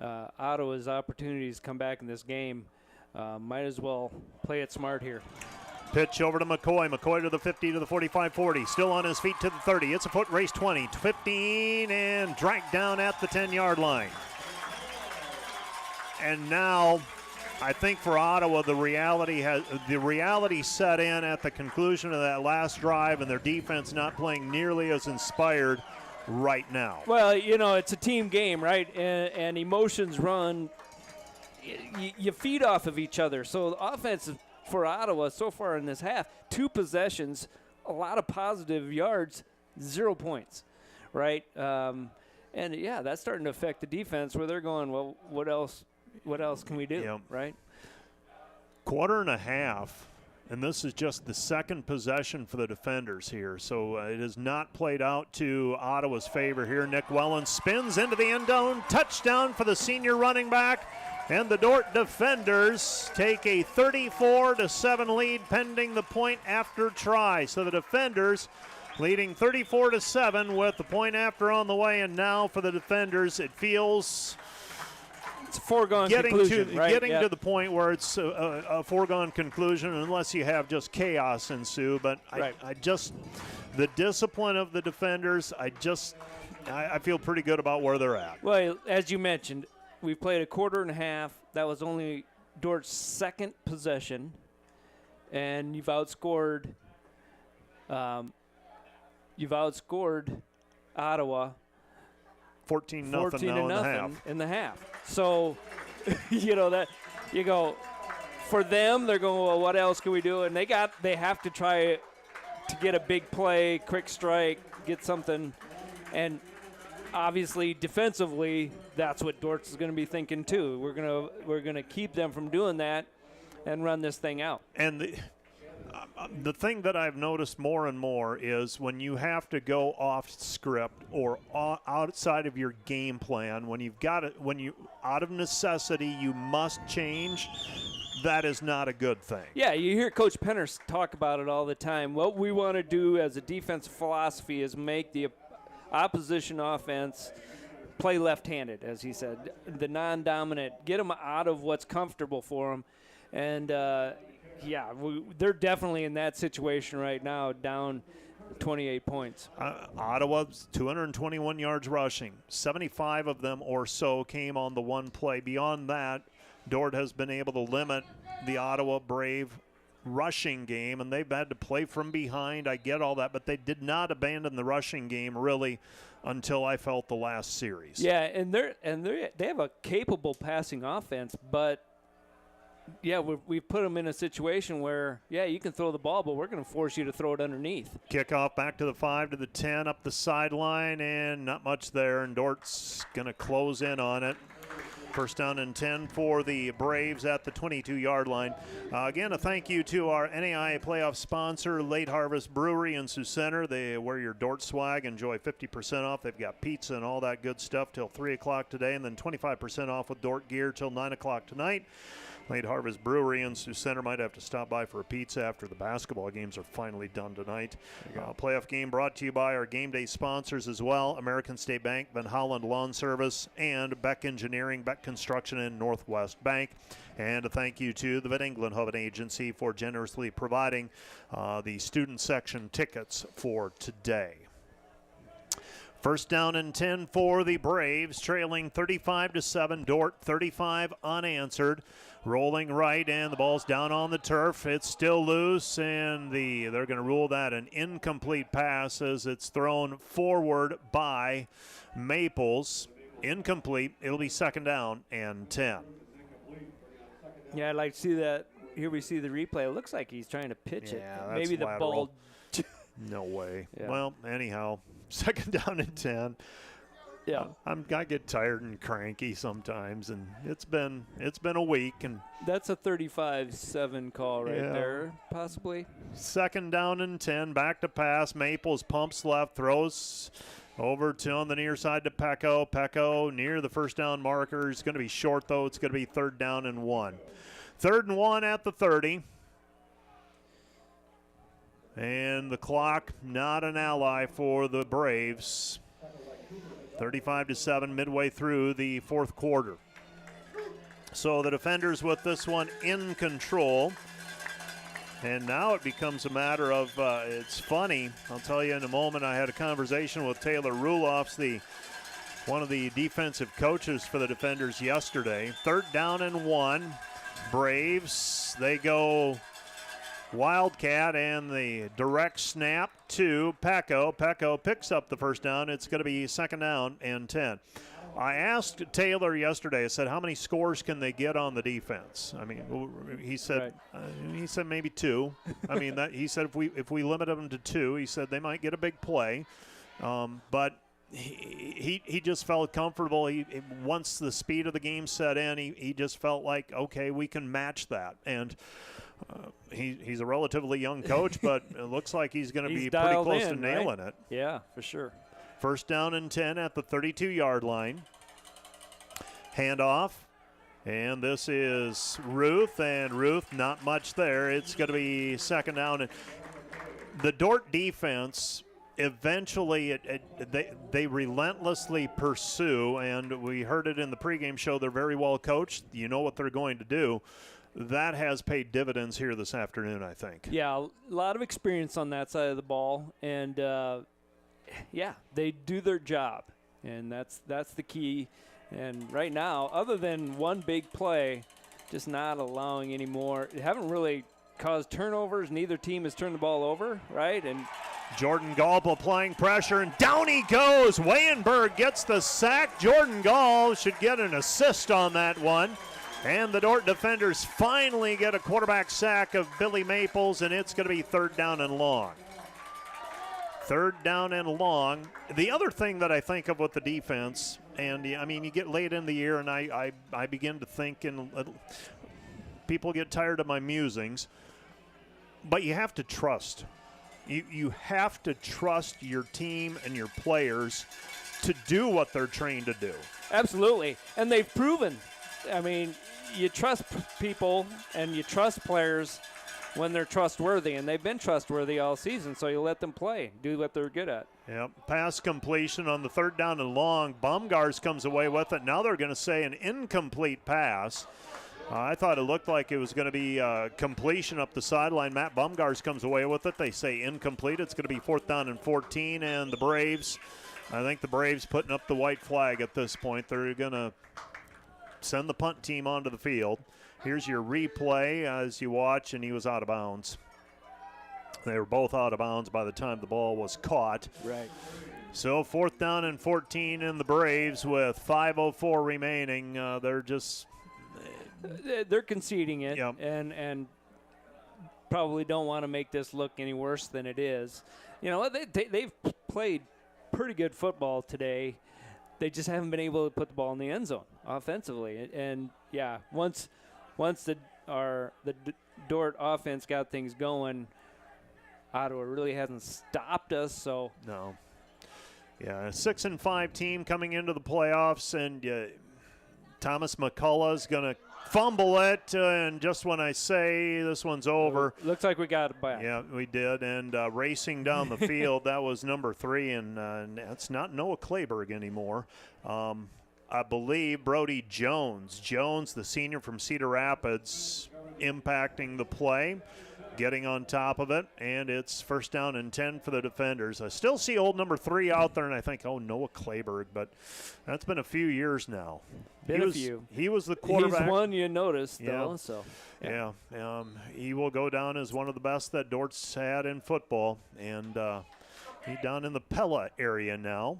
Ottawa's opportunities to come back in this game, might as well play it smart here. Pitch over to McCoy. McCoy to the 50, to the 45, 40. Still on his feet to the 30. It's a foot race 20, 15, and dragged down at the 10-yard line. And now, I think for Ottawa, the reality set in at the conclusion of that last drive, and their defense not playing nearly as inspired right now. Well, it's a team game, right? And emotions run. You feed off of each other. So the offense for Ottawa so far in this half, 2 possessions, a lot of positive yards, 0 points, right? And that's starting to affect the defense where they're going, well, what else can we do, right? Quarter and a half, and this is just the second possession for the defenders here. So it has not played out to Ottawa's favor here. Nick Wellen spins into the end zone. Touchdown for the senior running back. And the Dort defenders take a 34-7 lead pending the point after try. So the defenders leading 34-7 with the point after on the way. And now for the defenders, it feels it's a foregone conclusion, right? Getting to the point where it's a foregone conclusion unless you have just chaos ensue. But I just, the discipline of the defenders, I feel pretty good about where they're at. Well, as you mentioned, we played a quarter and a half. That was only Dort's second possession, and you've outscored Ottawa 14-0 in the half. So, that you go for them. They're going, well, what else can we do? And they have to try to get a big play, quick strike, get something, and obviously defensively, that's what Dort's is going to be thinking too. We're gonna keep them from doing that and run this thing out. And the thing that I've noticed more and more is when you have to go off script or outside of your game plan, when you out of necessity you must change. That is not a good thing. Yeah, you hear Coach Penner talk about it all the time. What we want to do as a defensive philosophy is make the opposition offense play left-handed, as he said, the non-dominant, get them out of what's comfortable for them. And, they're definitely in that situation right now, down 28 points. Ottawa's 221 yards rushing. 75 of them or so came on the one play. Beyond that, Dort has been able to limit the Ottawa Brave rushing game, and they've had to play from behind. I get all that, but they did not abandon the rushing game really until I felt the last series. Yeah, and they have a capable passing offense, but we've put them in a situation where you can throw the ball, but we're going to force you to throw it underneath. Kickoff back to the 5 to the 10 up the sideline, and not much there, and Dort's going to close in on it. First down and 10 for the Braves at the 22-yard line. Again, a thank you to our NAIA playoff sponsor, Late Harvest Brewery in Sioux Center. They wear your Dort swag, enjoy 50% off. They've got pizza and all that good stuff till 3 o'clock today, and then 25% off with Dort gear till 9 o'clock tonight. Late Harvest Brewery in Sioux Center. Might have to stop by for a pizza after the basketball games are finally done tonight. Playoff game brought to you by our game day sponsors as well, American State Bank, Van Holland Lawn Service, and Beck Engineering, Beck Construction, and Northwest Bank. And a thank you to the Van Englenhoven Agency for generously providing the student section tickets for today. First down and 10 for the Braves, trailing 35-7. Dort 35 unanswered. Rolling right, and the ball's down on the turf. It's still loose, and they're going to rule that an incomplete pass as it's thrown forward by Maples. Incomplete. It'll be second down and 10. Yeah, I'd like to see that. Here we see the replay. It looks like he's trying to pitch it. Maybe the ball. No way. Yeah. Well, anyhow, second down and 10. Yeah, I get tired and cranky sometimes, and it's been a week, and that's a 35-7 call right there, possibly. Second down and 10, back to pass. Maples pumps left, throws over to on the near side to Pecco. Pecco near the first down marker. It's going to be short though. It's going to be third down and 1. 3rd and 1 at the 30. And the clock, not an ally for the Braves. 35-7 midway through the fourth quarter. So the defenders with this one in control. And now it becomes a matter of, it's funny, I'll tell you in a moment, I had a conversation with Taylor Rulofs, one of the defensive coaches for the defenders yesterday. 3rd down and 1. Braves, they go Wildcat, and the direct snap to Pecco. Pecco picks up the first down. It's going to be 2nd down and 10. I asked Taylor yesterday, I said, how many scores can they get on the defense? I mean, he said maybe 2. I mean, he said if we limit them to 2, he said they might get a big play. But he just felt comfortable. Once the speed of the game set in, he just felt like, okay, we can match that. And he's a relatively young coach, but it looks like he's going to be pretty close to nailing it. Yeah, for sure. 1st down and 10 at the 32-yard line. Handoff. And this is Ruth, and Ruth, not much there. It's going to be 2nd down. And the Dort defense, eventually, they relentlessly pursue, and we heard it in the pregame show. They're very well coached. You know what they're going to do. That has paid dividends here this afternoon, I think. Yeah, a lot of experience on that side of the ball, and yeah, they do their job, and that's the key. And right now, other than one big play, just not allowing any more. They haven't really caused turnovers. Neither team has turned the ball over, right? And Jordan Gall applying pressure, and down he goes. Wayenberg gets the sack. Jordan Gall should get an assist on that one. And the Dort defenders finally get a quarterback sack of Billy Maples, and it's going to be 3rd down and long. 3rd down and long. The other thing that I think of with the defense, and I mean, you get late in the year, and I begin to think, and people get tired of my musings, but you have to trust. You have to trust your team and your players to do what they're trained to do. Absolutely, and they've proven. I mean, you trust people and you trust players when they're trustworthy, and they've been trustworthy all season, so you let them play, do what they're good at. Yep, pass completion on the 3rd down and long. Baumgars comes away with it. Now they're going to say an incomplete pass. I thought it looked like it was going to be completion up the sideline. Matt Baumgars comes away with it. They say incomplete. It's going to be 4th down and 14, and the Braves, I think the Braves putting up the white flag at this point. They're going to send the punt team onto the field. Here's your replay as you watch, and he was out of bounds. They were both out of bounds by the time the ball was caught. Right. So 4th down and 14 in the Braves with 5:04 remaining. They're conceding it, yep. and probably don't want to make this look any worse than it is. You know, they've played pretty good football today. They just haven't been able to put the ball in the end zone offensively. And yeah, once the Dort offense got things going, Ottawa really hasn't stopped us. So no, yeah, a 6-5 team coming into the playoffs, and Thomas McCullough's gonna fumble it, and just when I say this one's over, looks like we got it back. Yeah, we did, and racing down the field, that was number 3, and that's not Noah Clayberg anymore. I believe Brody Jones, the senior from Cedar Rapids, impacting the play, getting on top of it, and it's 1st down and 10 for the defenders. I still see old number 3 out there, and I think, oh, Noah Clayberg, but that's been a few years now. He was the quarterback. He's one you noticed, yeah. though. So yeah, he will go down as one of the best that Dort's had in football, and he's down in the Pella area now.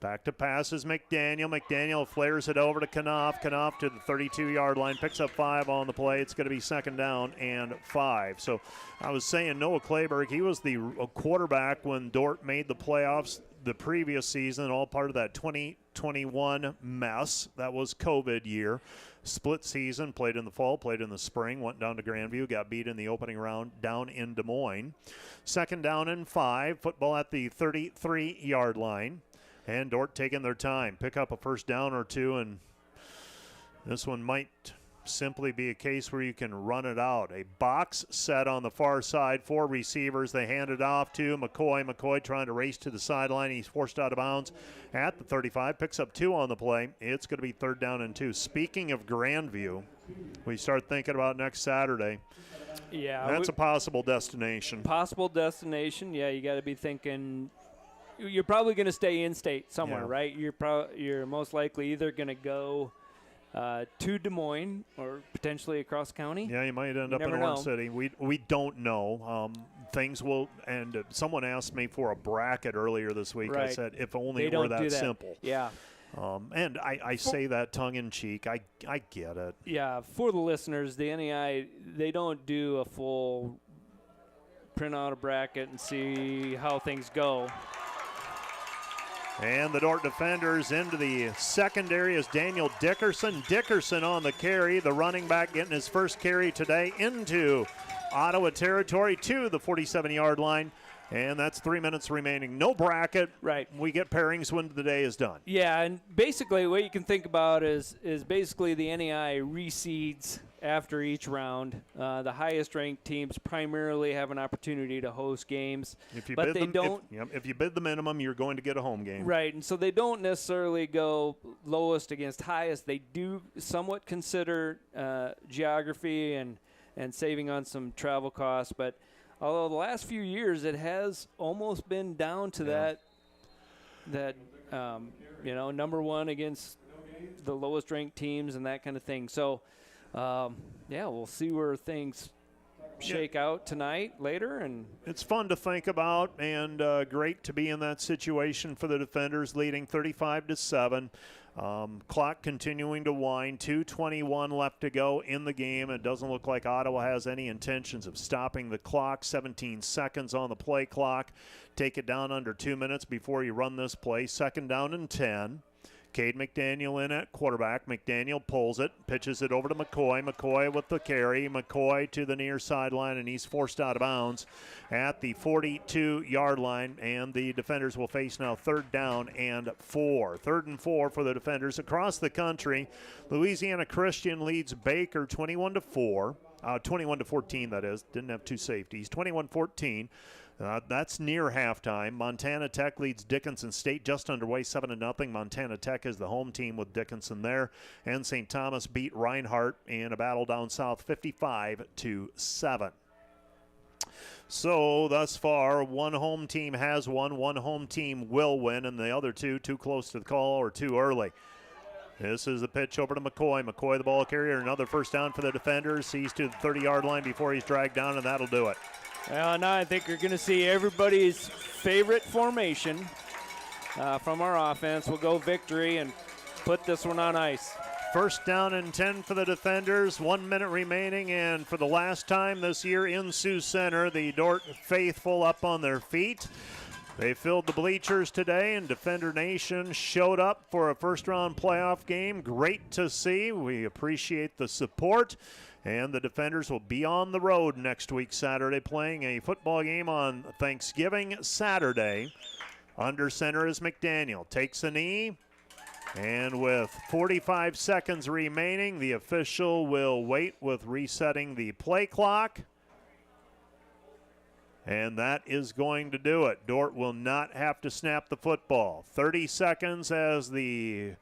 Back to passes, McDaniel. McDaniel flares it over to Knopf. Knopf to the 32-yard line, picks up 5 on the play. It's going to be 2nd down and 5. So I was saying Noah Clayberg, he was the quarterback when Dort made the playoffs the previous season, all part of that 2021 mess. That was COVID year. Split season, played in the fall, played in the spring, went down to Grandview, got beat in the opening round down in Des Moines. 2nd down and 5, football at the 33-yard line. And Dort taking their time, pick up a 1st down or 2, and this one might simply be a case where you can run it out. A box set on the far side, 4 receivers. They hand it off to McCoy. McCoy trying to race to the sideline. He's forced out of bounds at the 35. Picks up 2 on the play. It's going to be 3rd down and 2. Speaking of Grandview, we start thinking about next Saturday. Yeah, that's a possible destination. Possible destination. Yeah, you got to be thinking. You're probably going to stay in state somewhere, Yeah. right? You're most likely either going to go to Des Moines or potentially across county. Yeah, you might end up in never Orange know. City. We don't know. Things will, and someone asked me for a bracket earlier this week. I Right. said, if only They it were don't do that that. simple. Yeah. And I say that tongue in cheek. I get it. Yeah, for the listeners, the NAIA, they don't do a full print out a bracket and see how things go. And the Dort defenders into the secondary is Daniel Dickerson. Dickerson on the carry, the running back getting his first carry today into Ottawa territory to the 47-yard line. And that's 3 minutes remaining. No bracket. Right. We get pairings when the day is done. Yeah, and basically what you can think about is basically the NAIA reseeds after each round. The highest ranked teams primarily have an opportunity to host games, but they don't. If you bid the minimum, you're going to get a home game. Right, and so they don't necessarily go lowest against highest. They do somewhat consider geography and saving on some travel costs, but although the last few years it has almost been down to that number one against the lowest ranked teams and that kind of thing. So, we'll see where things shake out tonight, later. And it's fun to think about and great to be in that situation for the defenders, leading 35-7. Clock continuing to wind, 2:21 left to go in the game. It doesn't look like Ottawa has any intentions of stopping the clock. 17 seconds on the play clock. Take it down under 2 minutes before you run this play. 2nd down and 10. Cade McDaniel in at quarterback. McDaniel pulls it, pitches it over to McCoy. McCoy with the carry. McCoy to the near sideline, and he's forced out of bounds at the 42-yard line. And the defenders will face now 3rd down and 4. 3rd and 4 for the defenders across the country. Louisiana Christian leads Baker 21-4. 21-14, that is. Didn't have 2 safeties. 21-14. That's near halftime. Montana Tech leads Dickinson State just underway, 7-0. Montana Tech is the home team with Dickinson there. And St. Thomas beat Reinhardt in a battle down south, 55-7. So thus far, one home team has won, one home team will win, and the other two too close to the call or too early. This is the pitch over to McCoy. McCoy, the ball carrier, another first down for the defenders. He's to the 30-yard line before he's dragged down, and that'll do it. Well, now I think you're going to see everybody's favorite formation from our offense. We'll go victory and put this one on ice. 1st down and 10 for the defenders. 1 minute remaining, and for the last time this year in Sioux Center, the Dort faithful up on their feet. They filled the bleachers today, and Defender Nation showed up for a first-round playoff game. Great to see. We appreciate the support. And the defenders will be on the road next week, Saturday, playing a football game on Thanksgiving Saturday. Under center is McDaniel. Takes a knee. And with 45 seconds remaining, the official will wait with resetting the play clock. And that is going to do it. Dort will not have to snap the football. 30 seconds as the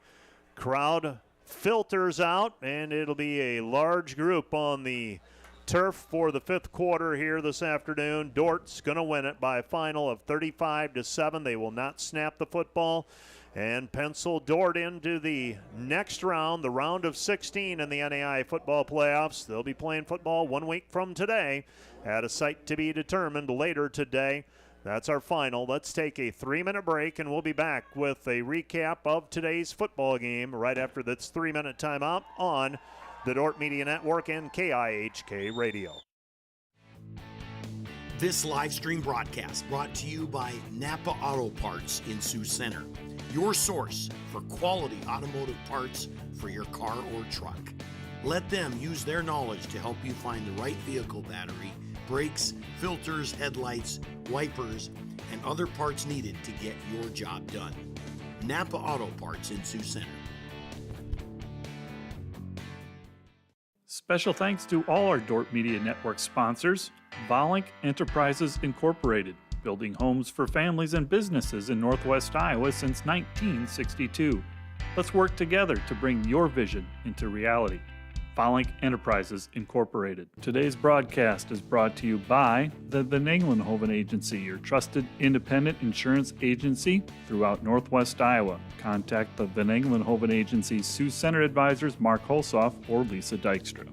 crowd filters out, and it'll be a large group on the turf for the 5th quarter here this afternoon. Dort's going to win it by a final of 35-7. They will not snap the football and pencil Dort into the next round, the round of 16 in the NAIA football playoffs. They'll be playing football 1 week from today at a site to be determined later today. That's our final. Let's take a 3-minute break, and we'll be back with a recap of today's football game right after this 3-minute timeout on the Dort Media Network and KIHK Radio. This live stream broadcast brought to you by Napa Auto Parts in Sioux Center, your source for quality automotive parts for your car or truck. Let them use their knowledge to help you find the right vehicle battery, brakes, filters, headlights, wipers, and other parts needed to get your job done. Napa Auto Parts in Sioux Center. Special thanks to all our Dort Media Network sponsors. Volink Enterprises Incorporated, building homes for families and businesses in Northwest Iowa since 1962. Let's work together to bring your vision into reality. Volink Enterprises Incorporated. Today's broadcast is brought to you by the Van Engelenhoven Agency, your trusted independent insurance agency throughout Northwest Iowa. Contact the Van Engelenhoven Agency's Sioux Center advisors Mark Holsoff or Lisa Dykstra.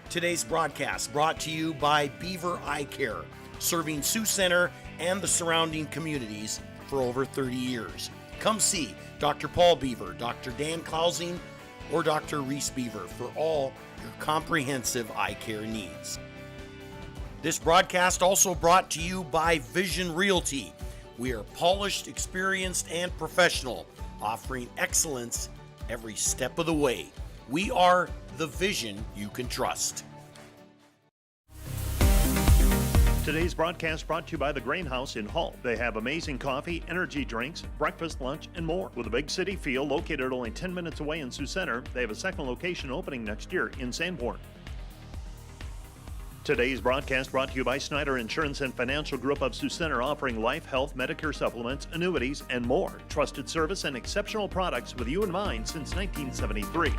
Today's broadcast brought to you by Beaver Eye Care, serving Sioux Center and the surrounding communities for over 30 years. Come see Dr. Paul Beaver, Dr. Dan Klausing, or Dr. Reese Beaver for all your comprehensive eye care needs. This broadcast also brought to you by Vision Realty. We are polished, experienced, and professional, offering excellence every step of the way. We are the vision you can trust. Today's broadcast brought to you by the Grain House in Hull. They have amazing coffee, energy drinks, breakfast, lunch, and more. With a big city feel, located only 10 minutes away in Sioux Center, they have a second location opening next year in Sanborn. Today's broadcast brought to you by Snyder Insurance and Financial Group of Sioux Center, offering life, health, Medicare supplements, annuities, and more. Trusted service and exceptional products with you in mind since 1973.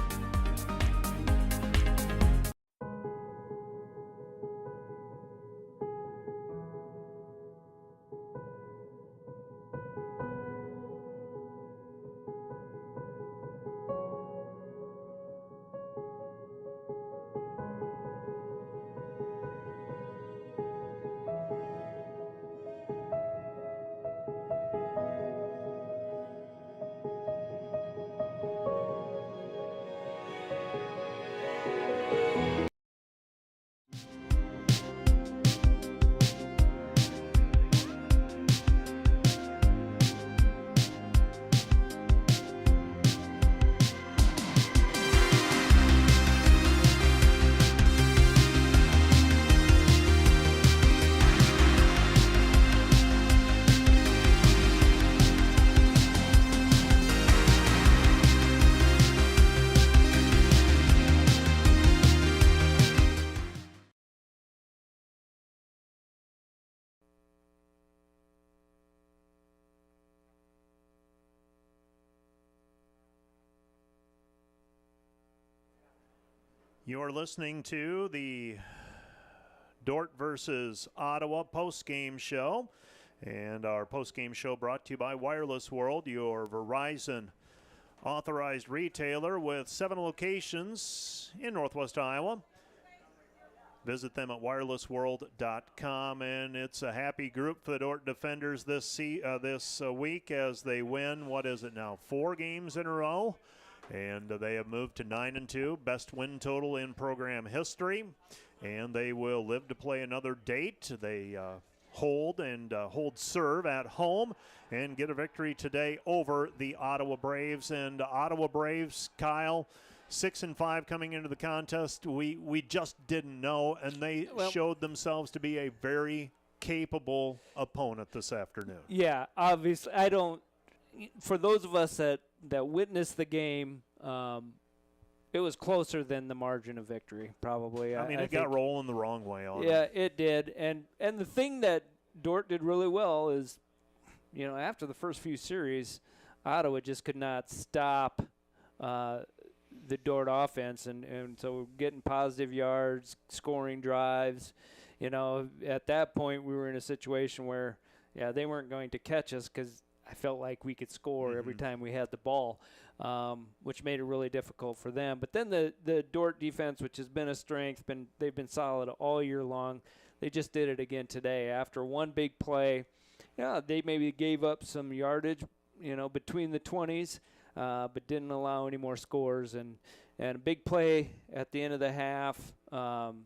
You're listening to the Dort versus Ottawa postgame show. And our postgame show brought to you by Wireless World, your Verizon authorized retailer with 7 locations in Northwest Iowa. Visit them at wirelessworld.com, and it's a happy group for the Dort defenders this week as they win, 4 games in a row. And they have moved to 9-2, best win total in program history. And they will live to play another date. They hold serve at home and get a victory today over the Ottawa Braves. And Ottawa Braves, Kyle, 6-5 coming into the contest. We just didn't know, and they showed themselves to be a very capable opponent this afternoon. Yeah, obviously, for those of us that witnessed the game, it was closer than the margin of victory, probably. I mean, it got rolling the wrong way on Yeah, them. it did. And the thing that Dort did really well is, after the first few series, Ottawa just could not stop the Dort offense. And so we're getting positive yards, scoring drives. At that point, we were in a situation where, they weren't going to catch us because I felt like we could score every time we had the ball, which made it really difficult for them. But then the Dort defense, which has been a strength, they've been solid all year long. They just did it again today. After one big play, they maybe gave up some yardage, between the 20s, but didn't allow any more scores. And a big play at the end of the half,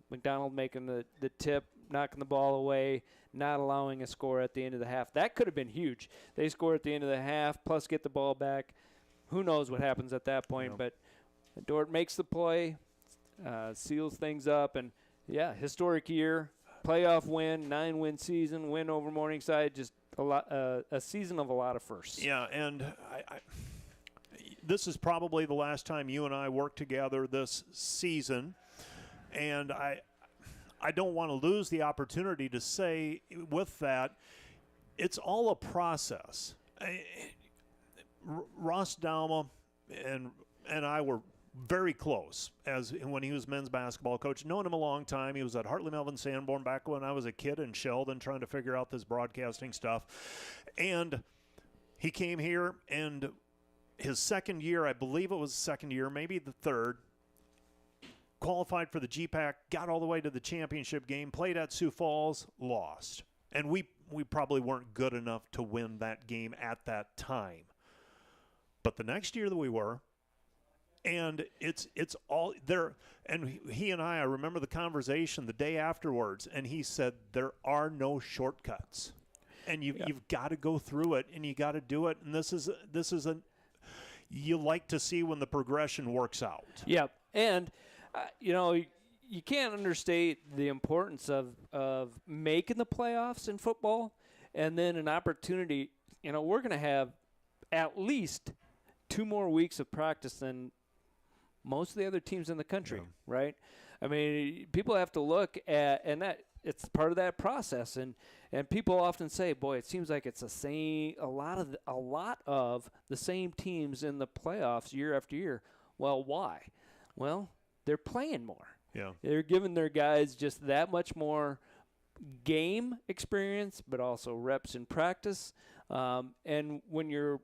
McDonald making the tip, knocking the ball away, not allowing a score at the end of the half. That could have been huge. They score at the end of the half, plus get the ball back. Who knows what happens at that point, but Dort makes the play, seals things up, and, historic year, playoff win, 9-win season, win over Morningside, just a season of a lot of firsts. Yeah, and this is probably the last time you and I work together this season, and I don't want to lose the opportunity to say with that, it's all a process. Ross Dalma and I were very close as when he was men's basketball coach. Known him a long time. He was at Hartley Melvin Sanborn back when I was a kid in Sheldon trying to figure out this broadcasting stuff. And he came here, and his second year, I believe it was the second year, maybe the third, qualified for the GPAC, got all the way to the championship game, played at Sioux Falls, lost. And we probably weren't good enough to win that game at that time. But the next year that we were, and it's all there. And he and I remember the conversation the day afterwards, and he said there are no shortcuts, and you've got to go through it, and you got to do it. And this is you like to see when the progression works out. Yep, and you can't understate the importance of making the playoffs in football, and then an opportunity. We're going to have at least 2 more weeks of practice than most of the other teams in the country, right? I mean, people have to look at, and that it's part of that process. And people often say, boy, it seems like it's a lot of the same teams in the playoffs year after year. Well, why? Well, they're playing more. Yeah. They're giving their guys just that much more game experience, but also reps in practice. And when you're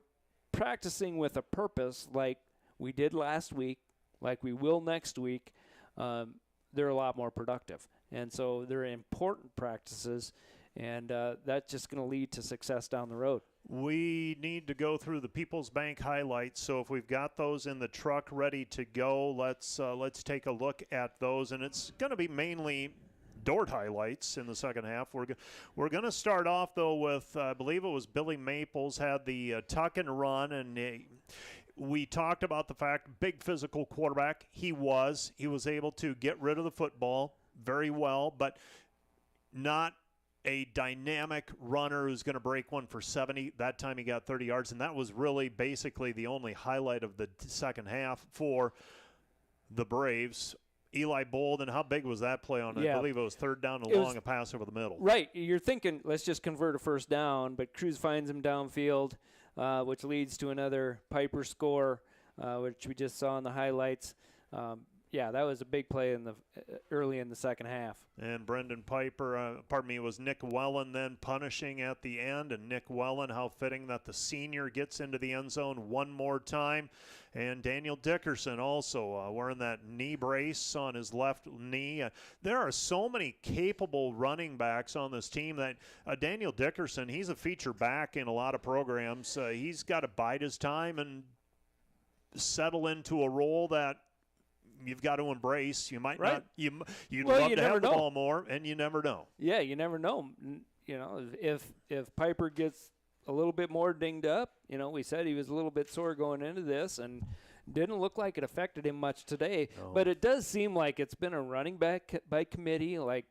practicing with a purpose like we did last week, like we will next week, they're a lot more productive. And so they're important practices, and that's just going to lead to success down the road. We need to go through the People's Bank highlights, so if we've got those in the truck ready to go, let's take a look at those. And it's going to be mainly Dort highlights in the second half. We're going to start off, though, with I believe it was Billy Maples had the tuck and run, and we talked about the fact, big physical quarterback. He was able to get rid of the football very well, but not a dynamic runner who's going to break one for 70. That time he got 30 yards, and that was really basically the only highlight of the second half for the Braves. Eli Bolden, how big was that play on? Yeah. I believe it was third down and long, a pass over the middle. Right. You're thinking, let's just convert a first down, but Cruz finds him downfield, which leads to another Piper score, which we just saw in the highlights. Yeah, that was a big play early in the second half. And Brendan Piper, it was Nick Wellen then punishing at the end. And Nick Wellen, how fitting that the senior gets into the end zone one more time. And Daniel Dickerson also wearing that knee brace on his left knee. There are so many capable running backs on this team that Daniel Dickerson, he's a feature back in a lot of programs. He's got to bide his time and settle into a role that you've got to embrace. You might not. You'd love to have the ball more, and you never know. Yeah, you never know. If Piper gets a little bit more dinged up, we said he was a little bit sore going into this, and didn't look like it affected him much today. No. But it does seem like it's been a running back by committee. Like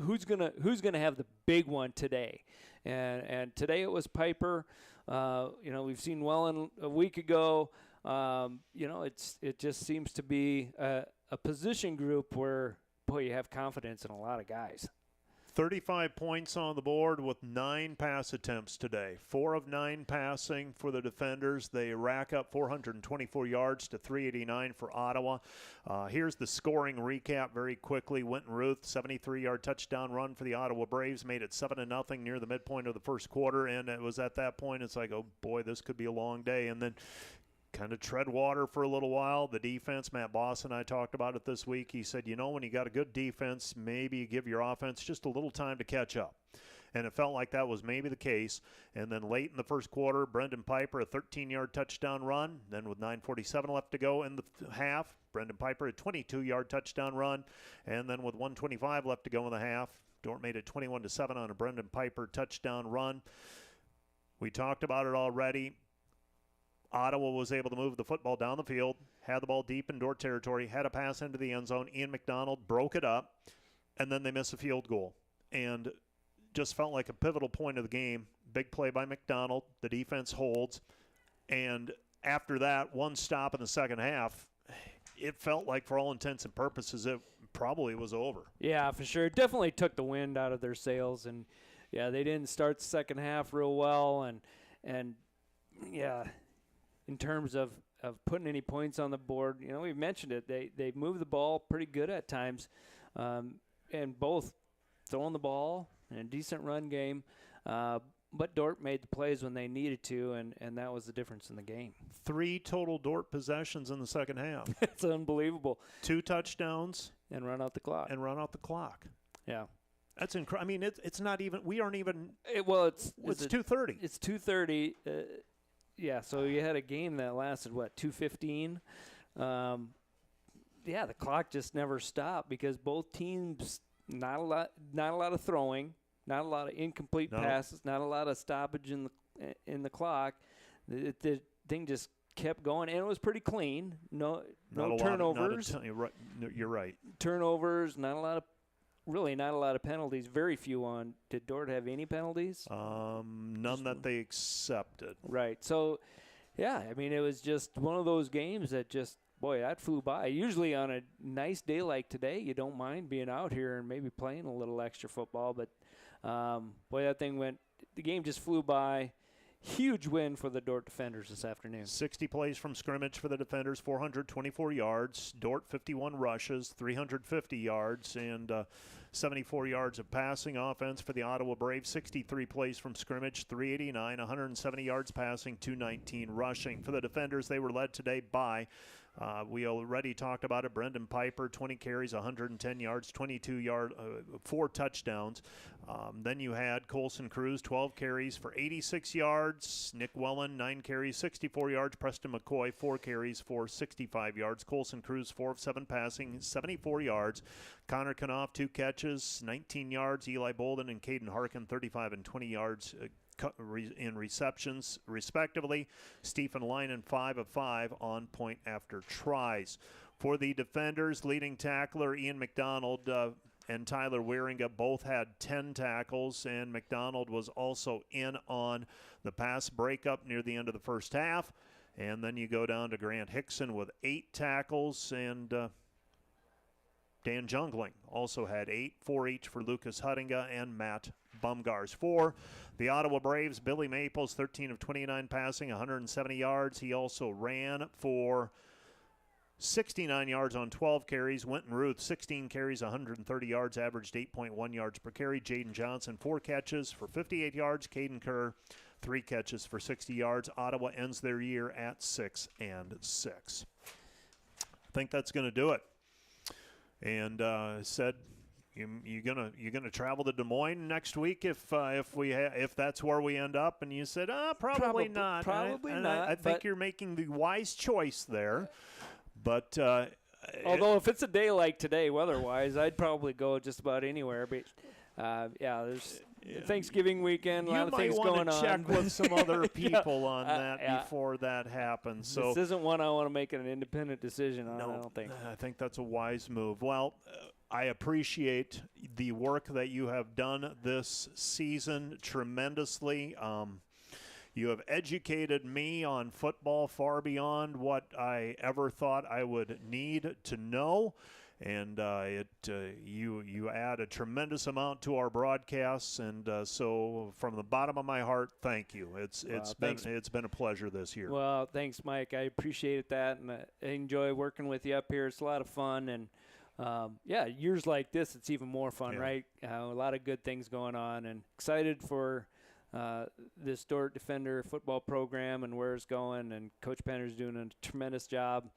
who's gonna have the big one today? And today it was Piper. We've seen Wellen a week ago. It just seems to be a position group where, boy, you have confidence in a lot of guys. 35 points on the board with 9 pass attempts today. 4 of 9 passing for the defenders. They rack up 424 yards to 389 for Ottawa. Here's the scoring recap very quickly. Winton Ruth, 73-yard touchdown run for the Ottawa Braves, made it 7-0 near the midpoint of the first quarter. And it was at that point, it's like, oh, boy, this could be a long day. And then kind of tread water for a little while. The defense, Matt Boss and I talked about it this week. He said, when you got a good defense, maybe you give your offense just a little time to catch up. And it felt like that was maybe the case. And then late in the first quarter, Brendan Piper, a 13-yard touchdown run. Then with 9:47 left to go in the half, Brendan Piper, a 22-yard touchdown run. And then with 1:25 left to go in the half, Dort made it 21-7 on a Brendan Piper touchdown run. We talked about it already. Ottawa was able to move the football down the field, had the ball deep in Dort territory, had a pass into the end zone. Ian McDonald broke it up, and then they missed a field goal. And just felt like a pivotal point of the game. Big play by McDonald. The defense holds. And after that one stop in the second half, it felt like for all intents and purposes it probably was over. Yeah, for sure. It definitely took the wind out of their sails, and yeah, they didn't start the second half real well, and yeah, in terms of putting any points on the board, we've mentioned it. They moved the ball pretty good at times, and both throwing the ball and a decent run game. But Dort made the plays when they needed to, and that was the difference in the game. 3 total Dort possessions in the second half. It's unbelievable. 2 touchdowns. And run out the clock. Yeah. That's incredible. I mean, it's not even – we aren't even – It's 2:30. It's 2:30. Yeah, so you had a game that lasted, 2:15? Yeah, the clock just never stopped because both teams, not a lot of throwing, not a lot of incomplete passes, not a lot of stoppage in the clock. The thing just kept going, and it was pretty clean. No turnovers. You're right. Turnovers, not a lot of penalties. Very few on. Did Dort have any penalties? None that they accepted. Right. So, yeah, I mean, it was just one of those games that just, boy, that flew by. Usually on a nice day like today, you don't mind being out here and maybe playing a little extra football. But, boy, the game just flew by. Huge win for the Dort defenders this afternoon. 60 plays from scrimmage for the defenders, 424 yards. Dort 51 rushes, 350 yards, and 74 yards of passing offense for the Ottawa Braves. 63 plays from scrimmage, 389, 170 yards passing, 219 rushing. For the defenders, they were led today by we already talked about it. Brendan Piper, 20 carries, 110 yards, 4 touchdowns. Then you had Colson Cruz, 12 carries for 86 yards. Nick Wellen, 9 carries, 64 yards. Preston McCoy, 4 carries for 65 yards. Colson Cruz, 4 of 7 passing, 74 yards. Connor Knopf, 2 catches, 19 yards. Eli Bolden and Caden Harkin, 35 and 20 yards in receptions, respectively. Stephen Linen, 5 of 5 on point after tries. For the defenders, leading tackler Ian McDonald and Tyler Wieringa both had 10 tackles, and McDonald was also in on the pass breakup near the end of the first half. And then you go down to Grant Hickson with 8 tackles, and Dan Jungling also had 8, 4 each for Lucas Huttinga and Matt Bumgars. For the Ottawa Braves, Billy Maples, 13 of 29 passing, 170 yards. He also ran for 69 yards on 12 carries. Winton Ruth, 16 carries, 130 yards, averaged 8.1 yards per carry. Jaden Johnson, 4 catches for 58 yards. Caden Kerr, 3 catches for 60 yards. Ottawa ends their year at 6-6. I think that's going to do it. And said, you're gonna travel to Des Moines next week if that's where we end up, and you said, probably not. Probably not. I think you're making the wise choice there, but although if it's a day like today, weather-wise, I'd probably go just about anywhere. But there's Thanksgiving weekend, a lot of things going on. You might want to check with some other people on that before that happens. So this isn't one I want to make an independent decision on, I don't think. I think that's a wise move. Well, I appreciate the work that you have done this season tremendously. You have educated me on football far beyond what I ever thought I would need to know. And you add a tremendous amount to our broadcasts, and so from the bottom of my heart, thank you. It's been a pleasure this year. Well, thanks, Mike. I appreciate that, and I enjoy working with you up here. It's a lot of fun, and years like this, it's even more fun, right? A lot of good things going on, and excited for this Dort Defender football program and where it's going. And Coach Penner's doing a tremendous job.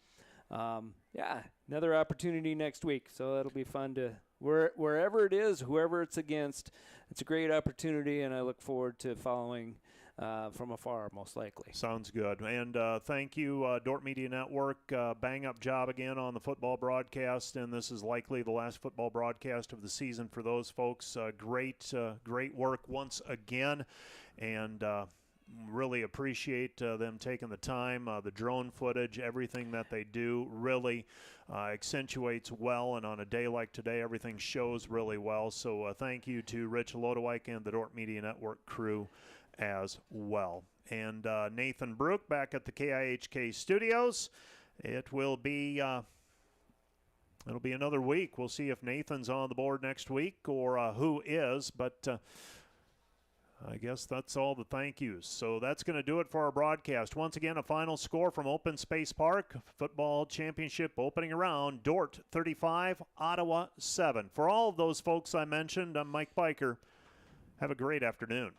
Another opportunity next week, so that'll be fun to wherever it is, whoever it's against. It's a great opportunity, and I look forward to following from afar, most likely. Sounds good. And thank you, Dort Media Network. Bang-up job again on the football broadcast, and this is likely the last football broadcast of the season for those folks. Great work once again, and really appreciate them taking the time. The drone footage, everything that they do really accentuates well, and on a day like today, everything shows really well. So thank you to Rich Lodewijk and the Dort Media Network crew as well. and Nathan Brook back at the KIHK studios. It will be it'll be another week. We'll see if Nathan's on the board next week or who is, but I guess that's all the thank yous. So that's going to do it for our broadcast. Once again, a final score from Open Space Park Football Championship opening round. Dort 35, Ottawa 7. For all of those folks I mentioned, I'm Mike Biker. Have a great afternoon.